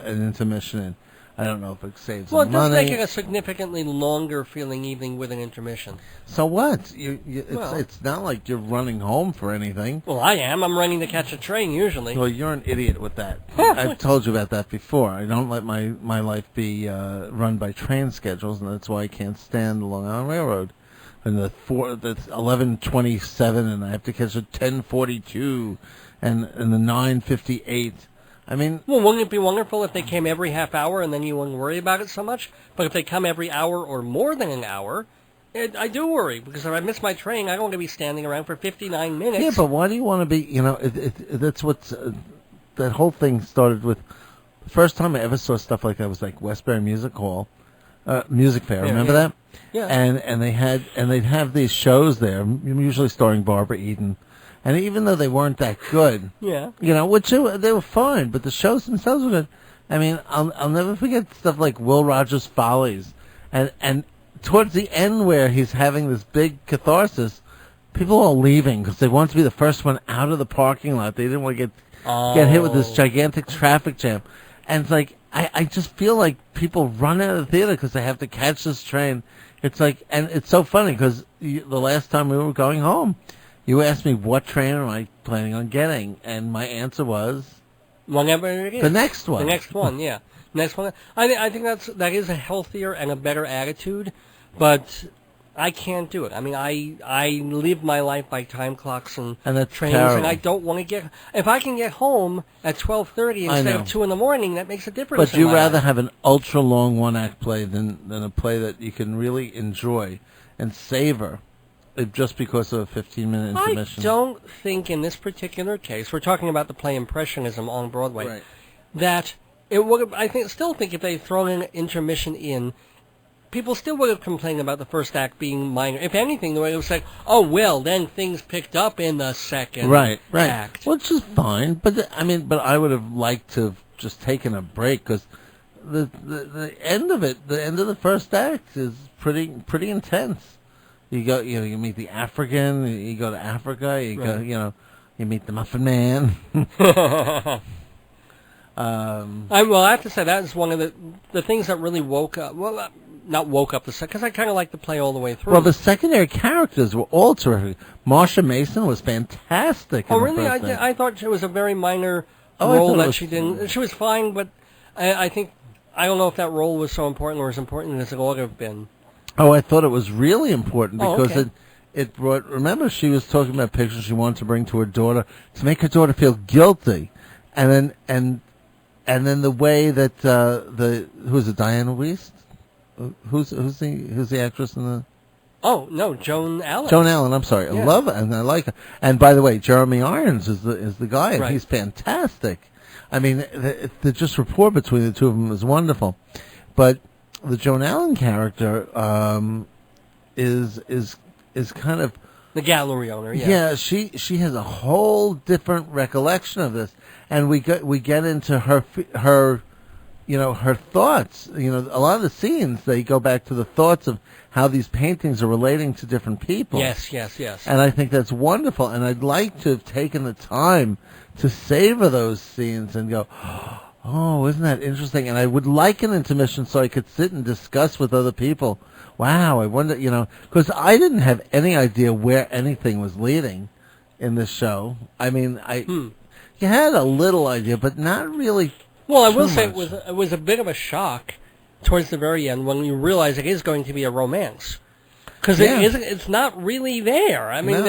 intermission in. I don't know if it saves money. Well, it does make it a significantly longer feeling evening with an intermission. So what? It's not like you're running home for anything. Well, I am. I'm running to catch a train, usually. Well, you're an idiot with that. I've told you about that before. I don't let my life be run by train schedules, and that's why I can't stand the Long Island Railroad. And that's 11:27, and I have to catch a 10:42, and the 9:58. I mean... Well, wouldn't it be wonderful if they came every half hour and then you wouldn't worry about it so much? But if they come every hour or more than an hour, I do worry, because if I miss my train, I don't want to be standing around for 59 minutes. Yeah, but why do you want to be, that's what's... that whole thing started with... The first time I ever saw stuff like that was like Westbury Music Hall, Music Fair, remember that? Yeah. And they'd have these shows there, usually starring Barbara Eden. And even though they weren't that good, which they were fine, but the shows themselves were good. I mean, I'll never forget stuff like Will Rogers' Follies, and towards the end where he's having this big catharsis, people are leaving because they want to be the first one out of the parking lot. They didn't want to get hit with this gigantic traffic jam, and it's like I just feel like people run out of the theater because they have to catch this train. It's like, and it's so funny because the last time we were going home, you asked me, what train am I planning on getting? And my answer was... Whenever it is. The next one. The next one, yeah. Next one. I think that is a healthier and a better attitude. But I can't do it. I mean, I live my life by time clocks and that's trains, terrible. and I don't want to get. If I can get home at 12:30 instead of 2 in the morning, that makes a difference. But you in my rather life. have an ultra long one act play than a play that you can really enjoy and savor, just because of a 15-minute intermission. I don't think in this particular case, we're talking about the play Impressionism on Broadway, Right. that it would. Still think if they'd thrown an intermission in, people still would have complained about the first act being minor. If anything, the way it was like, oh, well, then things picked up in the second act. Which is fine, but I would have liked to have just taken a break, because the end of it, the end of the first act is pretty intense. You go, you meet the African, you go to Africa, you go, you meet the Muffin Man. I have to say that is one of the things that really woke up. Well, not woke up the second, because I kind of like the play all the way through. Well, the secondary characters were all terrific. Marsha Mason was fantastic. Oh, really? I thought it was a very minor role that she didn't. She was fine, but I think I don't know if that role was so important or as important as it ought to have been. Oh, I thought it was really important because okay. it brought. Remember, she was talking about pictures she wanted to bring to her daughter to make her daughter feel guilty, and then the way that who's it, Diana Wiest? Who's the actress in the? Oh no, Joan Allen. Joan Allen. I'm sorry. Yeah. I love her and I like her. And by the way, Jeremy Irons is the guy, and Right. he's fantastic. I mean, the just rapport between the two of them is wonderful. But the Joan Allen character is kind of the gallery owner. Yeah. Yeah, she has a whole different recollection of this, and we get into her her thoughts. A lot of the scenes, they go back to the thoughts of how these paintings are relating to different people. Yes. And I think that's wonderful, and I'd like to have taken the time to savor those scenes and go, oh, isn't that interesting? And I would like an intermission so I could sit and discuss with other people. Wow, I wonder, because I didn't have any idea where anything was leading in this show. I mean, you had a little idea, but not really. Well, I will too say much. it was a bit of a shock towards the very end when you realize it is going to be a romance. Because it's not really there. I mean, No.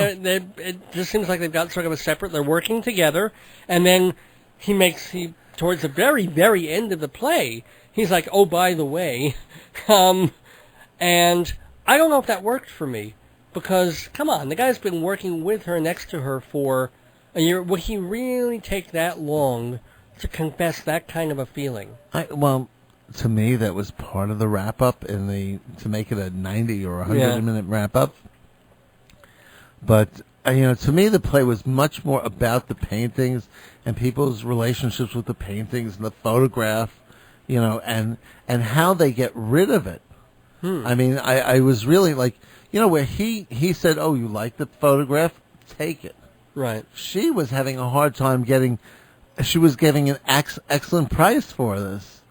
it just seems like they've got sort of a separate, they're working together, and then he towards the very, very end of the play, he's like, oh, by the way, and I don't know if that worked for me, because, come on, the guy's been working with her, next to her for a year. Would he really take that long to confess that kind of a feeling? Well, to me, that was part of the wrap-up to make it a 90 or 100-minute wrap-up. But, to me, the play was much more about the paintings and people's relationships with the paintings and the photograph, and how they get rid of it. I mean, I was really like, where he said, oh, you like the photograph? Take it. Right. She was having a hard time she was getting an excellent price for this.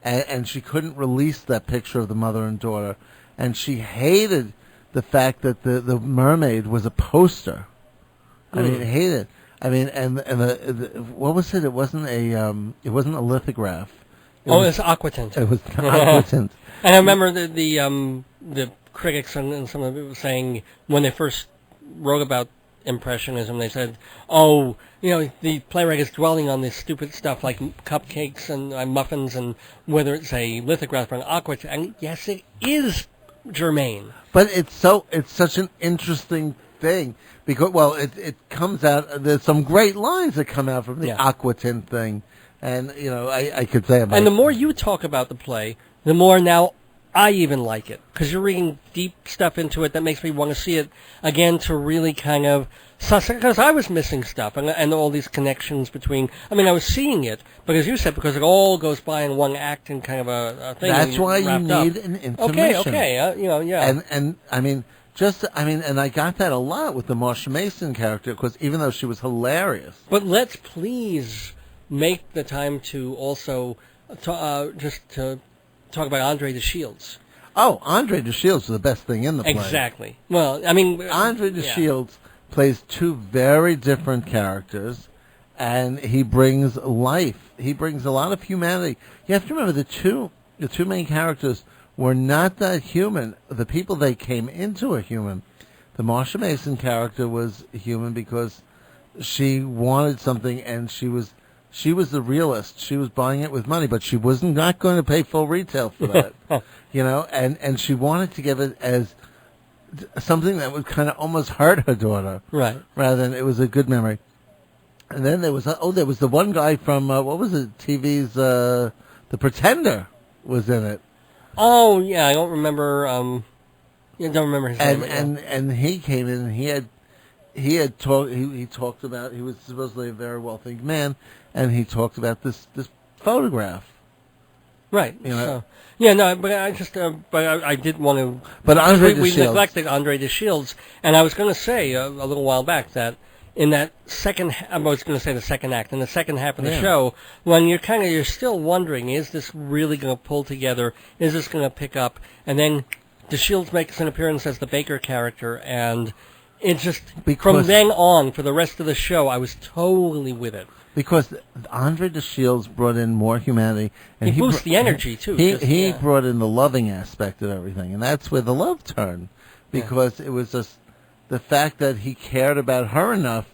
And she couldn't release that picture of the mother and daughter. And she hated the fact that the mermaid was a poster. I mean, hated it. I mean, and what was it? It wasn't a lithograph. It's aquatint. It was aquatint. And I remember the critics and some of it was saying when they first wrote about Impressionism, they said, oh, the playwright is dwelling on this stupid stuff like cupcakes and muffins, and whether it's a lithograph or an aquatint. And yes, it is germane. But it's such an interesting thing because, it comes out. There's some great lines that come out from the aquatint thing, and I could say about. And the more you talk about the play, the more now I even like it, because you're reading deep stuff into it that makes me want to see it again to really kind of suss it, because I was missing stuff and all these connections between. I mean, I was seeing it, but as you said, because it all goes by in one act and kind of a thing. That's why you need an intermission. Okay, yeah. And I mean, and I got that a lot with the Marsha Mason character, because even though she was hilarious. But let's please make the time to also just to talk about Andre de Shields. Oh, Andre de Shields is the best thing in the play. Exactly. Well, I mean, Andre de Shields plays two very different characters, and he brings life. He brings a lot of humanity. You have to remember the two main characters were not that human. The people they came into are human. The Marsha Mason character was human because she wanted something, and she was the realist. She was buying it with money, but she was not going to pay full retail for that. And she wanted to give it as something that would kind of almost hurt her daughter, Right. rather than it was a good memory. And then there was the one guy from what was it? TV's The Pretender was in it. Oh yeah, I don't remember. Don't remember his name. And he came in, and he talked about, he was supposedly a very wealthy man, and he talked about this photograph. Right. You know? But I did want to. But Andre we DeShields. neglected Andre DeShields, and I was going to say a little while back that in that I was going to say the second act, in the second half of the show, when you're still wondering, is this really going to pull together? Is this going to pick up? And then DeShields makes an appearance as the Baker character, and it just from then on for the rest of the show, I was totally with it. Because Andre DeShields brought in more humanity, and he boosts the energy too. He brought in the loving aspect of everything, and that's where the love turned, because it was just the fact that he cared about her enough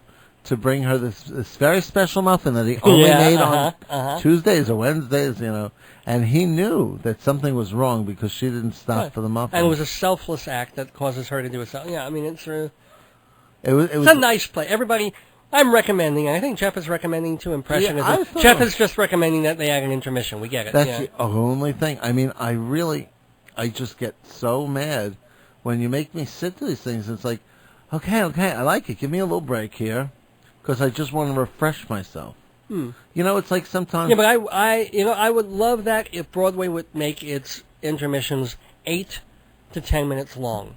to bring her this very special muffin that he only made on Tuesdays or Wednesdays, and he knew that something was wrong because she didn't stop for the muffin. And it was a selfless act that causes her to do it. Yeah, I mean it's a nice play. Everybody. I'm recommending, and I think Jeff is recommending to Impressionism. Jeff is just recommending that they add an intermission. We get it. That's the only thing. I mean, I just get so mad when you make me sit through these things. It's like, okay, I like it. Give me a little break here, because I just want to refresh myself. It's like sometimes. Yeah, but I would love that if Broadway would make its intermissions 8 to 10 minutes long,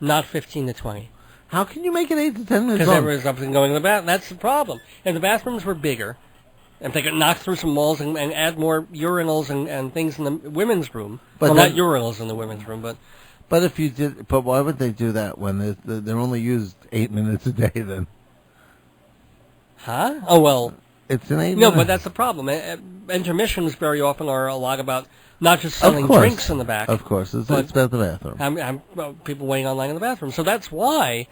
not 15 to 20. How can you make it 8 to 10 minutes Because long? there was something going in the bathroom. That's the problem. If the bathrooms were bigger, if they could knock through some walls and add more urinals and things in the women's room. Not urinals in the women's room, but... But if you did... But why would they do that when they're only used 8 minutes a day then? Huh? Oh, well... It's an 8 minutes. No, but that's the problem. Intermissions very often are a lot about not just selling drinks in the back. Of course. It's about the bathroom. People waiting online in the bathroom. So that's why,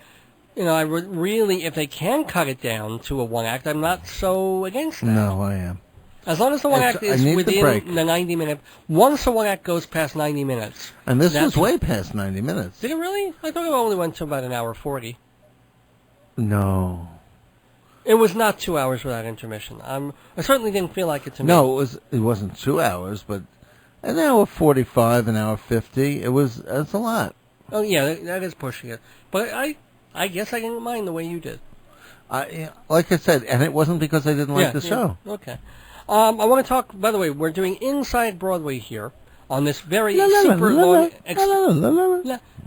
I would really, if they can cut it down to a one act, I'm not so against that. No, I am. As long as the one act is within the 90 minute. Once the one act goes past 90 minutes. And this was way past 90 minutes. Did it really? I thought it only went to about an hour 40. No. It was not 2 hours without intermission. I certainly didn't feel like it to me. No, it wasn't 2 hours, but an hour 45, an hour 50. That's a lot. Oh yeah, that is pushing it. But I guess I didn't mind the way you did. Like I said, and it wasn't because I didn't like the show. Okay. I want to talk. By the way, we're doing Inside Broadway here on this very super long.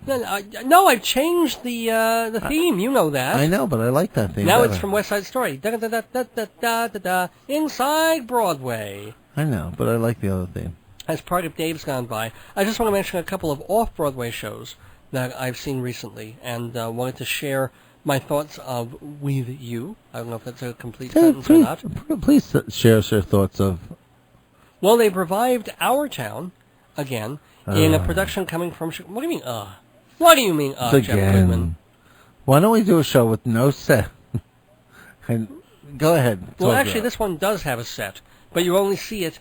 No, I've changed the theme. You know that. I know, but I like that theme. Now it's from West Side Story. Da da da da da da da da. Inside Broadway. I know, but I like the other theme. As part of Dave's Gone By, I just want to mention a couple of off-Broadway shows that I've seen recently, and wanted to share my thoughts with you. I don't know if that's a complete sentence or not. Please share your thoughts of... Well, they've revived Our Town again in a production coming from... What do you mean, What do you mean, Jeff Goodman? Why don't we do a show with no set? And go ahead. Well, actually, this one does have a set, but you only see it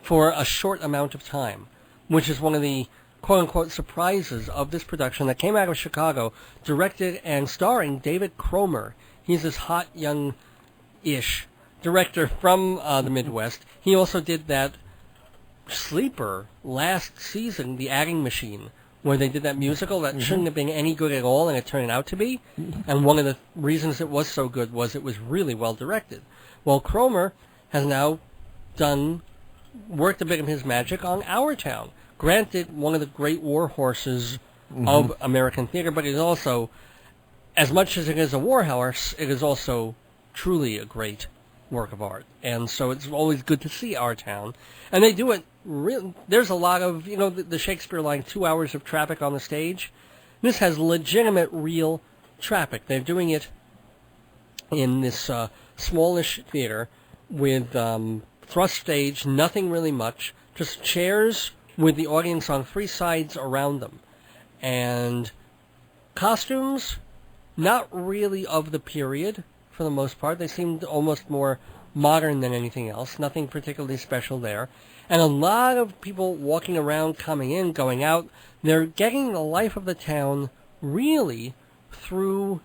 for a short amount of time, which is one of the quote-unquote surprises of this production that came out of Chicago, directed and starring David Cromer. He's this hot, young-ish director from the Midwest. He also did that sleeper last season, The Adding Machine, where they did that musical that shouldn't have been any good at all, and it turned out to be. And one of the reasons it was so good was it was really well directed. Well, Cromer has now worked a bit of his magic on Our Town. Granted, one of the great war horses of American theater, but it is also, as much as it is a war horse, it is also truly a great work of art. And so it's always good to see Our Town. And they do it there's a lot of, the Shakespeare line, 2 hours of traffic on the stage. This has legitimate, real traffic. They're doing it in this smallish theater with thrust stage, nothing really much, just chairs with the audience on three sides around them. And costumes, not really of the period for the most part. They seemed almost more modern than anything else. Nothing particularly special there. And a lot of people walking around, coming in, going out. They're getting the life of the town really through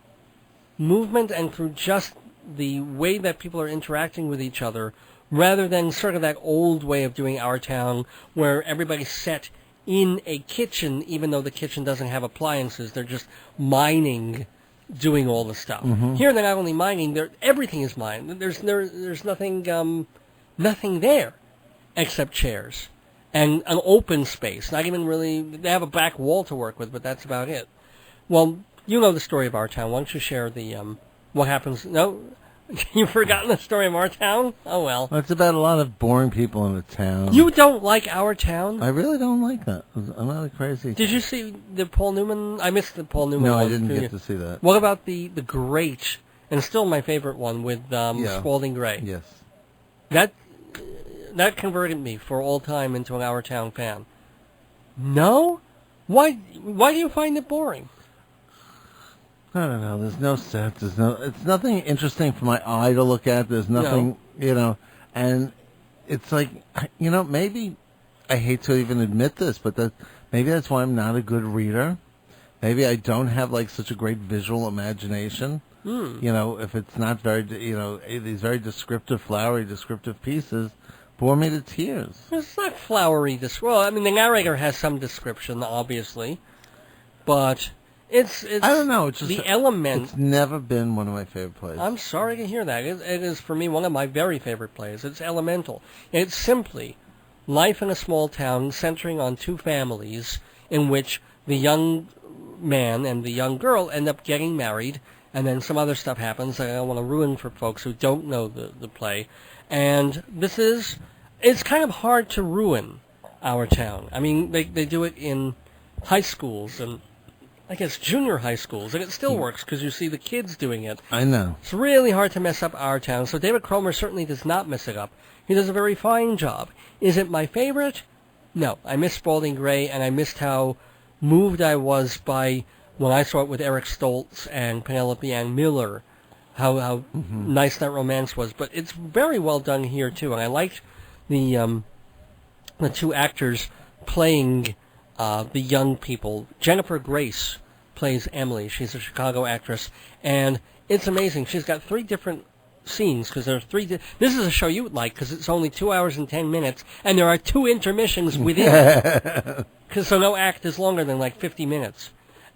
movement and through just the way that people are interacting with each other, rather than sort of that old way of doing Our Town where everybody's set in a kitchen, even though the kitchen doesn't have appliances. They're just mining, doing all the stuff. Here they're not only mining, everything is mined. There's nothing there except chairs and an open space. Not even really, they have a back wall to work with, but that's about it. Well, you know the story of Our Town. Why don't you share the what happens? No? You've forgotten the story of Our Town? Oh, well. It's about a lot of boring people in the town. You don't like Our Town? I really don't like that. I'm not a crazy... Did you see the Paul Newman? I missed the Paul Newman No, one. I didn't get to see that. What about the great, and still my favorite one, with Spalding Gray? Yes. That converted me for all time into an Our Town fan. No? Why do you find it boring? I don't know. There's no sets. It's nothing interesting for my eye to look at. There's nothing, and it's like, maybe I hate to even admit this, but maybe that's why I'm not a good reader. Maybe I don't have like such a great visual imagination. If it's not very, these very descriptive, flowery, descriptive pieces bore me to tears. It's not flowery. Well, I mean, the narrator has some description, obviously, but it's I don't know. It's just the element. It's never been one of my favorite plays. I'm sorry to hear that. It is, for me, one of my very favorite plays. It's elemental. It's simply life in a small town centering on two families in which the young man and the young girl end up getting married, and then some other stuff happens that I don't want to ruin for folks who don't know the play. And it's kind of hard to ruin Our Town. I mean, they do it in high schools and I guess junior high schools, and it still works because you see the kids doing it. I know. It's really hard to mess up Our Town, so David Cromer certainly does not mess it up. He does a very fine job. Is it my favorite? No. I missed Spalding Gray, and I missed how moved I was by when I saw it with Eric Stoltz and Penelope Ann Miller, how nice that romance was. But it's very well done here, too, and I liked the two actors playing the young people. Jennifer Grace plays Emily. She's a Chicago actress, and it's amazing. She's got 3 different scenes, because there are 3... This is a show you would like, because it's only 2 hours and 10 minutes, and there are 2 intermissions within it. So no act is longer than like 50 minutes.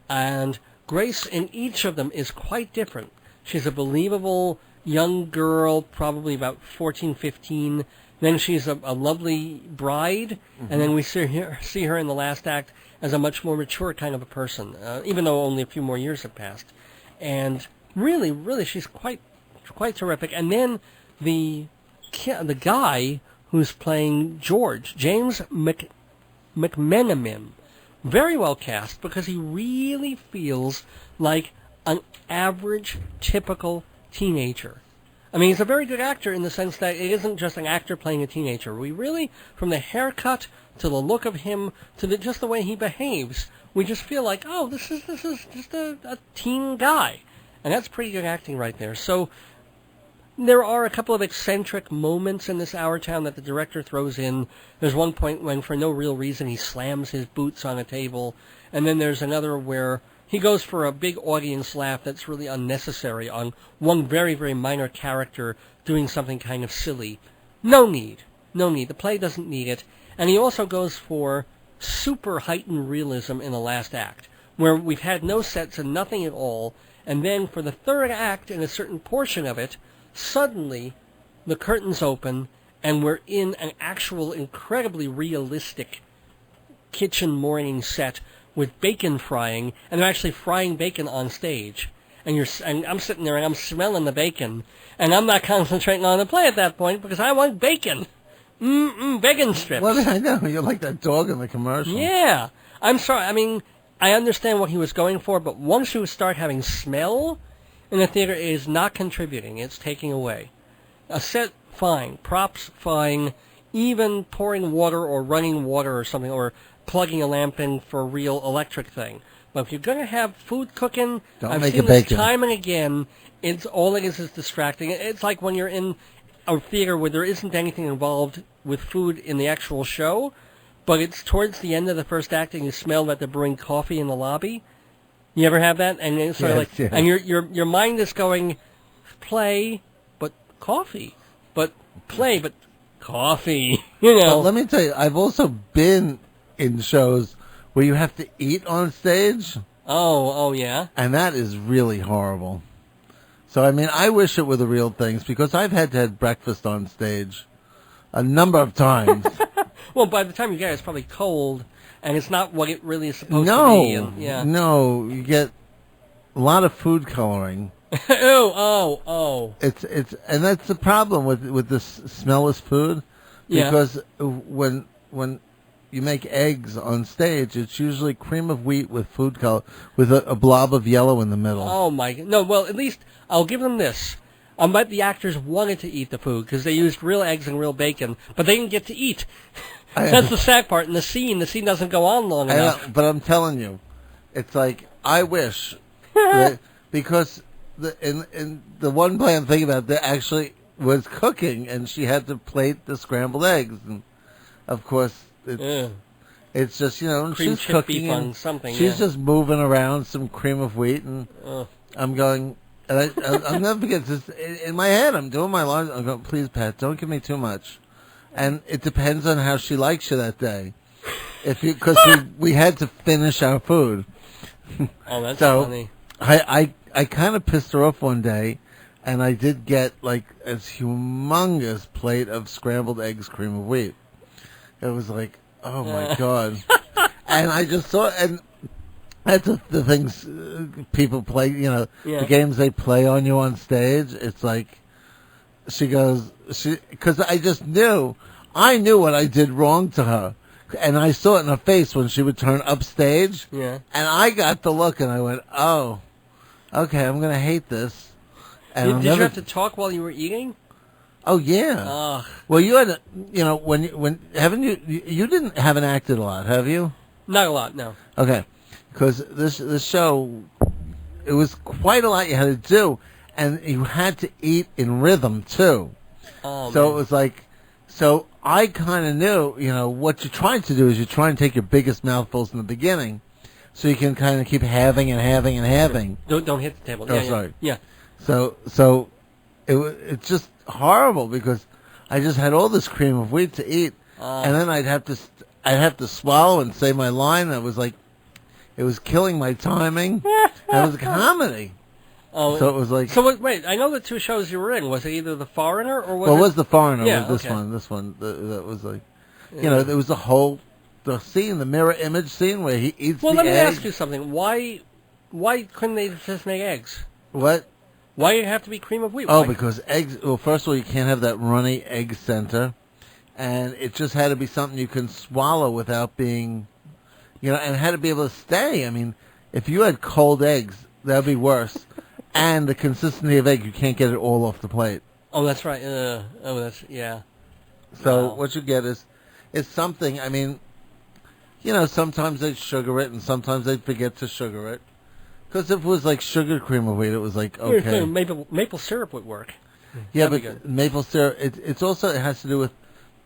And Grace in each of them is quite different. She's a believable young girl, probably about 14, 15. Then she's a lovely bride, and then we see her in the last act as a much more mature kind of a person, even though only a few more years have passed. And really, really, she's quite terrific. And then the guy who's playing George, James McMenamin, very well cast, because he really feels like an average, typical teenager. I mean, he's a very good actor in the sense that it isn't just an actor playing a teenager. We really, from the haircut to the look of him to just the way he behaves, we just feel like, oh, this is just a teen guy. And that's pretty good acting right there. So there are a couple of eccentric moments in this Our Town that the director throws in. There's one point when, for no real reason, he slams his boots on a table. And then there's another where he goes for a big audience laugh that's really unnecessary on one very, very minor character doing something kind of silly. No need. The play doesn't need it. And he also goes for super heightened realism in the last act, where we've had no sets and nothing at all. And then for the third act, in a certain portion of it, suddenly the curtains open and we're in an actual incredibly realistic kitchen morning set with bacon frying, and they're actually frying bacon on stage. And I'm sitting there and I'm smelling the bacon, and I'm not concentrating on the play at that point because I want bacon. Bacon strips. Well, I know. You're like that dog in the commercial. Yeah. I'm sorry. I mean, I understand what he was going for, but once you start having smell in the theater, it is not contributing. It's taking away. A set, fine. Props, fine. even pouring water or running water or something, or plugging a lamp in for a real electric thing. But if you're going to have food cooking, I've seen this time and again, it's all it is distracting. It's like when you're in a theater where there isn't anything involved with food in the actual show, but it's towards the end of the first act and you smell that they're brewing coffee in the lobby. You ever have that? And it's sort of and your mind is going, play, but coffee, but play, but coffee. But let me tell you, I've also been in shows where you have to eat on stage. Oh, yeah. And that is really horrible. So, I mean, I wish it were the real things, because I've had to have breakfast on stage a number of times. Well, by the time you get it, it's probably cold, and it's not what it really is supposed to be. No, you get a lot of food coloring. Oh. It's and that's the problem with this smellless food, because when you make eggs on stage, it's usually cream of wheat with food color, with a blob of yellow in the middle. Oh my God! No, well, at least I'll give them this. I bet the actors wanted to eat the food because they used real eggs and real bacon, but they didn't get to eat. That's the sad part. In the scene doesn't go on long enough. But I'm telling you, it's like, I wish that, because in the one play I'm thinking about, that actually was cooking, and she had to plate the scrambled eggs, and of course it's just, she's cooking and something. She's just moving around some cream of wheat, and I'm going. And I'll never forget this. In my head, I'm doing my line. I'm going, please, Pat, don't give me too much. And it depends on how she likes you that day. Because we had to finish our food. Oh, that's so funny. I kind of pissed her off one day, and I did get like a humongous plate of scrambled eggs, cream of wheat. It was like, oh my God. And I just saw, and that's the things people play, the games they play on you on stage. It's like, because I just knew, I knew what I did wrong to her. And I saw it in her face when she would turn upstage. Yeah. And I got the look, and I went, oh, okay, I'm going to hate this. And did you have to talk while you were eating? Oh, yeah. Well, you had, haven't you didn't haven't acted a lot, have you? Not a lot, no. Okay. Because this show, it was quite a lot you had to do, and you had to eat in rhythm, too. Oh, so man. It was like, so I kind of knew, what you're trying to do is you try and take your biggest mouthfuls in the beginning, so you can kind of keep having and having and having. Don't hit the table. Oh, yeah, sorry. Yeah. So it's just horrible, because I just had all this cream of wheat to eat, and then I'd have to swallow and say my line. That was like, it was killing my timing. It was a comedy. Oh, so it was like. So wait, I know the two shows you were in. Was it either The Foreigner or was it was The Foreigner? Yeah, was this one. This one that was like, there was the scene, the mirror image scene where he eats. Well, the let me egg. ask you something. Why couldn't they just make eggs? What? Why did it have to be cream of wheat? Oh, because eggs. Well, first of all, you can't have that runny egg center, and it just had to be something you can swallow without being. And it had to be able to stay. I mean, if you had cold eggs, that would be worse. And the consistency of egg, you can't get it all off the plate. Oh, that's right. Yeah. So what you get is something, I mean, sometimes they'd sugar it, and sometimes they'd forget to sugar it. Because if it was like sugar cream of wheat, it was like, okay. Maple syrup would work. Yeah, That'd but maple syrup, it's also, it has to do with,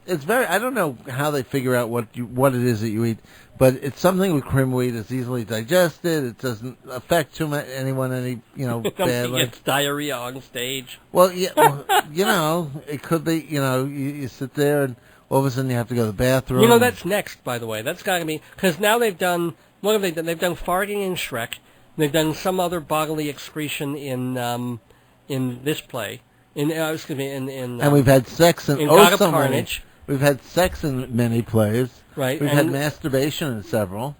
it's very, I don't know how they figure out what it is that you eat, but it's something with cream of wheat. It's easily digested. It doesn't affect anyone any, badly. Gets diarrhea on stage. Well, yeah, it could be, you sit there and all of a sudden you have to go to the bathroom. That's next, by the way. That's got to be, because now they've done, what have they done? They've done farting in Shrek. They've done some other bodily excretion in this play. And we've had sex in God of Carnage. We've had sex in many plays. Right. We've had masturbation in several.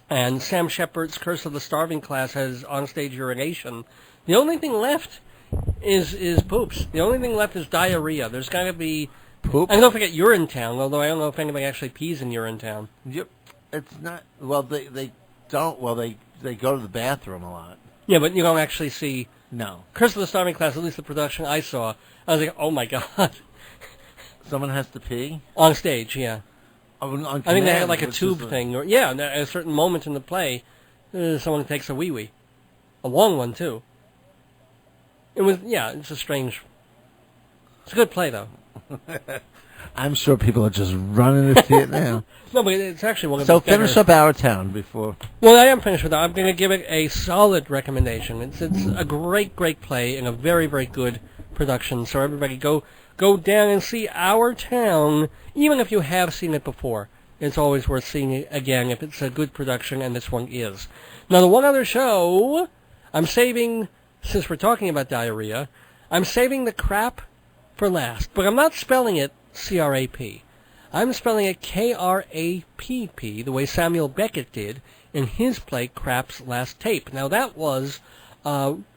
And Sam Shepard's Curse of the Starving Class has onstage urination. The only thing left is poops. The only thing left is diarrhea. There's got to be poop. And don't forget Urinetown, although I don't know if anybody actually pees in Urinetown. Yep. It's not. Well, they don't. Well, they go to the bathroom a lot. Yeah, but you don't actually see. No. Curse of the Starving Class, at least the production I saw, I was like, oh my God. Someone has to pee? On stage, yeah. On I think they command, had like a which tube is thing. Or, yeah, and at a certain moment in the play, someone takes a wee-wee. A long one, too. It was, yeah, it's a strange... It's a good play, though. I'm sure people are just running to see it now. No, but it's actually one of So the better... finish up Our Town before... Well, I am finished with that. I'm going to give it a solid recommendation. It's a great, great play and a very, very good production. So everybody go down and see Our Town, even if you have seen it before. It's always worth seeing it again if it's a good production, and this one is. Now, the one other show I'm saving, since we're talking about diarrhea, I'm saving the Krapp for last. But I'm not spelling it C-R-A-P. I'm spelling it K-R-A-P-P, the way Samuel Beckett did in his play Krapp's Last Tape. Now, that was...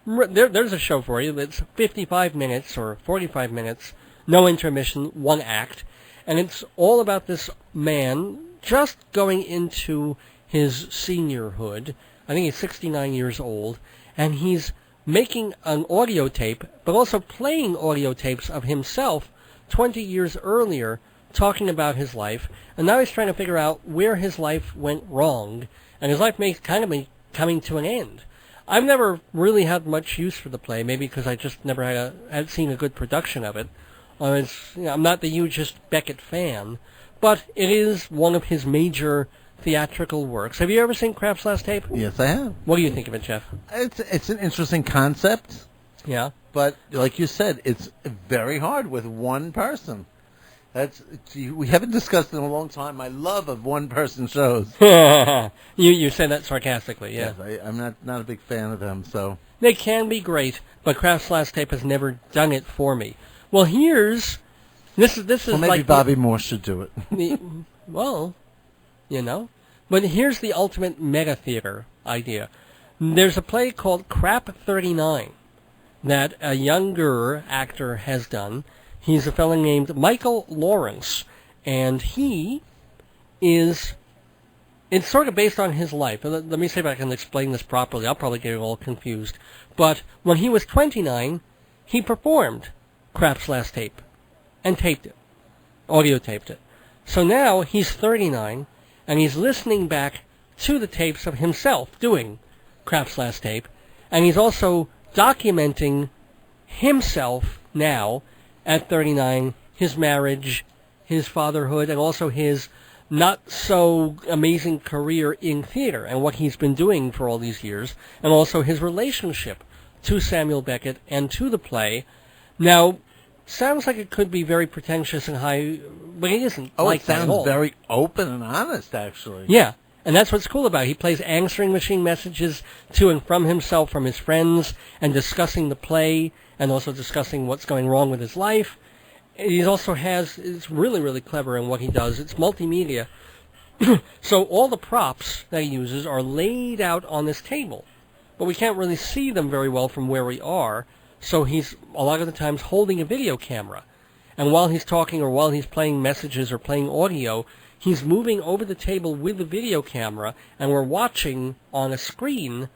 there's a show for you that's 55 minutes or 45 minutes, no intermission, one act, and it's all about this man just going into his seniorhood. I think he's 69 years old, and he's making an audio tape, but also playing audio tapes of himself 20 years earlier, talking about his life, and now he's trying to figure out where his life went wrong, and his life may kind of be coming to an end. I've never really had much use for the play, maybe because I just never had seen a good production of it. I'm not the hugest Beckett fan, but it is one of his major theatrical works. Have you ever seen Krapp's Last Tape? Yes, I have. What do you think of it, Jeff? It's an interesting concept. Yeah. But like you said, it's very hard with one person. We haven't discussed in a long time my love of one-person shows. You say that sarcastically, yeah. Yes, I'm not a big fan of them, so... They can be great, but Krapp's Last Tape has never done it for me. Well, this is well, maybe like... Bobby Moore should do it. Well, you know. But here's the ultimate meta-theater idea. There's a play called Krapp 39 that a younger actor has done. He's a fellow named Michael Lawrence, and he is... It's sort of based on his life. Let me see if I can explain this properly. I'll probably get it all confused. But when he was 29, he performed Krapp's Last Tape and taped it, audio taped it. So now he's 39, and he's listening back to the tapes of himself doing Krapp's Last Tape, and he's also documenting himself now at 39, his marriage, his fatherhood, and also his not-so-amazing career in theater and what he's been doing for all these years, and also his relationship to Samuel Beckett and to the play. Now, sounds like it could be very pretentious and high, but it isn't like that at all. It sounds very open and honest, actually. Yeah, and that's what's cool about it. He plays answering machine messages to and from himself, from his friends, and discussing the play, and also discussing what's going wrong with his life. He also it's really, really clever in what he does. It's multimedia. So all the props that he uses are laid out on this table, but we can't really see them very well from where we are. So he's, a lot of the times, holding a video camera. And while he's talking or while he's playing messages or playing audio, he's moving over the table with the video camera, and we're watching on a screen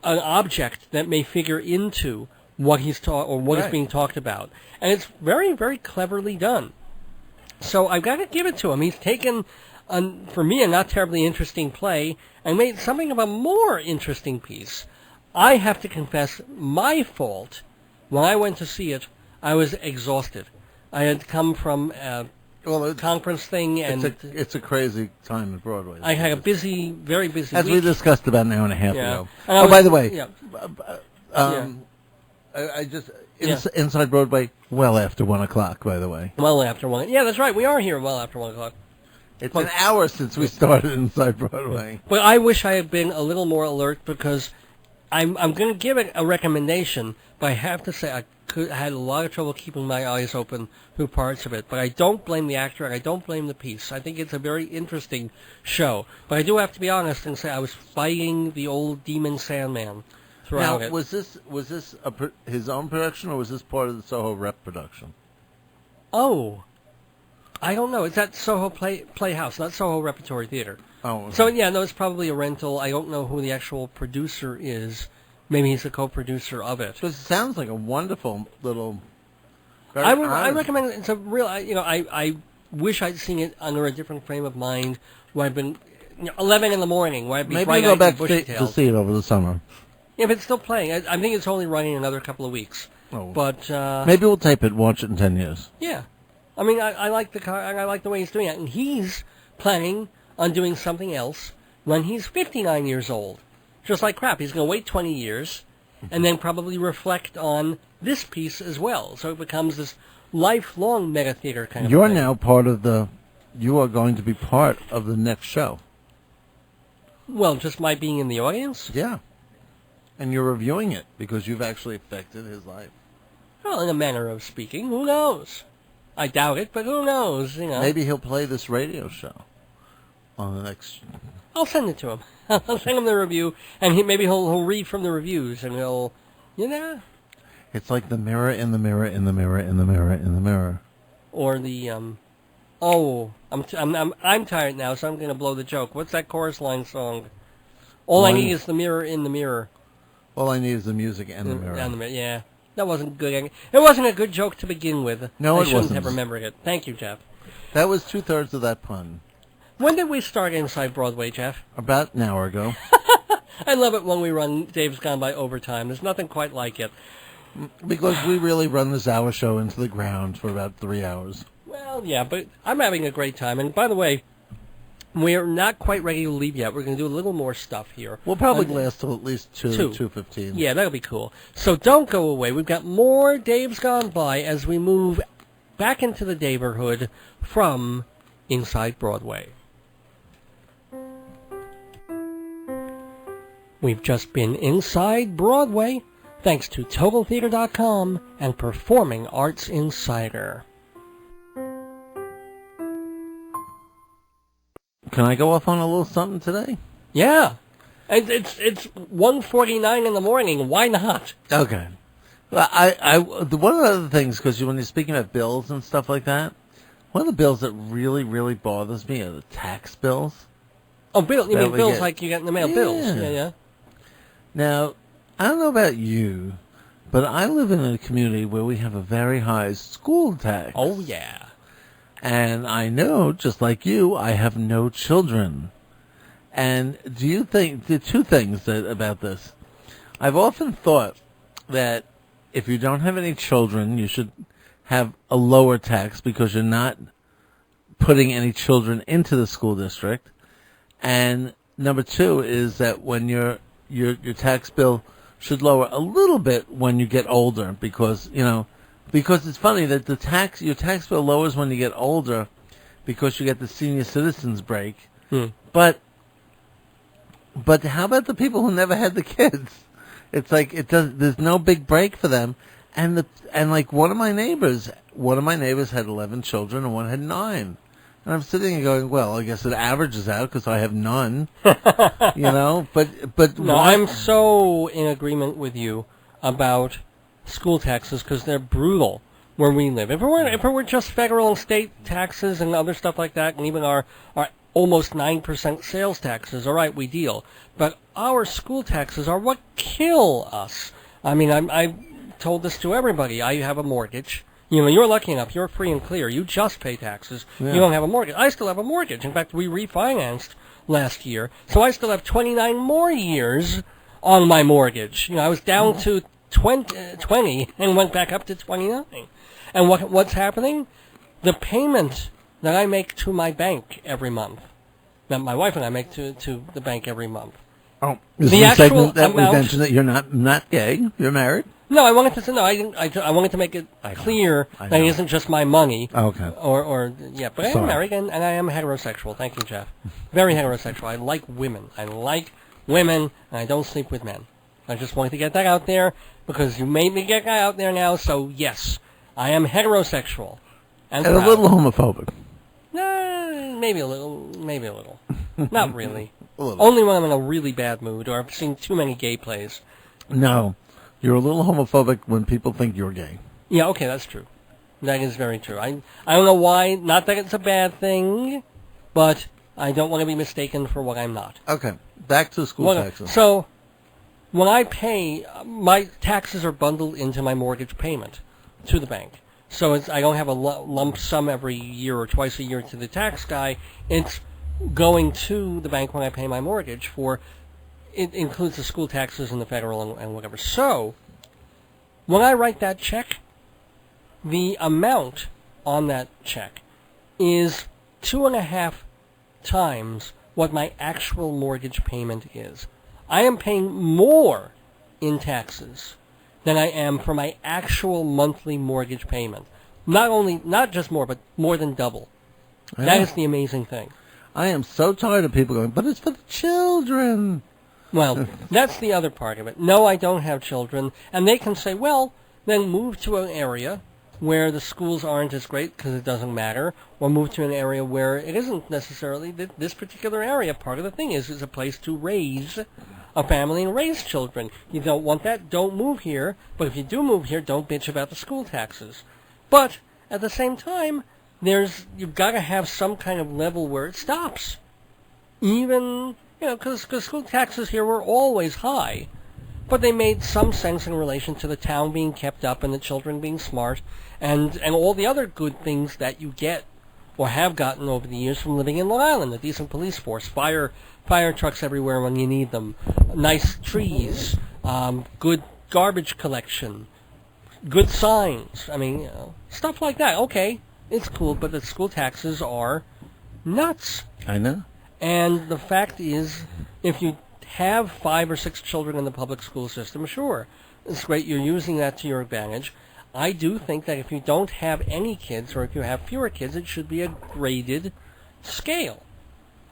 an object that may figure into what he's what is being talked about. And it's very, very cleverly done. So I've got to give it to him. He's taken, for me, a not terribly interesting play and made something of a more interesting piece. I have to confess, my fault. When I went to see it, I was exhausted. I had come from a conference thing, and it's a crazy time at Broadway. I had a busy, very busy week. As we discussed about an hour and a half ago. By the way, I just inside Broadway well after 1 o'clock. By the way, well after 1. Yeah, that's right. We are here well after 1 o'clock. It's an hour since we started inside Broadway. But I wish I had been a little more alert, because I'm going to give it a recommendation. But I have to say I had a lot of trouble keeping my eyes open through parts of it. But I don't blame the actor, and I don't blame the piece. I think it's a very interesting show. But I do have to be honest and say I was fighting the old Demon Sandman throughout it. Was this his own production, or was this part of the Soho Rep production? Oh, I don't know. It's at Soho Playhouse, not Soho Repertory Theater. Oh, okay. So yeah, no, it's probably a rental. I don't know who the actual producer is. Maybe he's a co-producer of it. Because it sounds like a wonderful little Very I honest. recommend it. It's a real. I wish I'd seen it under a different frame of mind. Where I've been 11 in the morning. Where I'd be Maybe bright go eyed back and bushy to tailed. see it over the summer. Yeah, but it's still playing. I think it's only running another couple of weeks. Oh. But Maybe we'll tape it, watch it in 10 years. yeah, I mean, I like I like the way he's doing it, and he's planning on doing something else when he's 59 years old. Just like Krapp, he's going to wait 20 years, and then probably reflect on this piece as well. So it becomes this lifelong meta theater kind of You're thing. now part of the. You are going to be part of the next show. Well, just my being in the audience? Yeah. And you're reviewing it because you've actually affected his life. Well, in a manner of speaking, who knows? I doubt it, but who knows, Maybe he'll play this radio show on the next. I'll send it to him. I'll send him the review, and maybe he'll read from the reviews, and he'll, It's like the mirror in the mirror in the mirror in the mirror in the mirror. or the I'm tired now, so I'm going to blow the joke. What's that chorus line song? All I need is the mirror in the mirror. All I need is the music and the mirror. And the mirror, yeah. That wasn't good. It wasn't a good joke to begin with. No, I it shouldn't wasn't. have remembered it. Thank you, Jeff. That was 2/3 of that pun. When did we start Inside Broadway, Jeff? About an hour ago. I love it when we run Dave's Gone by overtime. There's nothing quite like it. Because we really run this hour show into the ground for about 3 hours. Well, yeah, but I'm having a great time. And by the way, we're not quite ready to leave yet. We're going to do a little more stuff here. We'll probably last till at least 2:15. Yeah, that'll be cool. So don't go away. We've got more Dave's Gone By as we move back into the neighborhood from Inside Broadway. We've just been Inside Broadway, thanks to TotalTheater.com and Performing Arts Insider. Can I go off on a little something today? Yeah. And it's 1:49 in the morning. Why not? Okay. Well, one of the other things, because when you're speaking about bills and stuff like that, one of the bills that really, really bothers me are the tax bills. Oh, bill. You mean we bills get. like you get in the mail? Yeah. Bills. Yeah. Now, I don't know about you, but I live in a community where we have a very high school tax. Oh, yeah. And I know, just like you, I have no children. And do you think, the two things about this? I've often thought that if you don't have any children, you should have a lower tax because you're not putting any children into the school district. And number two is that when your tax bill should lower a little bit when you get older because it's funny that your tax bill lowers when you get older because you get the senior citizens break. But how about the people who never had the kids? It's like there's no big break for them. And like one of my neighbors had 11 children and one had 9. And I'm sitting and going, well, I guess it averages out because I have none, But No, why? I'm so in agreement with you about school taxes because they're brutal where we live. If it were just federal and state taxes and other stuff like that, and even our almost 9% sales taxes, all right, we deal. But our school taxes are what kill us. I mean, I told this to everybody. I have a mortgage. You're lucky enough. You're free and clear. You just pay taxes. Yeah. You don't have a mortgage. I still have a mortgage. In fact, we refinanced last year, so I still have 29 more years on my mortgage. I was down to 20 and went back up to 29. And what's happening? The payment that I make to my bank every month, that my wife and I make to the bank every month. Oh, is The the actual segment that we amount- mentioned that you're not gay, you're married? No, I wanted to. No, I didn't. I wanted to make it clear I that it know. isn't just my money. Okay. But I am Sorry. married and I am heterosexual. Thank you, Jeff. Very heterosexual. I like women. And I don't sleep with men. I just wanted to get that out there because you made me get that out there now. So yes, I am heterosexual and And a proud. little homophobic. Maybe a little. Not really. A little. Only when I'm in a really bad mood or I've seen too many gay plays. No, you're a little homophobic when people think you're gay. Yeah, okay, that's true. That is very true. I don't know why. Not that it's a bad thing, but I don't want to be mistaken for what I'm not. Okay, back to school taxes. So, when I pay, my taxes are bundled into my mortgage payment to the bank. So I don't have a lump sum every year or twice a year to the tax guy. It's going to the bank when I pay my mortgage for. It includes the school taxes and the federal and whatever. So when I write that check, the amount on that check is 2.5 times what my actual mortgage payment is. I am paying more in taxes than I am for my actual monthly mortgage payment. Not just more, but more than double. That is the amazing thing. I am so tired of people going, but it's for the children. Well, that's the other part of it. No, I don't have children. And they can say, well, then move to an area where the schools aren't as great because it doesn't matter, or move to an area where it isn't necessarily this particular area. Part of the thing is a place to raise a family and raise children. You don't want that, don't move here. But if you do move here, don't bitch about the school taxes. But at the same time, you've got to have some kind of level where it stops. Even, because school taxes here were always high. But they made some sense in relation to the town being kept up and the children being smart and all the other good things that you get or have gotten over the years from living in Long Island. A decent police force, fire trucks everywhere when you need them, nice trees, good garbage collection, good signs. I mean, stuff like that. Okay, it's cool, but the school taxes are nuts. I know. And the fact is, if you have 5 or 6 children in the public school system, sure, it's great, you're using that to your advantage. I do think that if you don't have any kids, or if you have fewer kids, it should be a graded scale.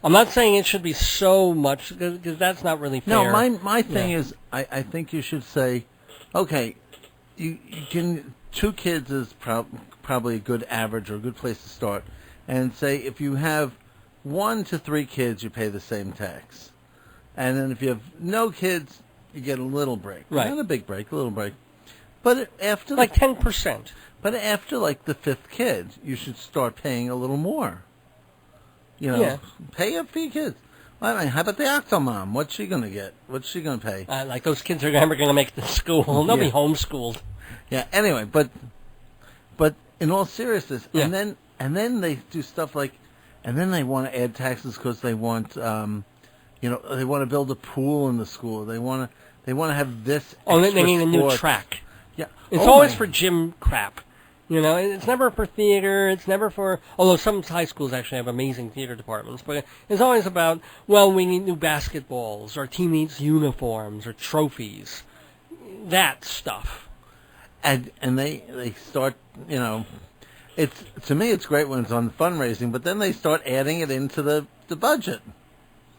I'm not saying it should be so much, because that's not really fair. No, my thing is, I think you should say, okay, you can, 2 kids is probably a good average or a good place to start, and say if you have 1 to 3 kids, you pay the same tax. And then if you have no kids, you get a little break. Right. Not a big break, a little break. But after... Like 10%. But after, like, the 5th kid, you should start paying a little more. Pay up for your kids. I mean, how about the Octomom? What's she going to get? What's she going to pay? Like those kids are never going to make it to school. They'll be homeschooled. Yeah, anyway, but in all seriousness, and then they do stuff like... And then they want to add taxes because they want... they want to build a pool in the school. They want to have this. Oh, they need a new track. Yeah, it's always for gym crap. It's never for theater. It's never for. Although some high schools actually have amazing theater departments, but it's always about. Well, we need new basketballs, or team needs uniforms, or trophies, that stuff. And they start. It's to me it's great when it's on fundraising, but then they start adding it into the budget.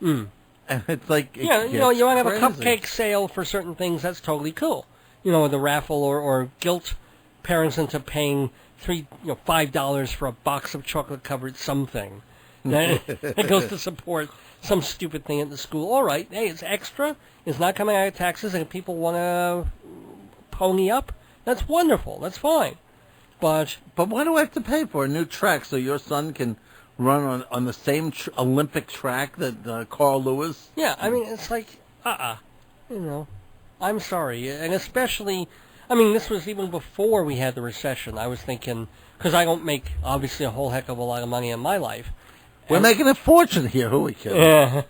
Mm. And it's like... you want to have a cupcake sale for certain things, that's totally cool. The raffle or guilt parents into paying $5 for a box of chocolate-covered something. That goes to support some stupid thing at the school. All right, hey, it's extra. It's not coming out of taxes, and if people want to pony up, that's wonderful. That's fine. But why do I have to pay for a new track so your son can... run on the same Olympic track that Carl Lewis? Yeah, I mean, it's like, I'm sorry. And especially, I mean, this was even before we had the recession. I was thinking, because I don't make, obviously, a whole heck of a lot of money in my life. We're making a fortune here. Who are we kidding? Yeah.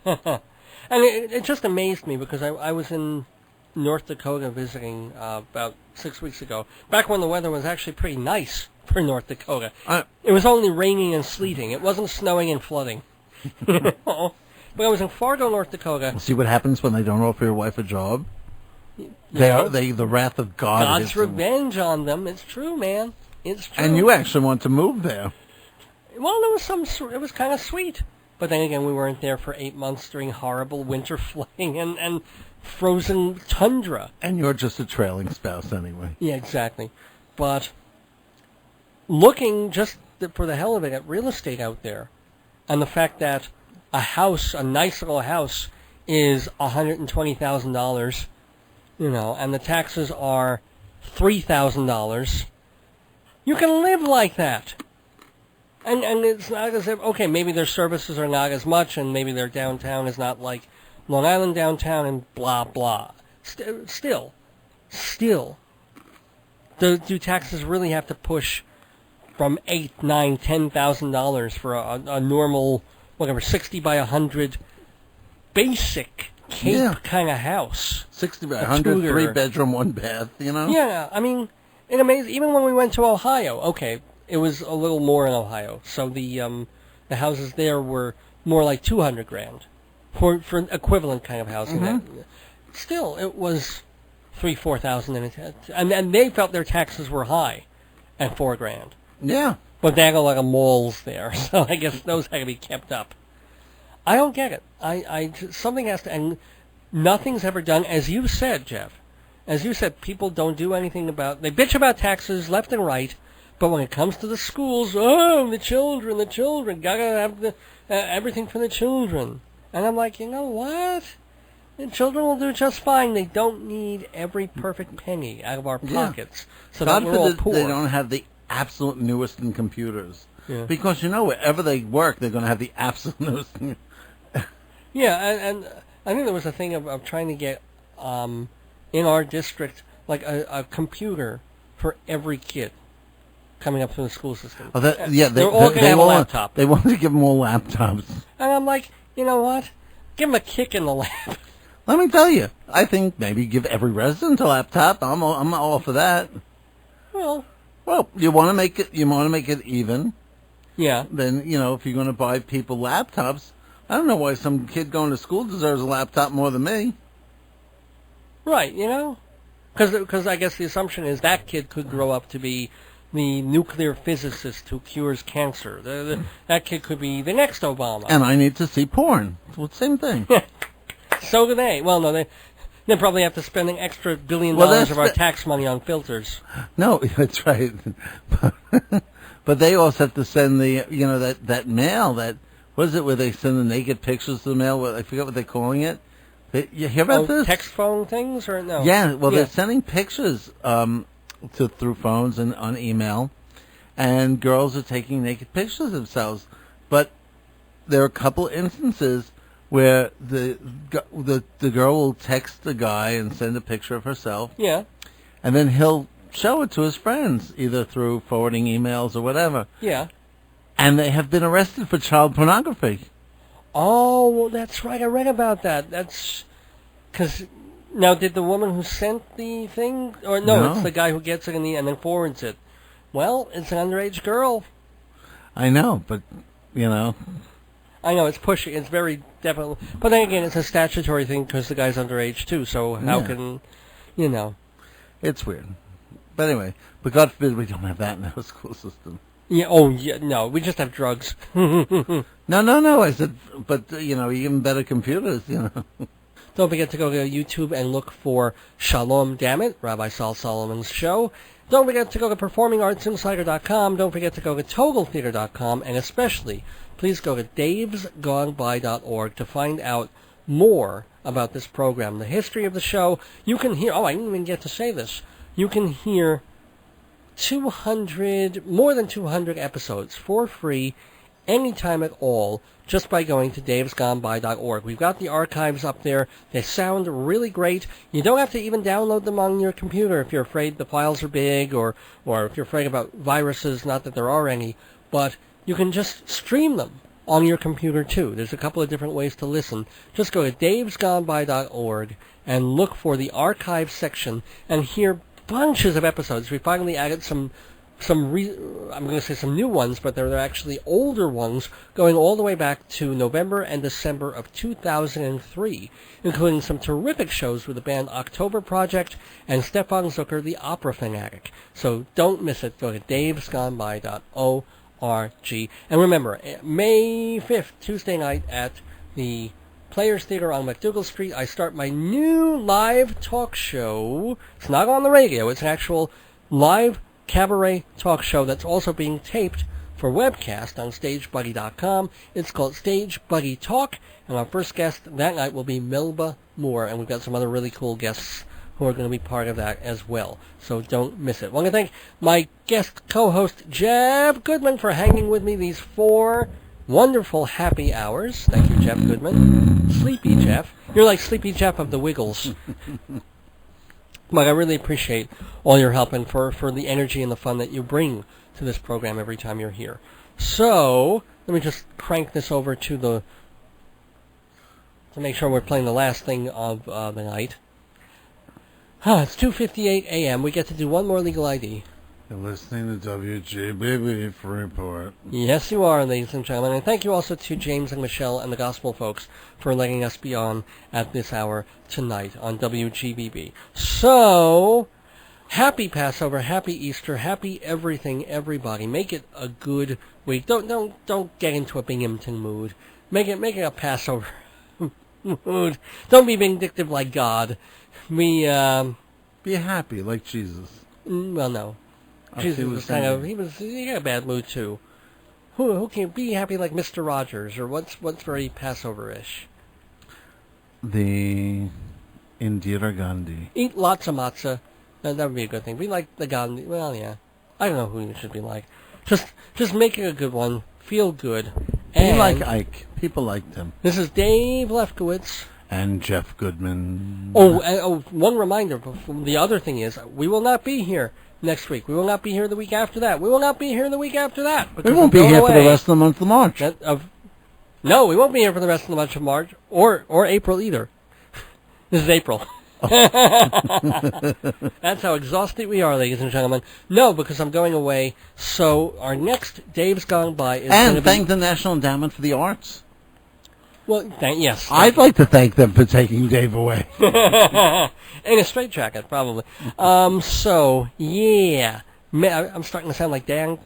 And it just amazed me, because I was in North Dakota visiting about 6 weeks ago, back when the weather was actually pretty nice for North Dakota. It was only raining and sleeting. It wasn't snowing and flooding. But I was in Fargo, North Dakota. See what happens when they don't offer your wife a job? The wrath of God. God's revenge on them. It's true, man. It's true. And you actually want to move there. Well, it was kind of sweet. But then again, we weren't there for 8 months during horrible winter flooding and frozen tundra. And you're just a trailing spouse anyway. Yeah, exactly. But... looking just for the hell of it at real estate out there, and the fact that a nice little house, is $120,000, and the taxes are $3,000, you can live like that. And it's not as if, okay, maybe their services are not as much, and maybe their downtown is not like Long Island downtown and blah, blah. Still, do taxes really have to push from $8, $9, $10,000 for a normal, whatever, 60 by 100 basic Cape kind of house. 60 by 100, Tudor. 3-bedroom, 1 bath, you know? Yeah, I mean, it amazed. Even when we went to Ohio, okay, it was a little more in Ohio. So the houses there were more like $200,000 for equivalent kind of housing. Still, it was $3,000-4,000, and they felt their taxes were high at $4,000. Yeah. But they had a lot of malls there, so I guess those had to be kept up. I don't get it. Something has to, and nothing's ever done. As you said, Jeff, as you said, people don't do anything about. They bitch about taxes left and right, but when it comes to the schools, the children, gotta have everything for the children. And I'm like, you know what? The children will do just fine. They don't need every perfect penny out of our pockets, so that we're all poor. They don't have the absolute newest in computers. Yeah. Because, wherever they work, they're going to have the absolute newest. Yeah, and I think there was a thing of trying to get, in our district, like a computer for every kid coming up through the school system. Oh, they're all going to have a laptop. They want to give them all laptops. And I'm like, you know what? Give them a kick in the lap. Let me tell you, I think maybe give every resident a laptop. I'm all for that. Well, you want to make it. You want to make it even. Yeah. Then if you're going to buy people laptops, I don't know why some kid going to school deserves a laptop more than me. Right. Because I guess the assumption is that kid could grow up to be the nuclear physicist who cures cancer. That kid could be the next Obama. And I need to see porn. Well, same thing. So do they. Well, no, they probably have to spend an extra $1 billion of our tax money on filters. No, that's right. But they also have to send the, that mail, what is it where they send the naked pictures to the mail? I forget what they're calling it. You hear about this? Text phone things or no? Yeah, they're sending pictures through phones and on email, and girls are taking naked pictures of themselves. But there are a couple instances where the girl will text the guy and send a picture of herself. Yeah. And then he'll show it to his friends, either through forwarding emails or whatever. Yeah. And they have been arrested for child pornography. Oh, well, that's right. I read about that. That's because now, did the woman who sent the thing, or no, it's the guy who gets it and then forwards it. Well, it's an underage girl. I know, but I know it's pushing. It's very definitely, but then again, it's a statutory thing because the guy's underage too. So how can, It's weird. But anyway, but God forbid we don't have that in our school system. Yeah. Oh, yeah. No, we just have drugs. No. I said, but even better computers. Don't forget to go to YouTube and look for Shalom Dammit, Rabbi Saul Solomon's show. Don't forget to go to PerformingArtsInsider.com. Don't forget to go to TotalTheater.com, and especially, please go to davesgoneby.org to find out more about this program, the history of the show. You can hear. Oh, I didn't even get to say this. You can hear more than 200 episodes for free anytime at all just by going to davesgoneby.org. We've got the archives up there. They sound really great. You don't have to even download them on your computer if you're afraid the files are big or if you're afraid about viruses, not that there are any, but you can just stream them on your computer too. There's a couple of different ways to listen. Just go to davesgoneby.org and look for the archive section and hear bunches of episodes. We finally added some I'm going to say some new ones, but they're actually older ones going all the way back to November and December of 2003, including some terrific shows with the band October Project and Stefan Zucker, the opera fanatic. So don't miss it. Go to davesgoneby.org. And remember, May 5th, Tuesday night at the Players Theater on McDougal Street, I start my new live talk show. It's not on the radio. It's an actual live cabaret talk show that's also being taped for webcast on StageBuddy.com. It's called Stage Buddy Talk, and our first guest that night will be Melba Moore, and we've got some other really cool guests who are going to be part of that as well. So don't miss it. I want to thank my guest co-host Jeff Goodman for hanging with me these 4 wonderful happy hours. Thank you, Jeff Goodman. Sleepy Jeff. You're like Sleepy Jeff of the Wiggles. Mike, I really appreciate all your help and for the energy and the fun that you bring to this program every time you're here. So, let me just crank this over to make sure we're playing the last thing of the night. It's 2:58 a.m. We get to do one more legal ID. You're listening to WGBB for Report. Yes, you are, ladies and gentlemen. And thank you also to James and Michelle and the Gospel folks for letting us be on at this hour tonight on WGBB. So, happy Passover, happy Easter, happy everything, everybody. Make it a good week. Don't get into a Binghamton mood. Make it a Passover mood. Don't be vindictive like God. Be happy like Jesus. Well, no. Jesus was he had a bad mood too. Who can be happy like Mr. Rogers, or what's very Passover-ish? The Indira Gandhi. Eat lots of matzah. That would be a good thing. Be like the Gandhi. Well, yeah. I don't know who you should be like. Just make it a good one. Feel good. Be like Ike. People liked him. This is Dave Lefkowitz. And Jeff Goodman. One reminder. The other thing is, we will not be here next week. We will not be here the week after that. We will not be here the week after that. We won't be here for the rest of the month of March. No, we won't be here for the rest of the month of March, or April either. This is April. That's how exhausted we are, ladies and gentlemen. No, because I'm going away. So our next Dave's Gone By is and thank the National Endowment for the Arts. Well, yes. I'd like to thank them for taking Dave away. In a straitjacket, probably. So, yeah. I'm starting to sound like Diane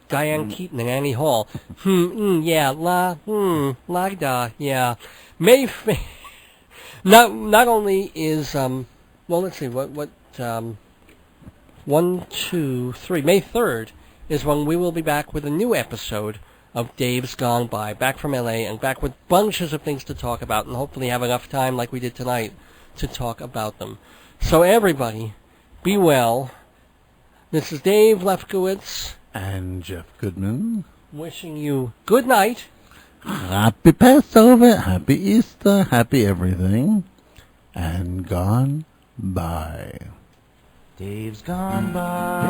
Keaton and Annie Hall. Yeah, la-da, yeah. Not only is, well, let's see, what, 1, 2, 3, May 3rd is when we will be back with a new episode of Dave's Gone By, back from L.A., and back with bunches of things to talk about, and hopefully have enough time, like we did tonight, to talk about them. So everybody, be well. This is Dave Lefkowitz. And Jeff Goodman. Wishing you good night. Happy Passover, happy Easter, happy everything, and gone by. Dave's gone by.